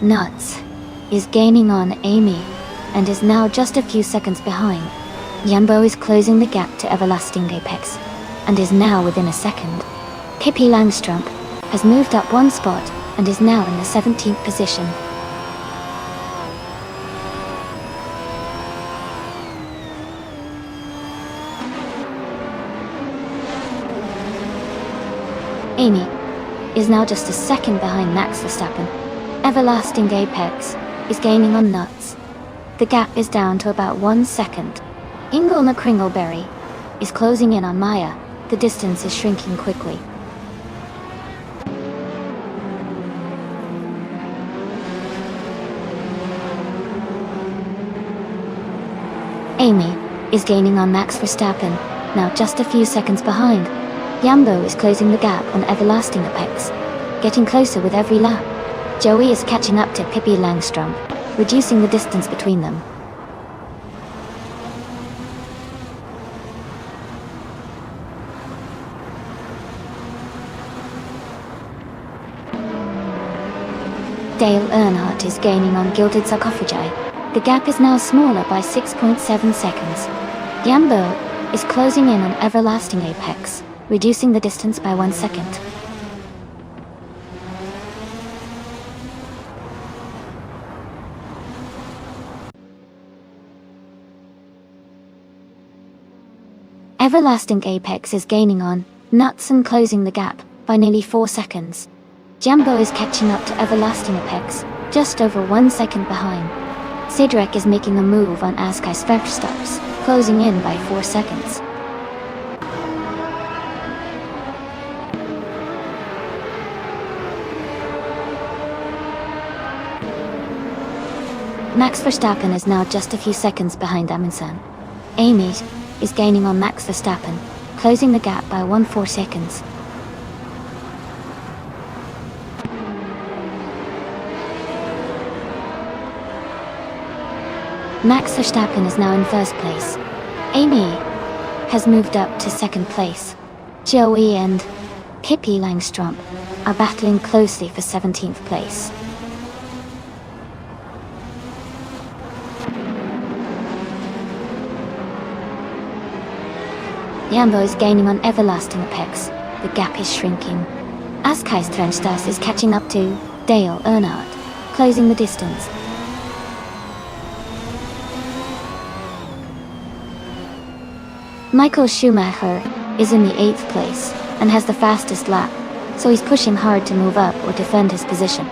Nuts is gaining on Amy and is now just a few seconds behind. Yambo is closing the gap to Everlasting Apex and is now within a second. Pippi Langstrump has moved up one spot and is now in the 17th position. Amy is now just a second behind Max Verstappen. Everlasting Apex is gaining on Nuts. The gap is down to about 1 second. Ingolna Kringleberry is closing in on Maya. The distance is shrinking quickly. Amy is gaining on Max Verstappen, now just a few seconds behind. Yambo is closing the gap on Everlasting Apex, getting closer with every lap. Joey is catching up to Pippi Langstrump, reducing the distance between them. Dale Earnhardt is gaining on Gilded Sarcophagi. The gap is now smaller by 6.7 seconds. Yambo is closing in on Everlasting Apex, reducing the distance by 1 second. Everlasting Apex is gaining on Nuts and closing the gap by nearly 4 seconds. Jambo is catching up to Everlasting Apex, just over 1 second behind. Sidrek is making a move on Askai Stars, closing in by 4 seconds. Max Verstappen is now just a few seconds behind Amundsen. Amy is gaining on Max Verstappen, closing the gap by 1.4 seconds. Max Verstappen is now in first place. Amy has moved up to second place. Joey and Pippi Langstrump are battling closely for 17th place. Yambo is gaining on Everlasting Apex. The gap is shrinking. Askai's Trenchstars is catching up to Dale Earnhardt, closing the distance. Michael Schumacher is in the 8th place and has the fastest lap, so he's pushing hard to move up or defend his position.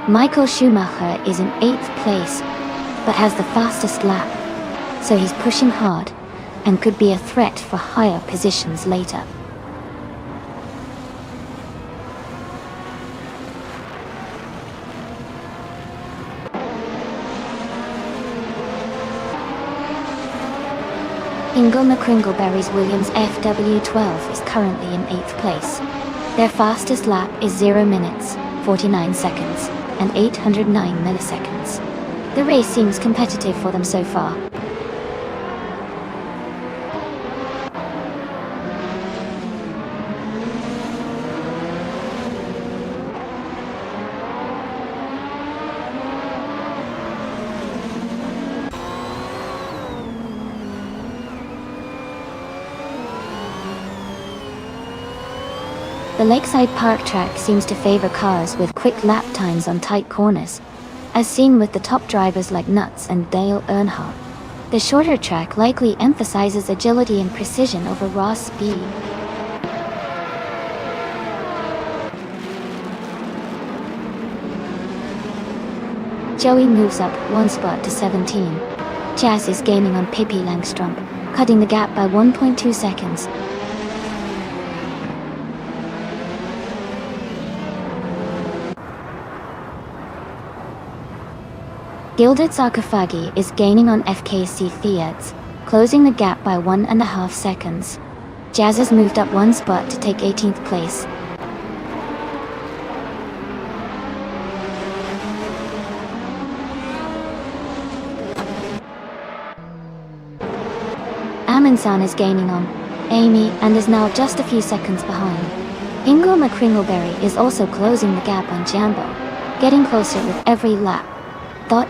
Michael Schumacher is in 8th place, but has the fastest lap, so he's pushing hard and could be a threat for higher positions later. Ingolna Kringleberry's Williams FW12 is currently in 8th place. Their fastest lap is 0 minutes, 49 seconds, and 809 milliseconds. The race seems competitive for them so far. The Lakeside Park track seems to favor cars with quick lap times on tight corners, as seen with the top drivers like Nuts and Dale Earnhardt. The shorter track likely emphasizes agility and precision over raw speed. Joey moves up 1 spot to 17. Jazz is gaining on Pippi Langstrup, cutting the gap by 1.2 seconds. Gilded Sarkophagi is gaining on FKC Fiats, closing the gap by 1.5 seconds. Jazz has moved up 1 spot to take 18th place. Amundsen is gaining on Amy and is now just a few seconds behind. Ingo McCringleberry is also closing the gap on Jambo, getting closer with every lap. Go.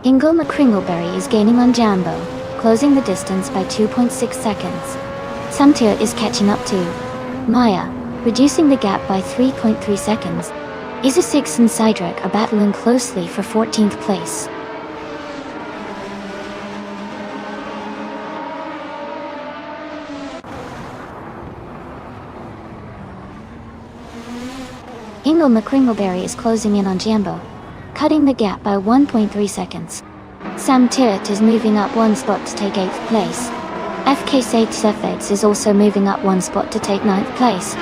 Ingo McCringleberry is gaining on Jambo, closing the distance by 2.6 seconds. Samtir is catching up to Maya, reducing the gap by 3.3 seconds. Isasix and Sidrek are battling closely for 14th place. Ingo McCringleberry is closing in on Jambo, cutting the gap by 1.3 seconds. Sam Tirrett is moving up 1 spot to take 8th place. FK Sefets is also moving up 1 spot to take 9th place.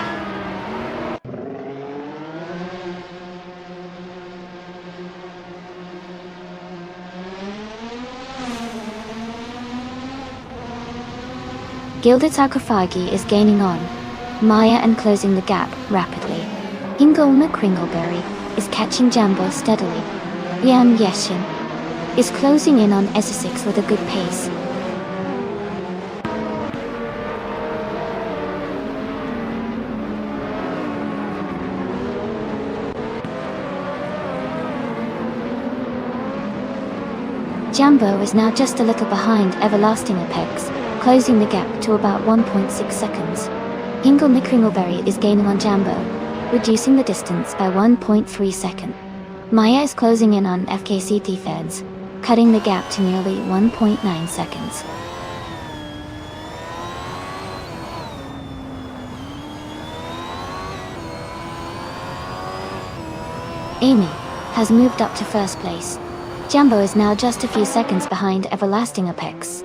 Gilded Sarkophagi is gaining on Maya and closing the gap rapidly. Ingo McCringleberry is catching Jambo steadily. Liam Yeshin is closing in on Essex with a good pace. Jambo is now just a little behind Everlasting Apex, closing the gap to about 1.6 seconds. Ingo McCringleberry is gaining on Jambo, reducing the distance by 1.3 seconds. Maya is closing in on FKCT Feds, cutting the gap to nearly 1.9 seconds. Amy has moved up to first place. Jambo is now just a few seconds behind Everlasting Apex.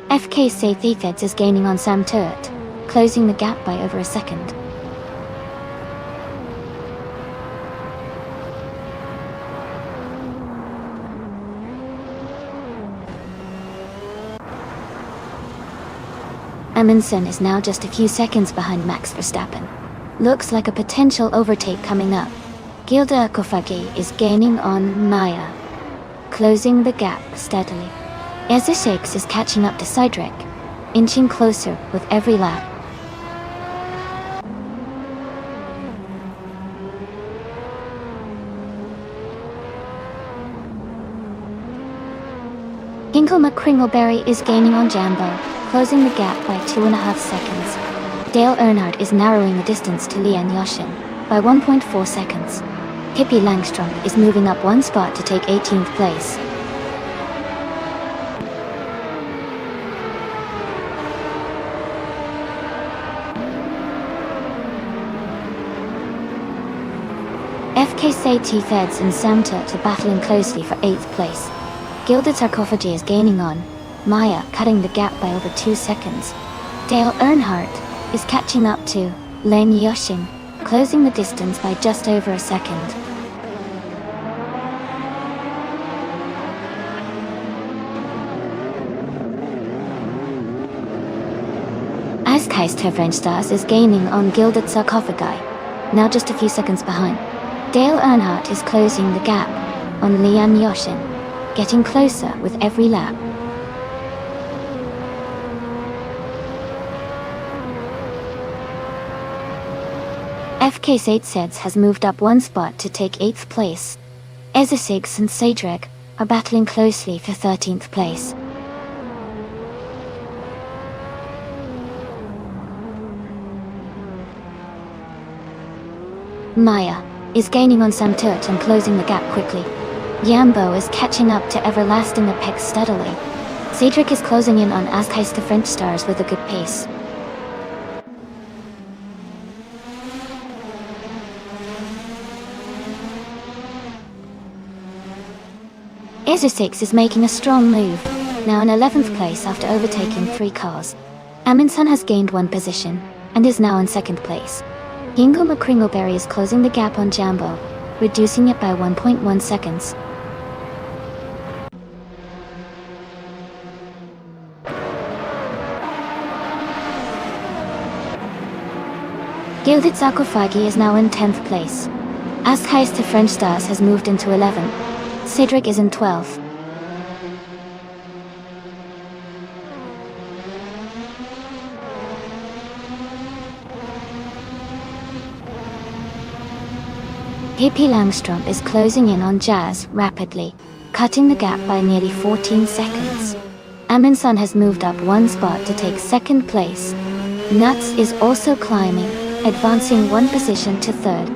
FKC Feds is gaining on Sam Turret, closing the gap by over a second. Amundsen is now just a few seconds behind Max Verstappen. Looks like a potential overtake coming up. Gilda Kofagi is gaining on Maya, closing the gap steadily. Ezeshakes is catching up to Sidrek, inching closer with every lap. Ingo McCringleberry is gaining on Jambo, closing the gap by 2.5 seconds. Dale Earnhardt is narrowing the distance to Lian Yoshin by 1.4 seconds. Pippi Langstrup is moving up 1 spot to take 18th place. FKC Feds and Samtut are battling closely for 8th place. Gilded Sarkophagi is gaining on Maya, cutting the gap by over 2 seconds. Dale Earnhardt is catching up to Len Yoshin, closing the distance by just over a second. Stars is gaining on Gilded Sarcophagi, now just a few seconds behind. Dale Earnhardt is closing the gap on Lian Yoshin, getting closer with every lap. FK Seitzeds has moved up one spot to take 8th place. Ezesix and Cedric are battling closely for 13th place. Maya is gaining on Samtut and closing the gap quickly. Yambo is catching up to Everlasting Apex steadily. Cedric is closing in on Stars with a good pace. Ezesix is making a strong move, now in 11th place after overtaking 3 cars. Amundsen has gained 1 position, and is now in 2nd place. Hingo McCringleberry is closing the gap on Jambo, reducing it by 1.1 seconds. Gilded Sarcophagi is now in 10th place. Stars has moved into 11th. Cedric is in 12th. Pippi Langström is closing in on Jazz rapidly, cutting the gap by nearly 14 seconds. Amundsen has moved up 1 spot to take 2nd place. Nuts is also climbing, advancing 1 position to 3rd.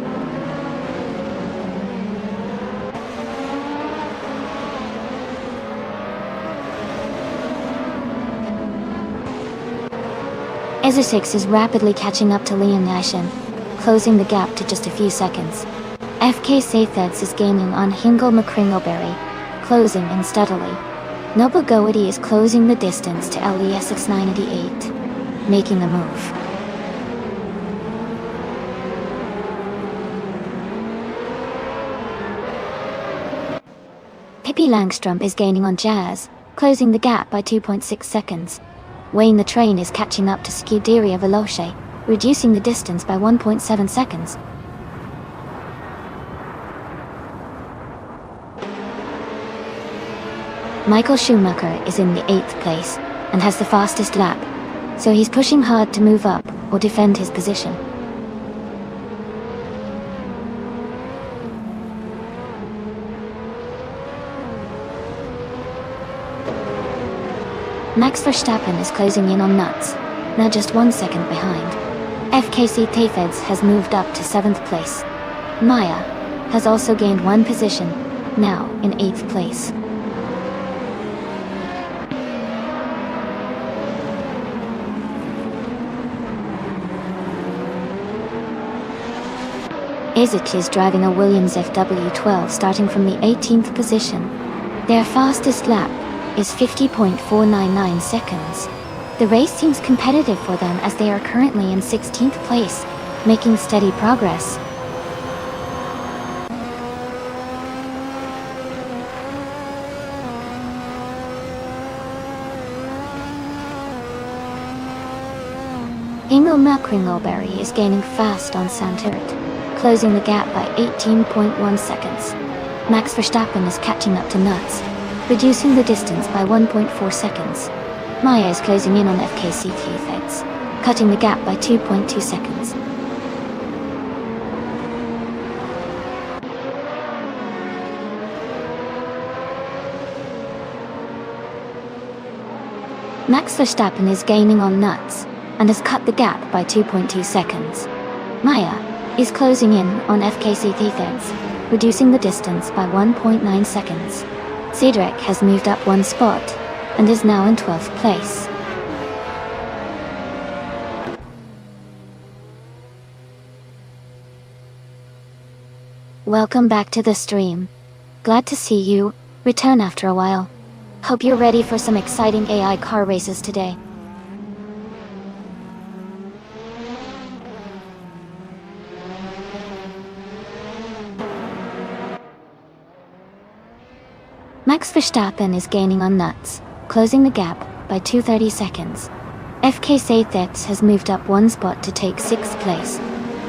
Ezesix is rapidly catching up to Liam Yashin, closing the gap to just a few seconds. FK Seitzeds is gaining on Hingo McCringleberry, closing in steadily. Noble Goety is closing the distance to LES698, making a move. Pippi Langström is gaining on Jazz, closing the gap by 2.6 seconds. Wayne the Train is catching up to Scuderia Veloce, reducing the distance by 1.7 seconds. Michael Schumacher is in the 8th place, and has the fastest lap, so he's pushing hard to move up or defend his position. Max Verstappen is closing in on Nuts, now just 1 second behind. FKC Tafeds has moved up to 7th place. Maya has also gained 1 position, now in 8th place. Izik is driving a Williams FW12 starting from the 18th position. Their fastest lap is 50.499 seconds. The race seems competitive for them as they are currently in 16th place, making steady progress. Ingo McCringleberry is gaining fast on Santert, closing the gap by 18.1 seconds. Max Verstappen is catching up to Nuts, reducing the distance by 1.4 seconds. Maya is closing in on FKC Tafeds, cutting the gap by 2.2 seconds. Max Verstappen is gaining on Nuts, and has cut the gap by 2.2 seconds. Maya is closing in on FKC Tafeds, reducing the distance by 1.9 seconds. Cedric has moved up 1 spot, and is now in 12th place. Welcome back to the stream. Glad to see you return after a while. Hope you're ready for some exciting AI car races today. Max Verstappen is gaining on Nuts, closing the gap by 230 seconds. FK Saithets has moved up one spot to take 6th place.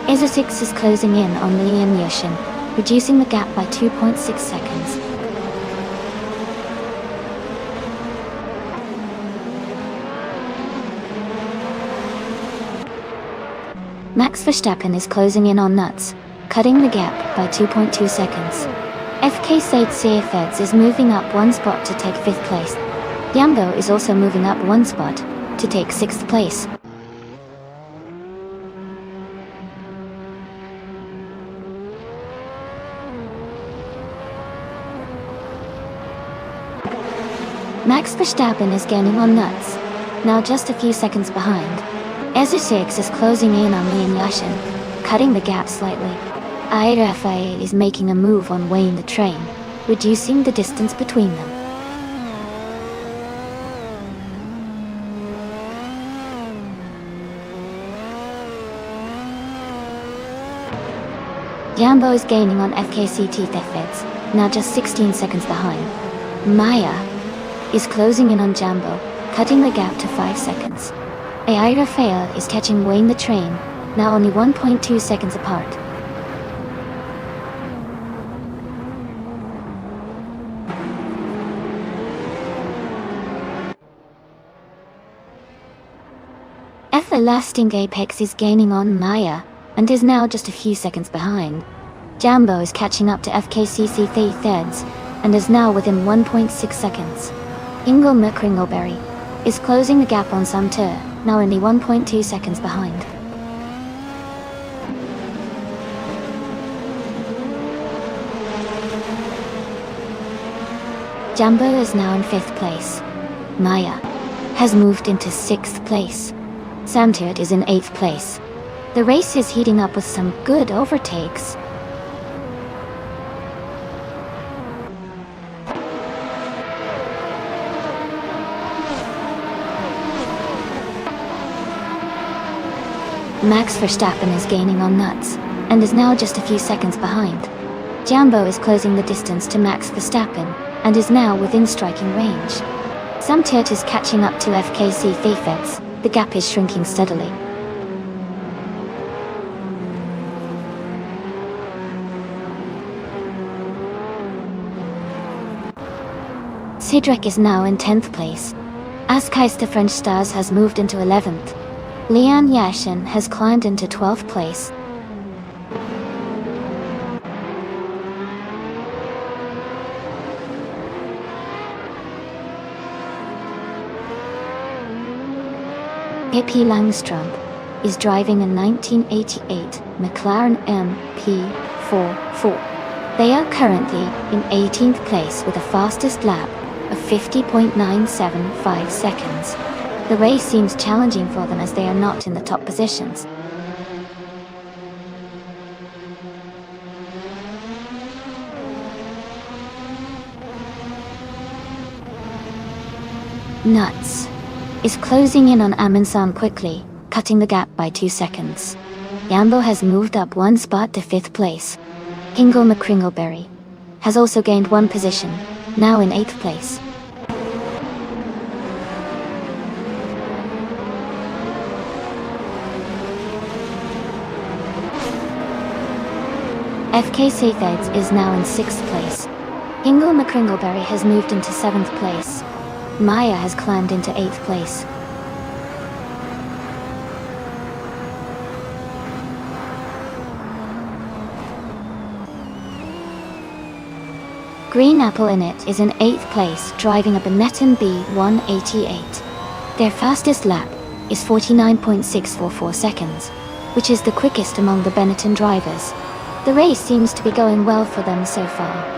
EZA 6 is closing in on Lian Yashin, reducing the gap by 2.6 seconds. Max Verstappen is closing in on Nuts, cutting the gap by 2.2 seconds. FK Saithets is moving up one spot to take 5th place. Jambo is also moving up one spot to take 6th place. Max Verstappen is gaining on Nuts, now just a few seconds behind. EZA 6 is closing in on Lian Yashin, cutting the gap slightly. IRFA is making a move on Wayne the train, reducing the distance between them. Jambo is gaining on FKCT Thefeds, now just 16 seconds behind. Maya is closing in on Jambo, cutting the gap to 5 seconds. AI Rafael is catching Wayne the train, now only 1.2 seconds apart. Everlasting Apex is gaining on Maya, and is now just a few seconds behind. Jambo is catching up to FKCC Theds, and is now within 1.6 seconds. Ingo McCringleberry is closing the gap on Samtur, now only 1.2 seconds behind. Jambo is now in 5th place. Maya has moved into 6th place. Samtur is in 8th place. The race is heating up with some good overtakes. Max Verstappen is gaining on Nuts, and is now just a few seconds behind. Jambo is closing the distance to Max Verstappen, and is now within striking range. Samtur is catching up to FKC Thefeds. The gap is shrinking steadily. Sidrek is now in 10th place. Askeister French Stars has moved into 11th. Lian Yashin has climbed into 12th place. Pippi Langstrump is driving a 1988 McLaren MP44. They are currently in 18th place with a fastest lap of 50.975 seconds. The race seems challenging for them as they are not in the top positions. Nuts is closing in on Amundsen quickly, cutting the gap by 2 seconds. Jambo has moved up one spot to 5th place. Ingo McCringleberry has also gained one position, now in 8th place. FK Saitheds is now in 6th place. Ingo McCringleberry has moved into 7th place. Maya has climbed into 8th place. Green Apple Init is in 8th place, driving a Benetton B188. Their fastest lap is 49.644 seconds, which is the quickest among the Benetton drivers. The race seems to be going well for them so far.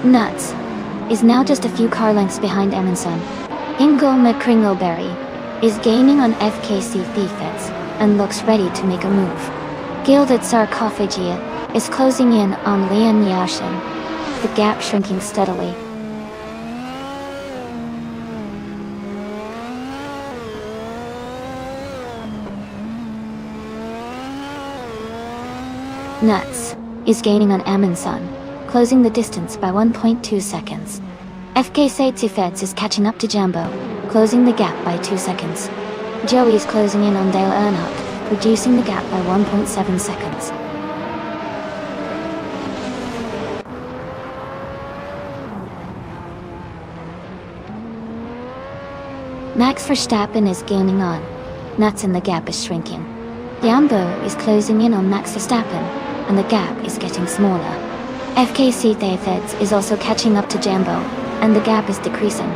Nuts is now just a few car lengths behind Amundsen. Ingo McCringleberry is gaining on FKC Thefeds and looks ready to make a move. Gilded Sarcophagia is closing in on Lian Yashin, the gap shrinking steadily. Nuts is gaining on Amundsen, closing the distance by 1.2 seconds. FK Saitsifeds is catching up to Jambo, closing the gap by 2 seconds. Joey is closing in on Dale Earnhardt, reducing the gap by 1.7 seconds. Max Verstappen is gaining on Nuts and the gap is shrinking. Jambo is closing in on Max Verstappen, and the gap is getting smaller. FK Saitsifeds is also catching up to Jambo, and the gap is decreasing.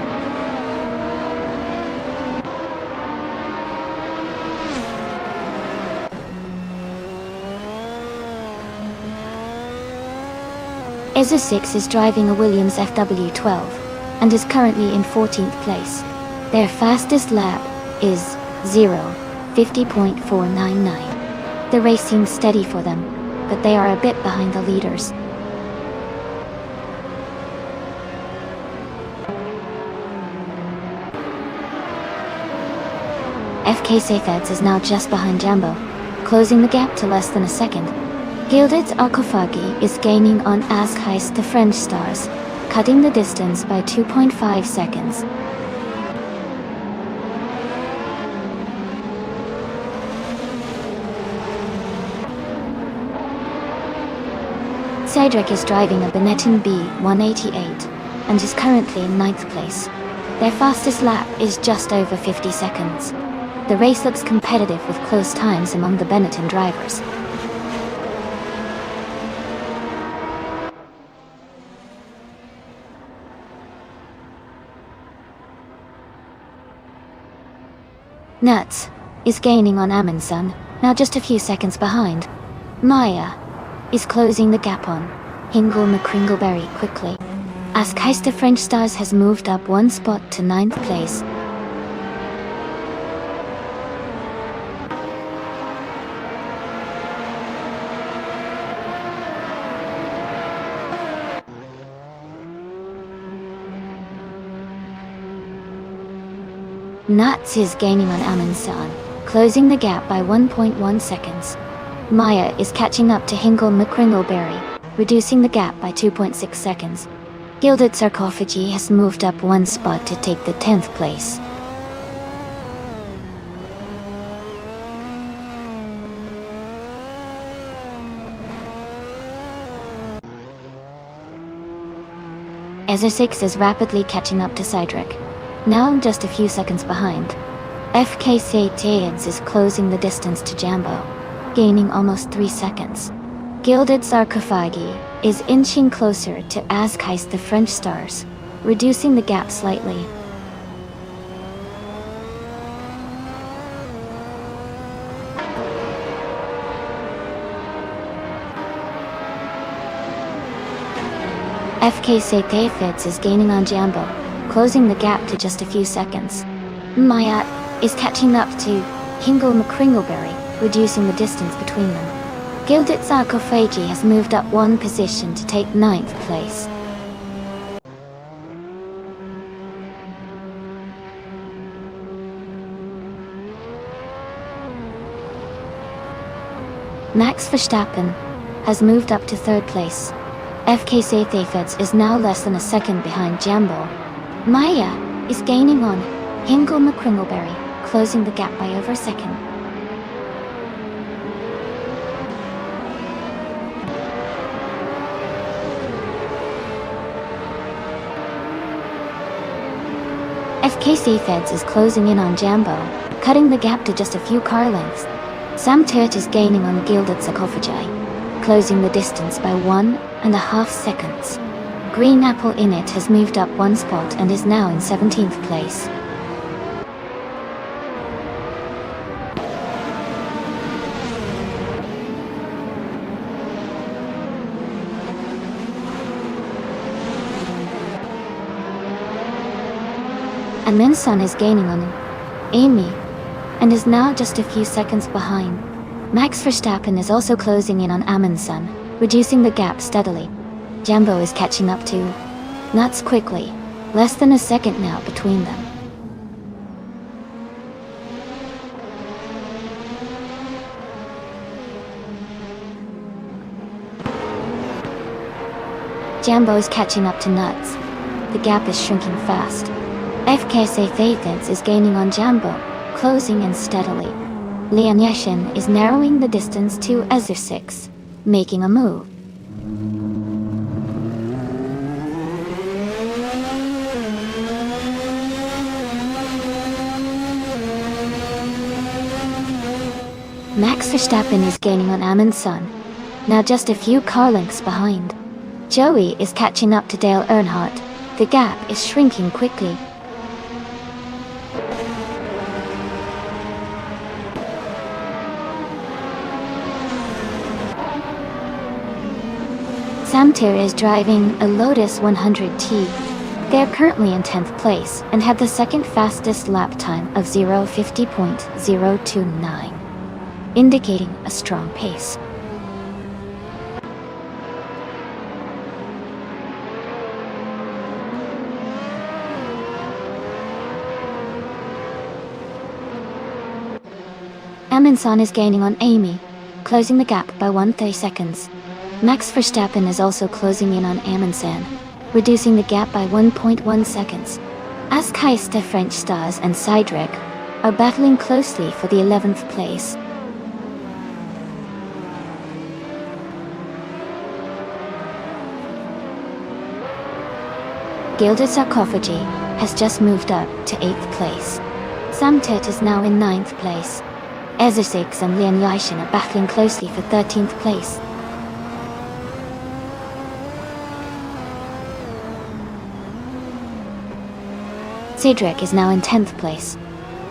Ezra 6 is driving a Williams FW12 and is currently in 14th place. Their fastest lap is 0:50.499. The race seems steady for them, but they are a bit behind the leaders. FK Saitheds is now just behind Jambo, closing the gap to less than a second. Gilded Arkofagi is gaining on Askheist the French Stars, cutting the distance by 2.5 seconds. Cedric is driving a Benetton B188 and is currently in 9th place. Their fastest lap is just over 50 seconds. The race looks competitive with close times among the Benetton drivers. Nuts is gaining on Amundsen, now just a few seconds behind. Maya is closing the gap on Hingle McCringleberry quickly. Askheist the French Stars has moved up one spot to 9th place. Nuts is gaining on Amundsen, closing the gap by 1.1 seconds. Maya is catching up to Hingle McCringleberry, reducing the gap by 2.6 seconds. Gilded Sarcophagy has moved up one spot to take the 10th place. Ezra 6 is rapidly catching up to Cedric, now just a few seconds behind. FK Saitheds is closing the distance to Jambo, gaining almost 3 seconds. Gilded Sarcophagi is inching closer to Askheist the French Stars, reducing the gap slightly. FK Saitheds is gaining on Jambo, closing the gap to just a few seconds. Maya is catching up to Hingle McCringleberry, reducing the distance between them. Gilded Sarcophagy has moved up one position to take 9th place. Max Verstappen has moved up to 3rd place. FK Saitheds is now less than a second behind Jambo. Maya is gaining on Hingle McCringleberry, closing the gap by over a second. FK Saitheds is closing in on Jambo, cutting the gap to just a few car lengths. Sam Turt is gaining on Gilded Sarcophagi, closing the distance by 1.5 seconds. Green Apple Init has moved up one spot and is now in 17th place. Amundsen is gaining on Amy, and is now just a few seconds behind. Max Verstappen is also closing in on Amundsen, reducing the gap steadily. Jambo is catching up to Nuts quickly, less than a second now between them. Jambo is catching up to Nuts. The gap is shrinking fast. FKC Faithens is gaining on Jambo, closing in steadily. Lian Yashin is narrowing the distance to Azur 6, making a move. Max Verstappen is gaining on Amundsen, now just a few car lengths behind. Joey is catching up to Dale Earnhardt. The gap is shrinking quickly. Samtir is driving a Lotus 100T. They are currently in 10th place and have the second fastest lap time of 0:50.029, indicating a strong pace. Amundsen is gaining on Amy, closing the gap by 130 seconds. Max Verstappen is also closing in on Amundsen, reducing the gap by 1.1 seconds. Askeis, the French Stars, and Cydric are battling closely for the 11th place. Gilded Sarcophagy has just moved up to 8th place. Samtet is now in 9th place. Ezesix and Lian Yashin are battling closely for 13th place. Cedric is now in 10th place.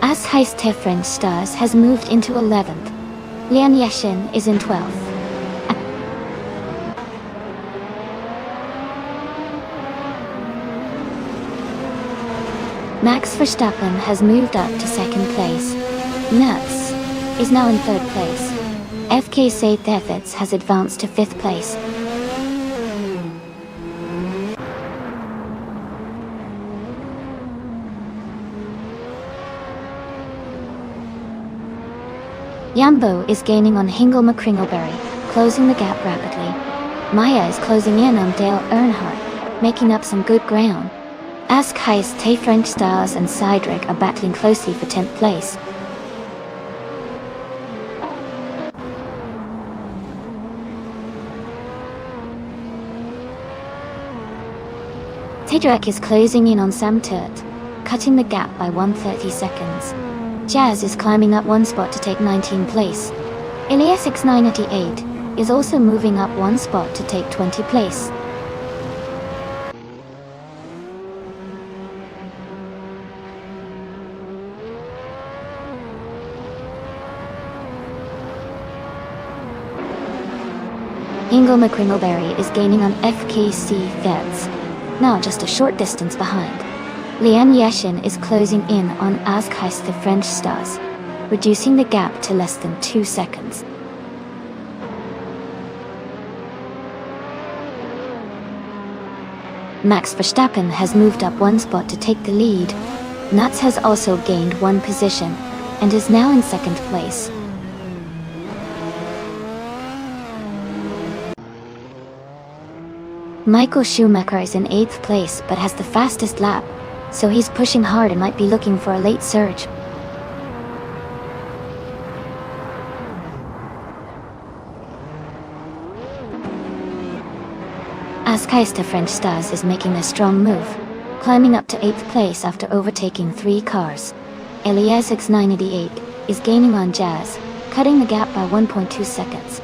Askeis Tefren Stars has moved into 11th. Lian Yashin is in 12th. Max Verstappen has moved up to 2nd place. Nuts is now in 3rd place. FKC Thefits has advanced to 5th place. Yambo is gaining on Hingle McCringleberry, closing the gap rapidly. Maya is closing in on Dale Earnhardt, making up some good ground. Askeis, Tay French Stars, and Cydric are battling closely for 10th place. Cedric is closing in on Sam Turt, cutting the gap by 130 seconds. Jazz is climbing up one spot to take 19th place. Ilias X988 is also moving up one spot to take 20th place. Ingo McCringleberry is gaining on FKC Feds, now just a short distance behind. Lian Yashin is closing in on Askeis the French Stars, reducing the gap to less than 2 seconds. Max Verstappen has moved up one spot to take the lead. Nuts has also gained one position and is now in 2nd place. Michael Schumacher is in 8th place but has the fastest lap, so he's pushing hard and might be looking for a late surge. Askeis the French Stars is making a strong move, climbing up to 8th place after overtaking 3 cars. Elias X988 is gaining on Jazz, cutting the gap by 1.2 seconds.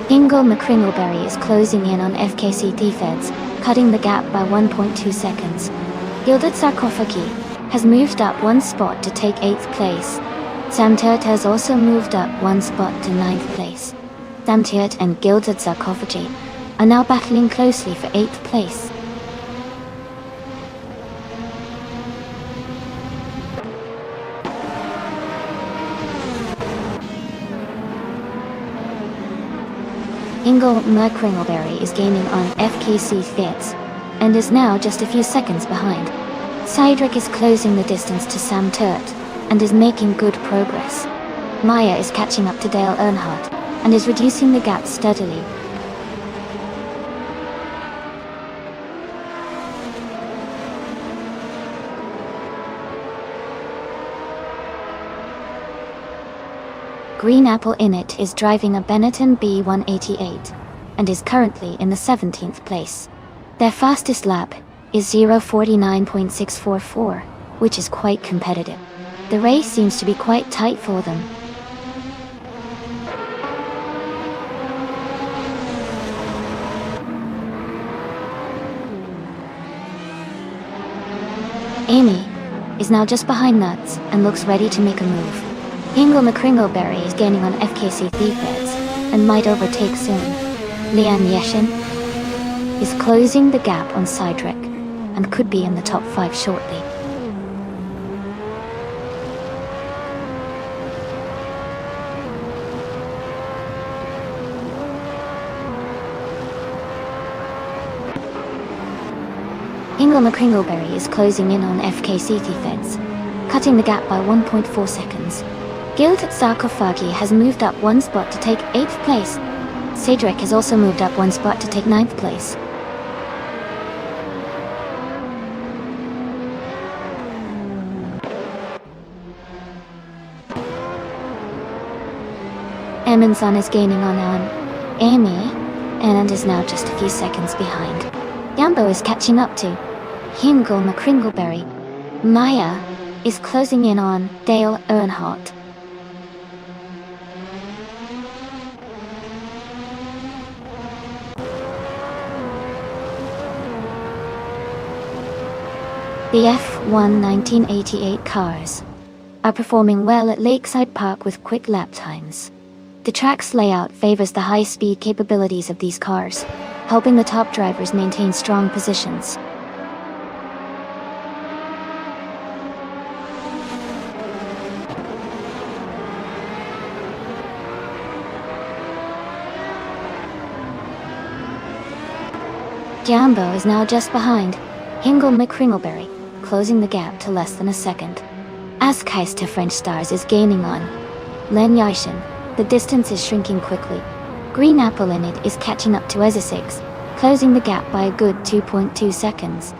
Ingo McCringleberry is closing in on FKC Defeds, cutting the gap by 1.2 seconds. Gilded Sarcophagi has moved up one spot to take 8th place. Samtirt has also moved up one spot to 9th place. Samtirt and Gilded Sarcophagi are now battling closely for 8th place. Ingo McCringleberry is gaining on FKC Fitz, and is now just a few seconds behind. Cydric is closing the distance to Sam Turt, and is making good progress. Maya is catching up to Dale Earnhardt, and is reducing the gap steadily. Green Apple Init is driving a Benetton B188, and is currently in the 17th place. Their fastest lap is 0:49.644, which is quite competitive. The race seems to be quite tight for them. Amy is now just behind Nuts and looks ready to make a move. Hingle McCringleberry is gaining on FKC Thiefheads and might overtake soon. Lian Yeshin is closing the gap on Cydric and could be in the top 5 shortly. Hingle McCringleberry is closing in on FKC Thiefheads, cutting the gap by 1.4 seconds. Guild Sarkophagi has moved up 1 spot to take 8th place. Cydric has also moved up 1 spot to take 9th place. Eminson is gaining on Amy, and is now just a few seconds behind. Yambo is catching up to Hingle McCringleberry. Maya is closing in on Dale Earnhardt. The F1 1988 cars are performing well at Lakeside Park with quick lap times. The track's layout favors the high-speed capabilities of these cars, helping the top drivers maintain strong positions. Jambo is now just behind Hingle McCringleberry, closing the gap to less than a second. As Keister French Stars is gaining on Len Yashin, the distance is shrinking quickly. Green Apple Init is catching up to Ezesix, closing the gap by a good 2.2 seconds.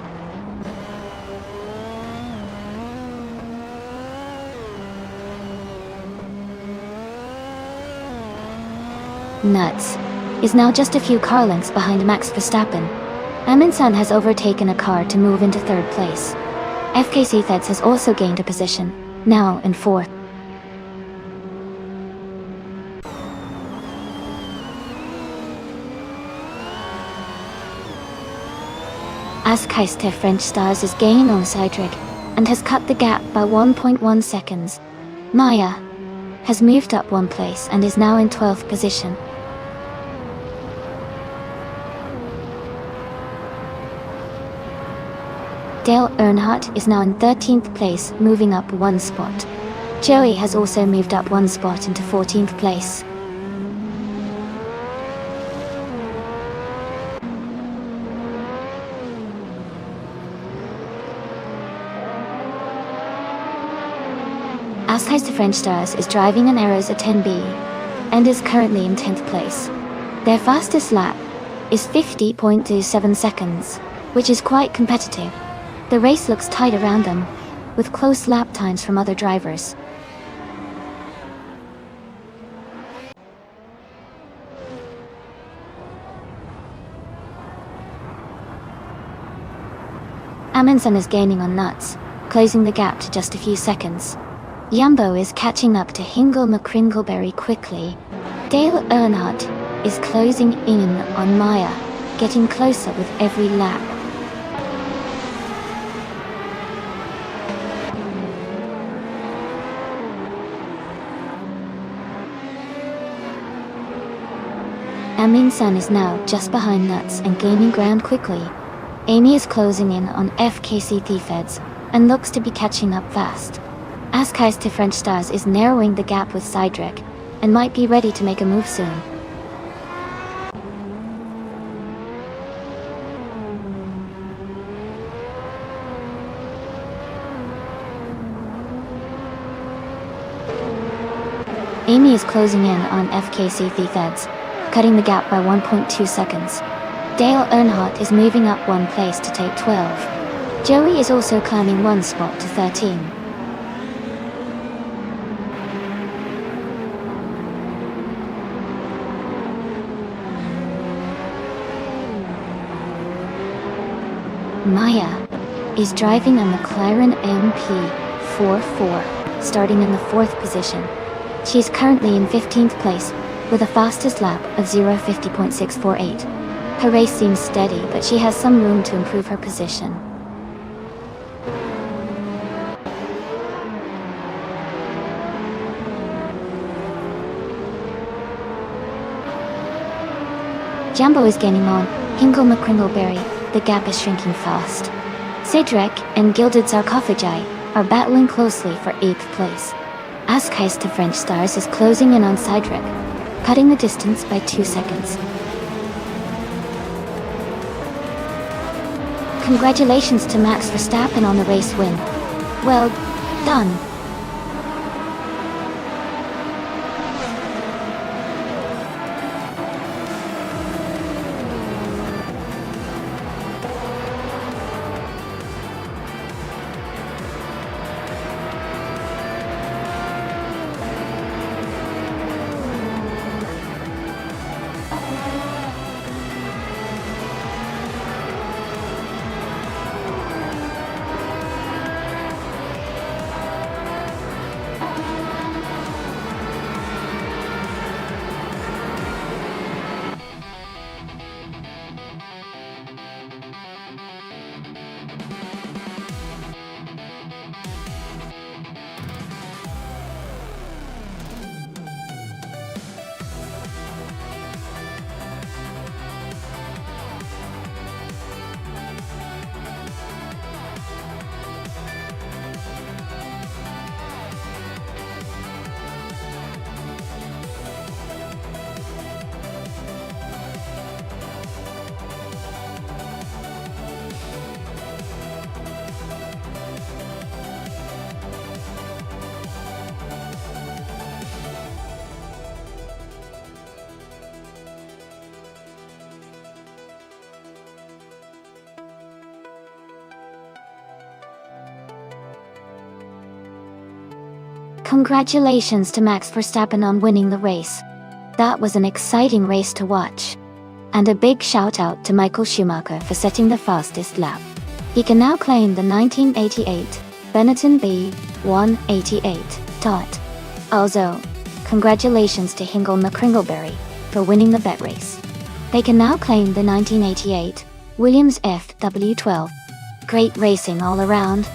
Nuts is now just a few car lengths behind Max Verstappen. Amundsen has overtaken a car to move into 3rd place. FKC Theds has also gained a position, now in 4th. As Keister French Stars is gaining on Cydric and has cut the gap by 1.1 seconds. Maya has moved up 1 place and is now in 12th position. Dale Earnhardt is now in 13th place, moving up 1 spot. Joey has also moved up 1 spot into 14th place. Askhei's the French Stars is driving an Aerosa 10B and is currently in 10th place. Their fastest lap is 50.27 seconds, which is quite competitive. The race looks tight around them, with close lap times from other drivers. Amundsen is gaining on Nuts, closing the gap to just a few seconds. Yumbo is catching up to Hingle McCringleberry quickly. Dale Earnhardt is closing in on Maya, getting closer with every lap. Amundsen is now just behind Nuts and gaining ground quickly. Amy is closing in on FKC Thiefheads and looks to be catching up fast. Askhei's to French Stars is narrowing the gap with Cydric and might be ready to make a move soon. . Amy is closing in on FKC Feds, cutting the gap by 1.2 seconds. Dale Earnhardt is moving up one place to take 12. Joey is also climbing one spot to 13. Maya is driving a McLaren MP44, starting in the 4th position. She is currently in 15th place, with a fastest lap of 0:50.648. Her race seems steady, but she has some room to improve her position. Jambo is gaining on Hinkle McCringleberry. The gap is shrinking fast. Cedric and Gilded Sarcophagi are battling closely for 8th place. Askheist to French Stars is closing in on Cedric, cutting the distance by 2 seconds. Congratulations to Max Verstappen on the race win. Well done. Congratulations to Max Verstappen on winning the race. That was an exciting race to watch. And a big shout out to Michael Schumacher for setting the fastest lap. He can now claim the 1988 Benetton B188 dot. Also, congratulations to Hinkle McCringleberry for winning the bet race. They can now claim the 1988 Williams FW12. Great racing all around.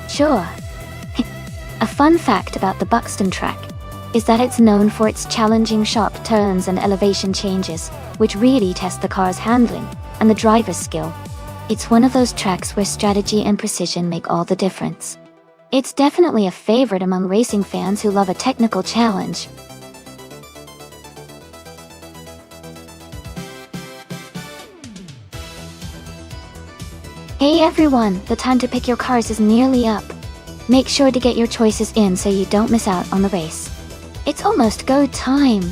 Sure. A fun fact about the Buxton track is that it's known for its challenging sharp turns and elevation changes, which really test the car's handling and the driver's skill. It's one of those tracks where strategy and precision make all the difference. It's definitely a favorite among racing fans who love a technical challenge. Hey everyone, the time to pick your cars is nearly up. Make sure to get your choices in so you don't miss out on the race. It's almost go time.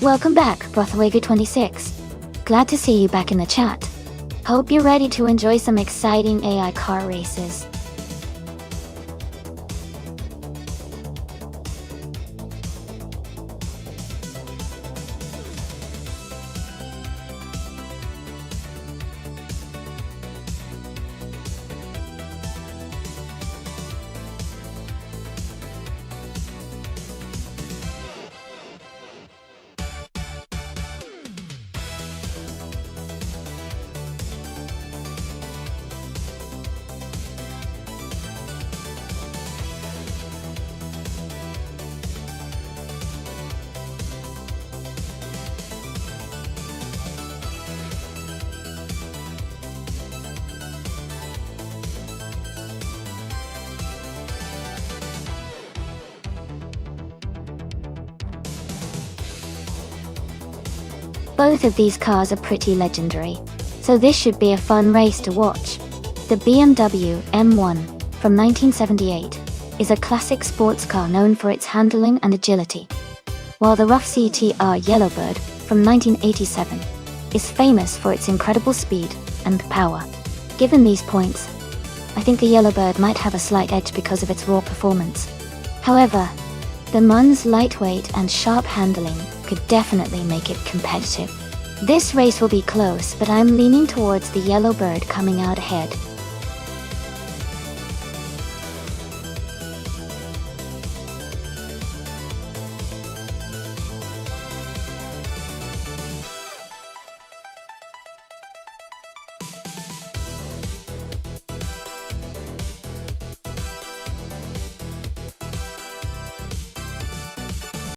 Welcome back, Brothwega26. Glad to see you back in the chat. Hope you're ready to enjoy some exciting AI car races. Both of these cars are pretty legendary, so this should be a fun race to watch. The BMW M1 from 1978 is a classic sports car known for its handling and agility, while the rough CTR Yellowbird from 1987 is famous for its incredible speed and power. Given these points, I think the Yellowbird might have a slight edge because of its raw performance. However, the MUN's lightweight and sharp handling could definitely make it competitive. This race will be close, but I'm leaning towards the Yellowbird coming out ahead.